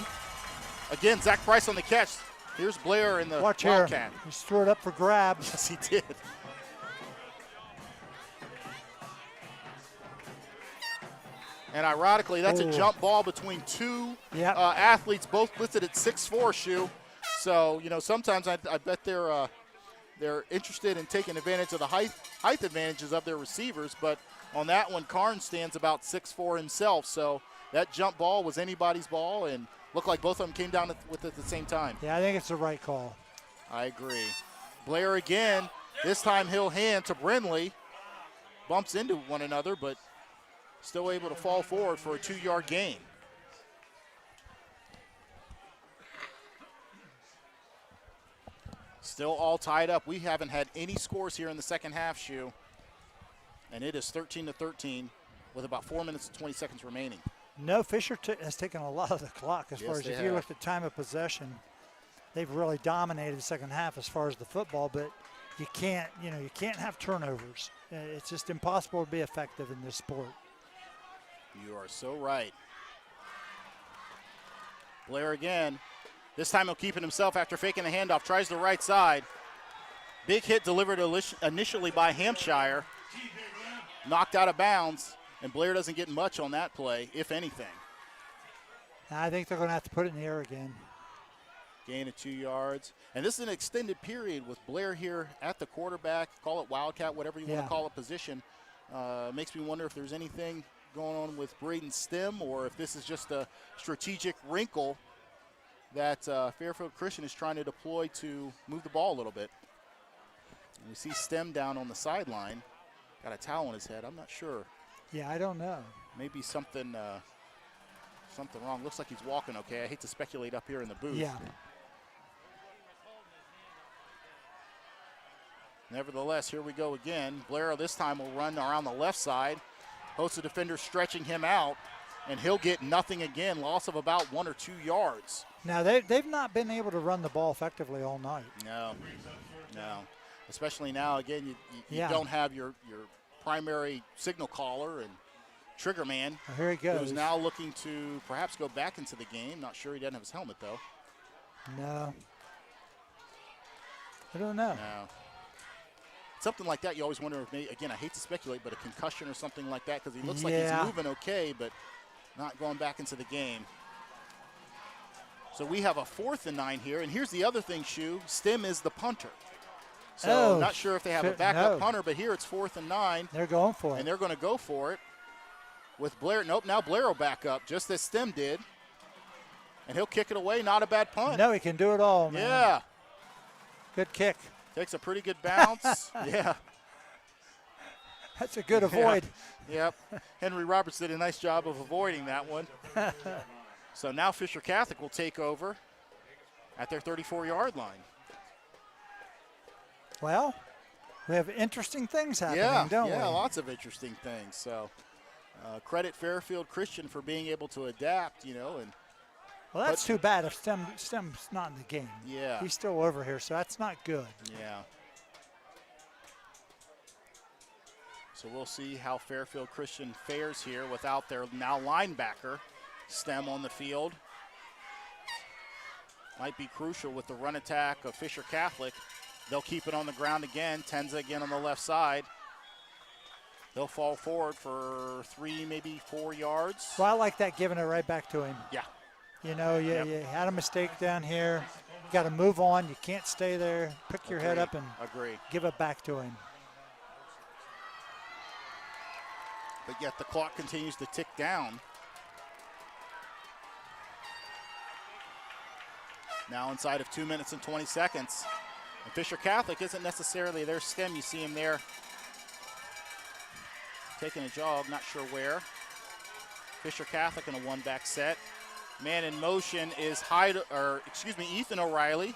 Again, Zach Price on the catch. Here's Blair in the Watch Wildcat. here. He threw it up for grabs. Yes, he did. And ironically, that's a jump ball between two athletes, both listed at 6'4", Shu. So, you know, sometimes I bet they're interested in taking advantage of the height advantages of their receivers. But on that one, Carnes stands about 6'4" himself. So that jump ball was anybody's ball, and looked like both of them came down with it at the same time. Yeah, I think it's the right call. I agree. Blair again. This time he'll hand to Brindley. Bumps into one another, but still able to fall forward for a 2-yard gain. Still all tied up. We haven't had any scores here in the second half, Shu. And it is 13-13 with about 4 minutes and 20 seconds remaining. No, Fisher has taken a lot of the clock as far as if you look at time of possession. They've really dominated the second half as far as the football, but you can't have turnovers. It's just impossible to be effective in this sport. You are so right. Blair again. This time he'll keep it himself after faking the handoff. Tries the right side. Big hit delivered initially by Hampshire. Knocked out of bounds, and Blair doesn't get much on that play, if anything. I think they're going to have to put it in the air again. Gain of 2 yards. And this is an extended period with Blair here at the quarterback. Call it Wildcat, whatever you want to call it, position. Makes me wonder if there's anything going on with Braden Stem or if this is just a strategic wrinkle that Fairfield Christian is trying to deploy to move the ball a little bit. And we see Stem down on the sideline. Got a towel on his head. I'm not sure. Yeah, I don't know. Maybe something wrong. Looks like he's walking okay. I hate to speculate up here in the booth. Yeah. Nevertheless, here we go again. Blair this time will run around the left side. Hosts the defender stretching him out, and he'll get nothing again. Loss of about 1 or 2 yards. Now, they've not been able to run the ball effectively all night. No. Especially now, again, you don't have your primary signal caller and trigger man. Well, here he goes. Who's now looking to perhaps go back into the game. Not sure he doesn't have his helmet, though. No. I don't know. No. Something like that, you always wonder if, maybe, again, I hate to speculate, but a concussion or something like that, because he looks like he's moving okay, but not going back into the game. So we have a 4th and 9 here, and here's the other thing, Shu. Stem is the punter. So not sure if they have a backup punter, but here it's 4th and 9. They're going for it. And they're going to go for it with Blair. Nope, now Blair will back up, just as Stem did. And he'll kick it away, not a bad punt. No, he can do it all, man. Yeah. Good kick. Takes a pretty good bounce. Yeah. That's a good avoid. Yep. Henry Roberts did a nice job of avoiding that one. So now Fisher Catholic will take over at their 34-yard line. Well, we have interesting things happening, don't we? Yeah, lots of interesting things. So credit Fairfield Christian for being able to adapt, and well, that's too bad if Stem's not in the game. Yeah. He's still over here, so that's not good. Yeah. So we'll see how Fairfield Christian fares here without their now linebacker, Stem, on the field. Might be crucial with the run attack of Fisher Catholic. They'll keep it on the ground again. Tenza again on the left side. They'll fall forward for 3, maybe 4 yards. Well, I like that, giving it right back to him. Yeah. You had a mistake down here. You got to move on. You can't stay there. Pick your head up and give it back to him. But yet the clock continues to tick down. Now inside of 2 minutes and 20 seconds. And Fisher Catholic isn't necessarily their Stem. You see him there taking a jog, not sure where. Fisher Catholic in a one-back set. Man in motion is Ethan O'Reilly.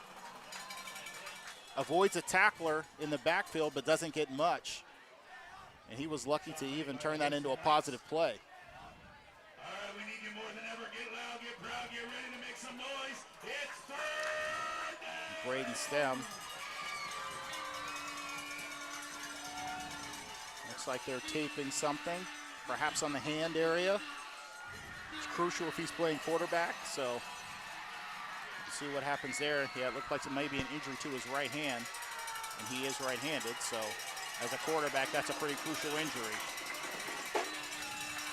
Avoids a tackler in the backfield but doesn't get much. And he was lucky to even turn that into a positive play. All right, we need you more than ever. Get loud, get proud, get ready to make some noise. It's 3rd down. Braden Stem. Looks like they're taping something, perhaps on the hand area. It's crucial if he's playing quarterback, so let's see what happens there. Yeah, it looked like it may be an injury to his right hand, and he is right-handed, so as a quarterback, that's a pretty crucial injury.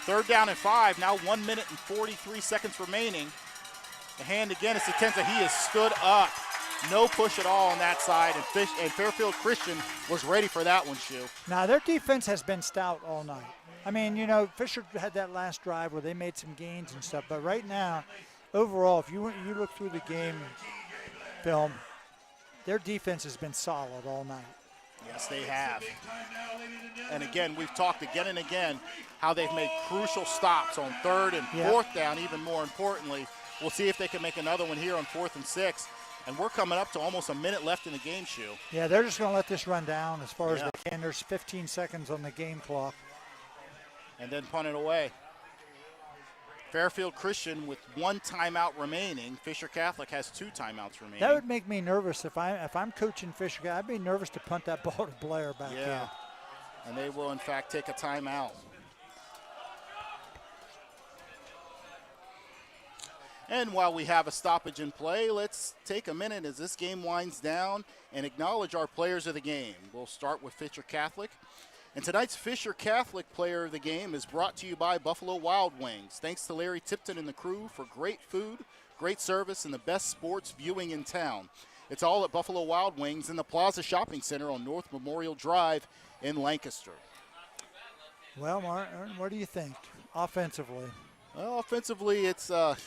3rd down and 5, now 1 minute and 43 seconds remaining. The hand again is to Tenza. He has stood up. No push at all on that side, and Fairfield Christian was ready for that one, Shu. Now, their defense has been stout all night. I mean, Fisher had that last drive where they made some gains and stuff, but right now, overall, if you look through the game film, their defense has been solid all night. Yes, they have. And again, we've talked again and again how they've made crucial stops on 3rd and 4th down, even more importantly. We'll see if they can make another one here on 4th and 6. And we're coming up to almost a minute left in the game, Shu. Yeah, they're just going to let this run down as far as they can. There's 15 seconds on the game clock. And then punt it away. Fairfield Christian with 1 timeout remaining. Fisher Catholic has 2 timeouts remaining. That would make me nervous if I'm coaching Fisher. I'd be nervous to punt that ball to Blair back here. And they will, in fact, take a timeout. And while we have a stoppage in play, let's take a minute as this game winds down and acknowledge our players of the game. We'll start with Fisher Catholic. And tonight's Fisher Catholic player of the game is brought to you by Buffalo Wild Wings. Thanks to Larry Tipton and the crew for great food, great service, and the best sports viewing in town. It's all at Buffalo Wild Wings in the Plaza Shopping Center on North Memorial Drive in Lancaster. Well, Martin, what do you think offensively? Well, offensively, it's, I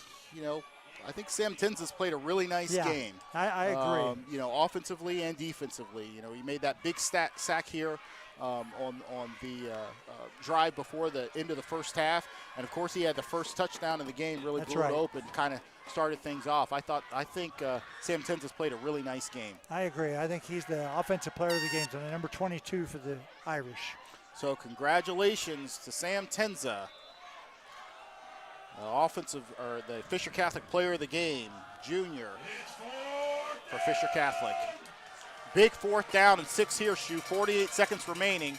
think Sam Tenza's played a really nice game. I agree. Offensively and defensively. He made that big sack here on the drive before the end of the first half. And, of course, he had the first touchdown in the game, really blew it open, kind of started things off. I think Sam Tenza's played a really nice game. I agree. I think he's the offensive player of the game, so the number 22 for the Irish. So congratulations to Sam Tenza, the Fisher Catholic player of the game, junior for Fisher Catholic. Big 4th down and 6 here, 48 seconds remaining.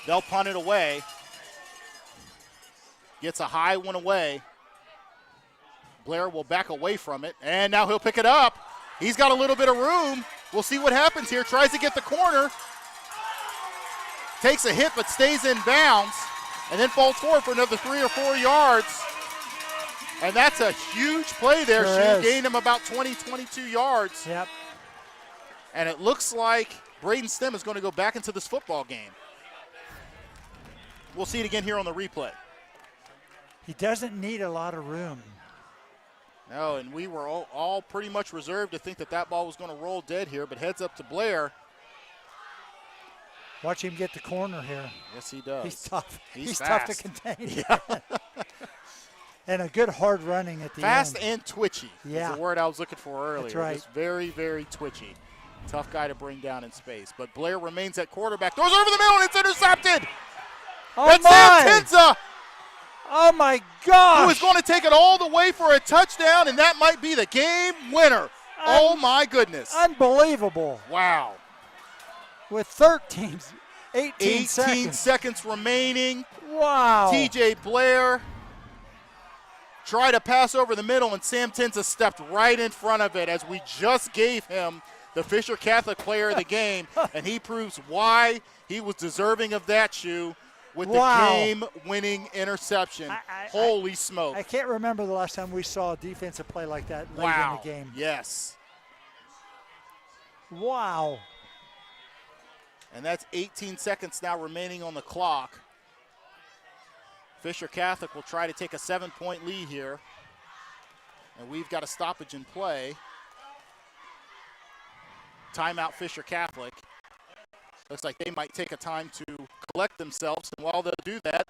They'll punt it away. Gets a high one away. Blair will back away from it, and now he'll pick it up. He's got a little bit of room. We'll see what happens here. Tries to get the corner. Takes a hit but stays in bounds, and then falls forward for another 3 or 4 yards. And that's a huge play there. She gained him about 20, 22 yards. Yep. And it looks like Braden Stem is going to go back into this football game. We'll see it again here on the replay. He doesn't need a lot of room. No, and we were all pretty much reserved to think that ball was going to roll dead here, but heads up to Blair. Watch him get the corner here. Yes, he does. He's tough. He's tough to contain. Yeah. And a good hard running at the end. Fast and twitchy is the word I was looking for earlier. That's right. Just very, very twitchy. Tough guy to bring down in space. But Blair remains at quarterback. Throws over the middle, and it's intercepted. Oh, that's Sam Tenza. Oh, my God. Who is going to take it all the way for a touchdown, and that might be the game winner. Oh, my goodness. Unbelievable. Wow. With 18 seconds remaining. Wow. TJ Blair tried to pass over the middle, and Sam Tenza stepped right in front of it as we just gave him the Fisher Catholic player of the game, and he proves why he was deserving of that shoe with the game-winning interception. Holy smoke. I can't remember the last time we saw a defensive play like that late in the game. Yes. Wow. And that's 18 seconds now remaining on the clock. Fisher Catholic will try to take a 7-point lead here. And we've got a stoppage in play. Timeout Fisher Catholic. Looks like they might take a time to collect themselves. And while they'll do that,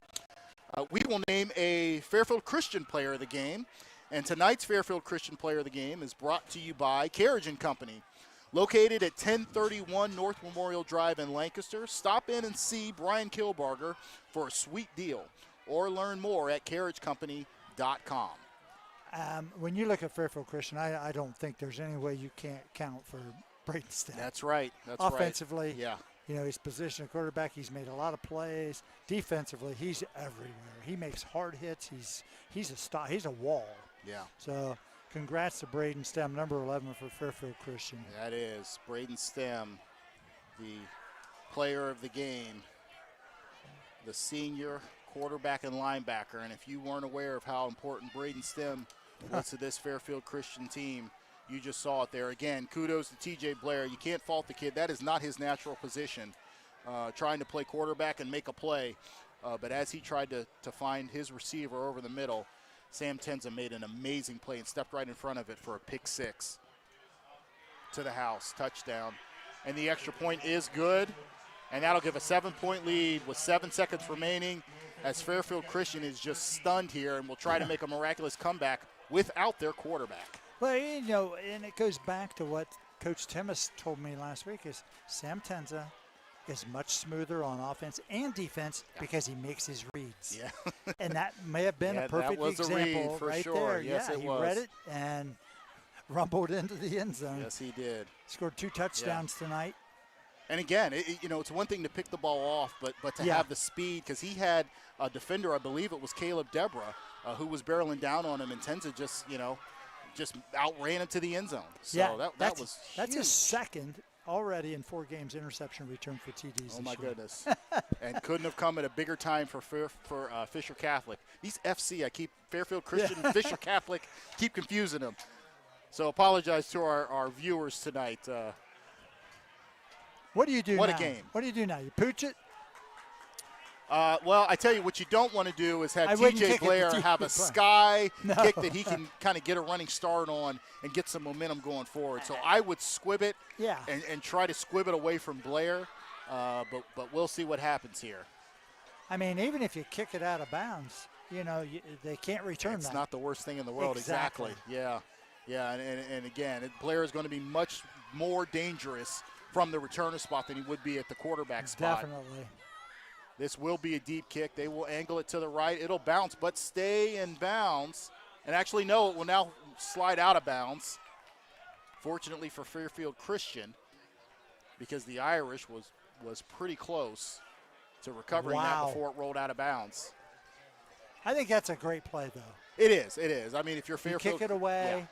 we will name a Fairfield Christian player of the game. And tonight's Fairfield Christian player of the game is brought to you by Carriage & Company. Located at 1031 North Memorial Drive in Lancaster, stop in and see Brian Kilbarger for a sweet deal. Or learn more at carriagecompany.com. When you look at Fairfield Christian, I don't think there's any way you can't count for Braden Stem. That's right. Offensively, his position of quarterback, he's made a lot of plays. Defensively, he's everywhere. He makes hard hits. He's a wall. Yeah. So congrats to Braden Stem, number 11 for Fairfield Christian. That is Braden Stem, the player of the game, the senior quarterback and linebacker. And if you weren't aware of how important Braden Stem was to this Fairfield Christian team, you just saw it there. Again, kudos to TJ Blair. You can't fault the kid. That is not his natural position, trying to play quarterback and make a play. But as he tried to find his receiver over the middle, Sam Tenza made an amazing play and stepped right in front of it for a pick 6 to the house, touchdown. And the extra point is good, and that'll give a 7-point lead with 7 seconds remaining as Fairfield Christian is just stunned here and will try to make a miraculous comeback without their quarterback. Well, and it goes back to what Coach Timmis told me last week is Sam Tenza is much smoother on offense and defense because he makes his reads. Yeah. And that may have been a perfect example right there. Yes, he read it and rumbled into the end zone. Yes, he did. Scored 2 touchdowns tonight. And again, it's one thing to pick the ball off, but to have the speed, because he had a defender, I believe it was Caleb Deborah, who was barreling down on him, and Tenza just outran him to the end zone. So that was huge. That's his second already in 4 games interception return for TDs. Oh, my goodness. And couldn't have come at a bigger time for Fisher Catholic. These FC, Fairfield Christian and Fisher Catholic, keep confusing them. So apologize to our viewers tonight. What do you do now? What a game. What do you do now? You pooch it? Well, I tell you, what you don't want to do is have T.J. Blair have a sky kick that he can kind of get a running start on and get some momentum going forward. So I would squib it and try to squib it away from Blair, but we'll see what happens here. I mean, even if you kick it out of bounds, they can't return that. It's not the worst thing in the world. Exactly. Yeah. And again, Blair is going to be much more dangerous from the returner spot than he would be at the quarterback spot. Definitely. This will be a deep kick. They will angle it to the right. It'll bounce, but stay in bounds. And actually, no, it will now slide out of bounds. Fortunately for Fairfield Christian, because the Irish was pretty close to recovering that before it rolled out of bounds. I think that's a great play, though. It is. I mean, if you're Fairfield, you kick it away.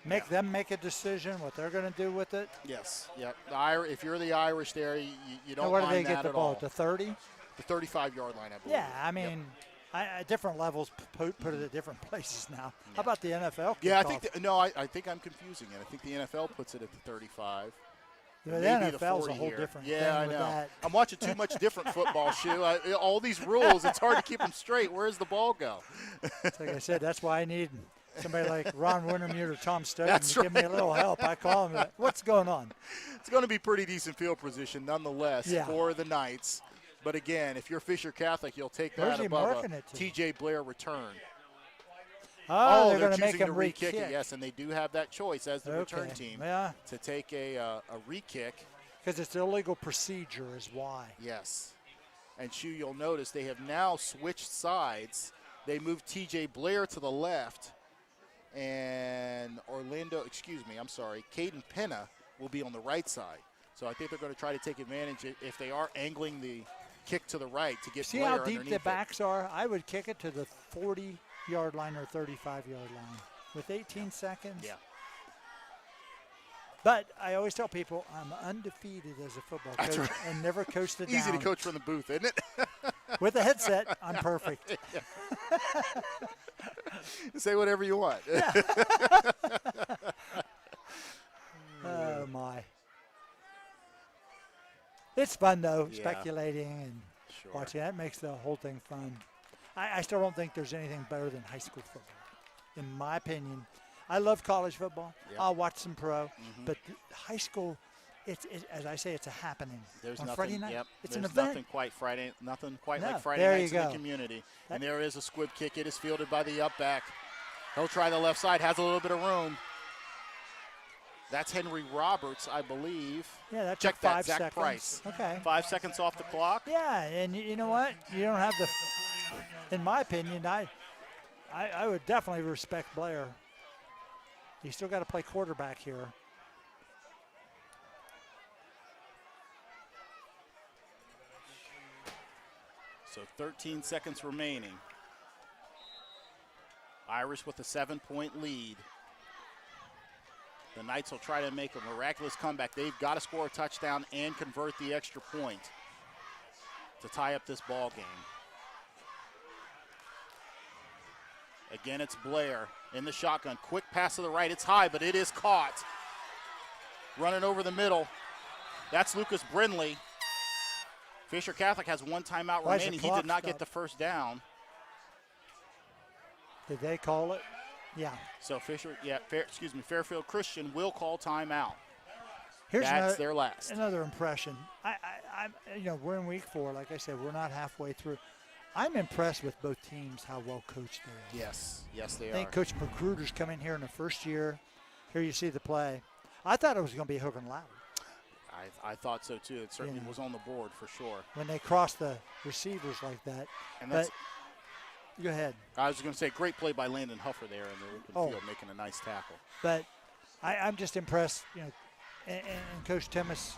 Make them make a decision what they're going to do with it. Yes, yep. If you're the Irish there, you don't where mind do they that get the at ball? all. The 30? The 35-yard line, I believe. Yeah, I mean, at different levels, put it at different places now. Yeah. How about the NFL? Yeah, I think I'm confusing it. I think the NFL puts it at the 35. The NFL is a whole different thing. Yeah, I know. That. I'm watching too much different football, Shu. All these rules, it's hard to keep them straight. Where does the ball go? Like I said, that's why I need somebody like Ron Wintermute or Tom Stone to give me a little help. I call them, what's going on? It's going to be pretty decent field position nonetheless for the Knights. But again, if you're Fisher Catholic, you'll take that above a T.J. Blair return. Oh, they're going to make him re-kick it. Yes, and they do have that choice as the return team to take a re-kick. Because it's illegal procedure is why. Yes. And Shu, you'll notice they have now switched sides. They moved T.J. Blair to the left. And Caden Penna will be on the right side. So I think they're going to try to take advantage if they are angling the kick to the right to get Blair underneath. See how deep the backs are? I would kick it to the 40-yard line or 35-yard line with 18 seconds. Yeah. But I always tell people I'm undefeated as a football coach and never coached it down. Easy to coach from the booth, isn't it? With a headset, I'm perfect. Say whatever you want. Yeah. Oh, my. It's fun, though, speculating and watching. That makes the whole thing fun. I still don't think there's anything better than high school football, in my opinion. I love college football. Yep. I'll watch some pro. But high school, it's as I say, it's a happening. There's on nothing, Friday night. Yep, it's there's an event. Nothing quite like Friday nights in the community. And there is a squib kick. It is fielded by the up back. He'll try the left side. Has a little bit of room. That's Henry Roberts, I believe. Yeah, that Check took 5 Zach seconds. Price. Okay. 5 seconds off the clock. Yeah, and you know what? You don't have the. In my opinion, I would definitely respect Blair. You still got to play quarterback here. So 13 seconds remaining. Irish with a 7-point lead. The Knights will try to make a miraculous comeback. They've got to score a touchdown and convert the extra point to tie up this ball game. Again, it's Blair in the shotgun. Quick pass to the right. It's high, but it is caught. Running over the middle. That's Lucas Brindley. Fisher Catholic has one timeout remaining. He did not get the first down. Did they call it? Yeah. So Fairfield Christian will call timeout. That's their last. Another impression. We're in week 4. Like I said, we're not halfway through. I'm impressed with both teams, how well coached they are. Yes, they are. I think Coach Magruder's come in here in the first year. Here you see the play. I thought it was going to be Hook and Louder. I thought so, too. It certainly was on the board for sure. When they cross the receivers like that. And that's, go ahead. I was going to say, great play by Landon Huffer there in the open field, making a nice tackle. But I'm just impressed, and Coach Timmis,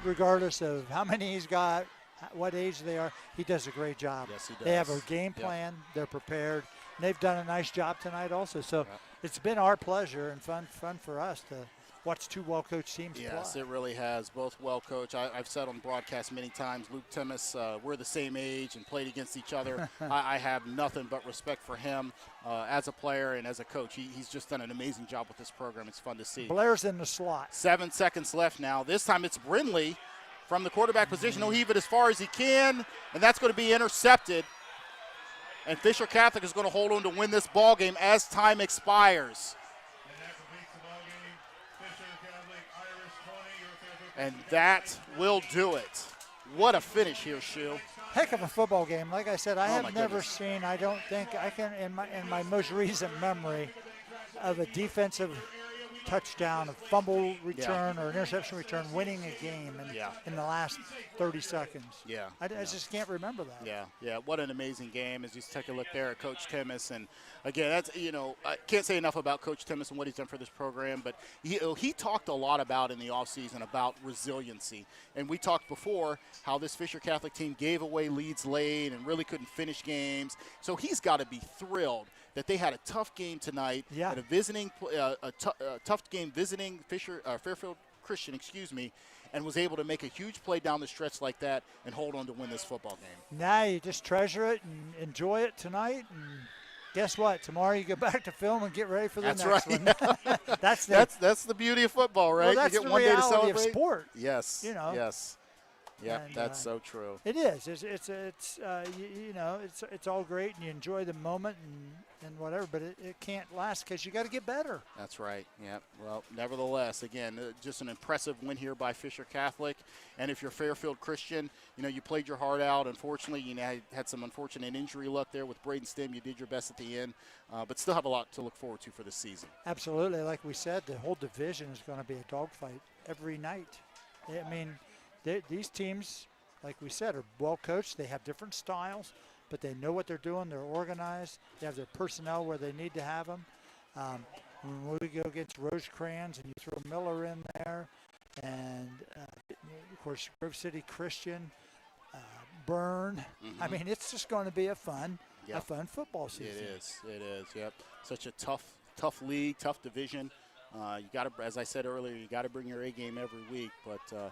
regardless of how many he's got, what age they are, he does a great job. Yes, he does. They have a game plan. They're prepared. And they've done a nice job tonight also. So it's been our pleasure and fun for us to watch two well-coached teams play. Yes, it really has. Both well-coached. I've said on broadcast many times, Luke Timmis, we're the same age and played against each other. I have nothing but respect for him as a player and as a coach. He's just done an amazing job with this program. It's fun to see. Blair's in the slot. 7 seconds left now. This time it's Brindley from the quarterback position. He'll heave it as far as he can, and that's going to be intercepted. And Fisher Catholic is going to hold on to win this ball game as time expires. And that will do it. What a finish here, Shu. Heck of a football game. Like I said, I have never seen, I don't think, I can, in my most recent memory, of a defensive touchdown, a fumble return or an interception return, winning a game in the last 30 seconds. I just can't remember that. Yeah. What an amazing game. As you take a look there at Coach Timmis. And, again, that's, I can't say enough about Coach Timmis and what he's done for this program. But he talked a lot about in the offseason about resiliency. And we talked before how this Fisher Catholic team gave away leads late and really couldn't finish games. So he's got to be thrilled that they had a tough game tonight, at a tough game visiting Fairfield Christian, and was able to make a huge play down the stretch like that and hold on to win this football game. Now you just treasure it and enjoy it tonight. And guess what? Tomorrow you go back to film and get ready for the next one. That's the beauty of football, right? Well, that's you get the one day to reality celebrate. of sport. Yes. Yes. Yeah, And, that's so true. It is. It's all great and you enjoy the moment and whatever, but it can't last because you got to get better. That's right. Yeah. Well, nevertheless, again, just an impressive win here by Fisher Catholic. And if you're Fairfield Christian, you played your heart out. Unfortunately, you had some unfortunate injury luck there with Braden Stem. You did your best at the end, but still have a lot to look forward to for this season. Absolutely. Like we said, the whole division is going to be a dogfight every night. I mean, these teams, like we said, are well coached. They have different styles, but they know what they're doing. They're organized. They have their personnel where they need to have them. When we go against Rosecrans and you throw Miller in there, and of course Grove City Christian, Byrne. I mean, it's just going to be a fun football season. It is. Yep. Such a tough league, tough division. You got to, as I said earlier, you got to bring your A game every week. But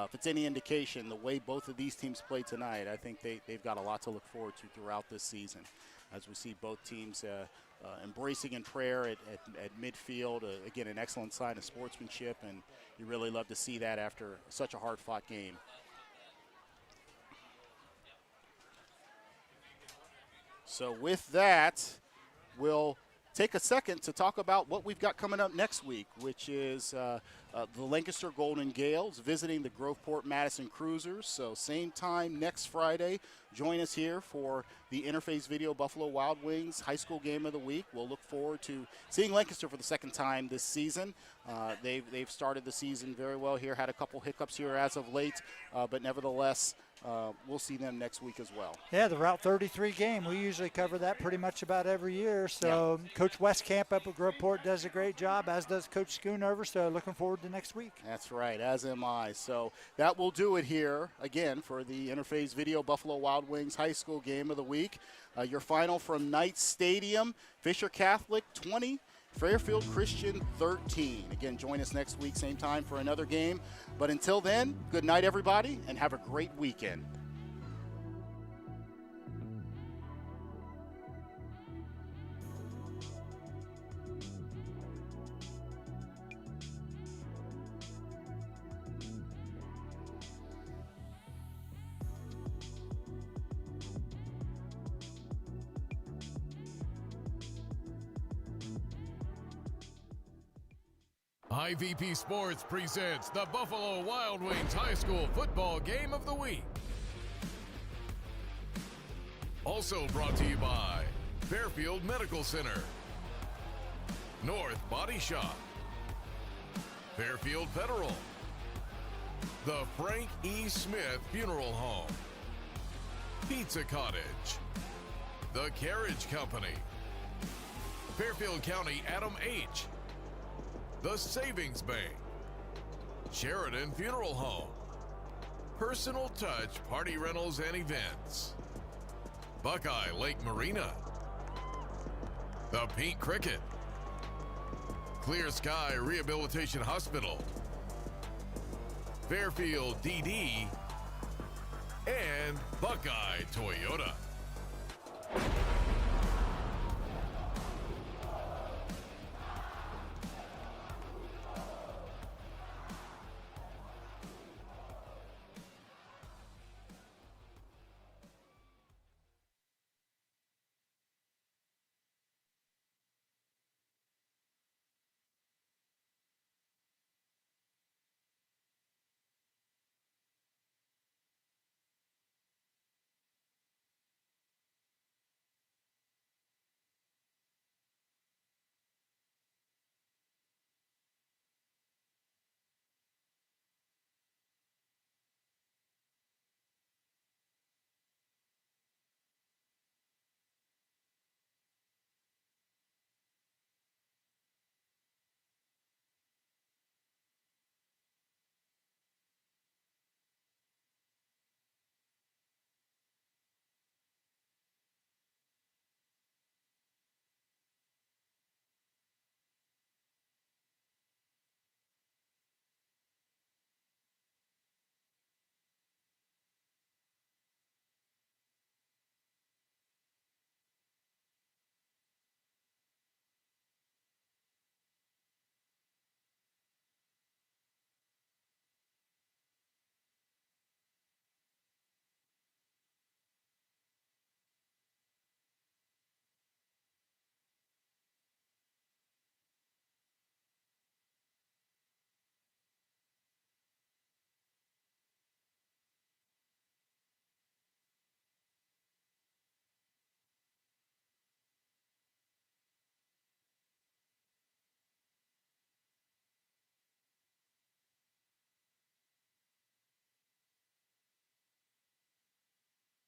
if it's any indication, the way both of these teams play tonight, I think they've got a lot to look forward to throughout this season. As we see both teams embracing in prayer at midfield, again, an excellent sign of sportsmanship, and you really love to see that after such a hard-fought game. So with that, we'll take a second to talk about what we've got coming up next week, which is the Lancaster Golden Gales visiting the Groveport Madison Cruisers. So same time next Friday. Join us here for the Interface Video Buffalo Wild Wings High School Game of the Week. We'll look forward to seeing Lancaster for the second time this season. They've started the season very well here, had a couple hiccups here as of late, but nevertheless, we'll see them next week as well. Yeah, the Route 33 game. We usually cover that pretty much about every year. So Coach Westcamp up at Groveport does a great job, as does Coach Schoonover. So looking forward to next week. That's right, as am I. So that will do it here, again, for the Interface Video Buffalo Wild Wings High School Game of the Week. Your final from Knights Stadium, Fisher Catholic 20, Fairfield Christian 13. Again, join us next week, same time for another game. But until then, good night, everybody, and have a great weekend. IVP Sports presents the Buffalo Wild Wings High School Football Game of the Week. Also brought to you by Fairfield Medical Center, North Body Shop, Fairfield Federal, the Frank E. Smith Funeral Home, Pizza Cottage, the Carriage Company, Fairfield County Adam H., the Savings Bank, Sheridan Funeral Home, Personal Touch Party Rentals and Events, Buckeye Lake Marina, the Pink Cricket, Clear Sky Rehabilitation Hospital, Fairfield DD, and Buckeye Toyota.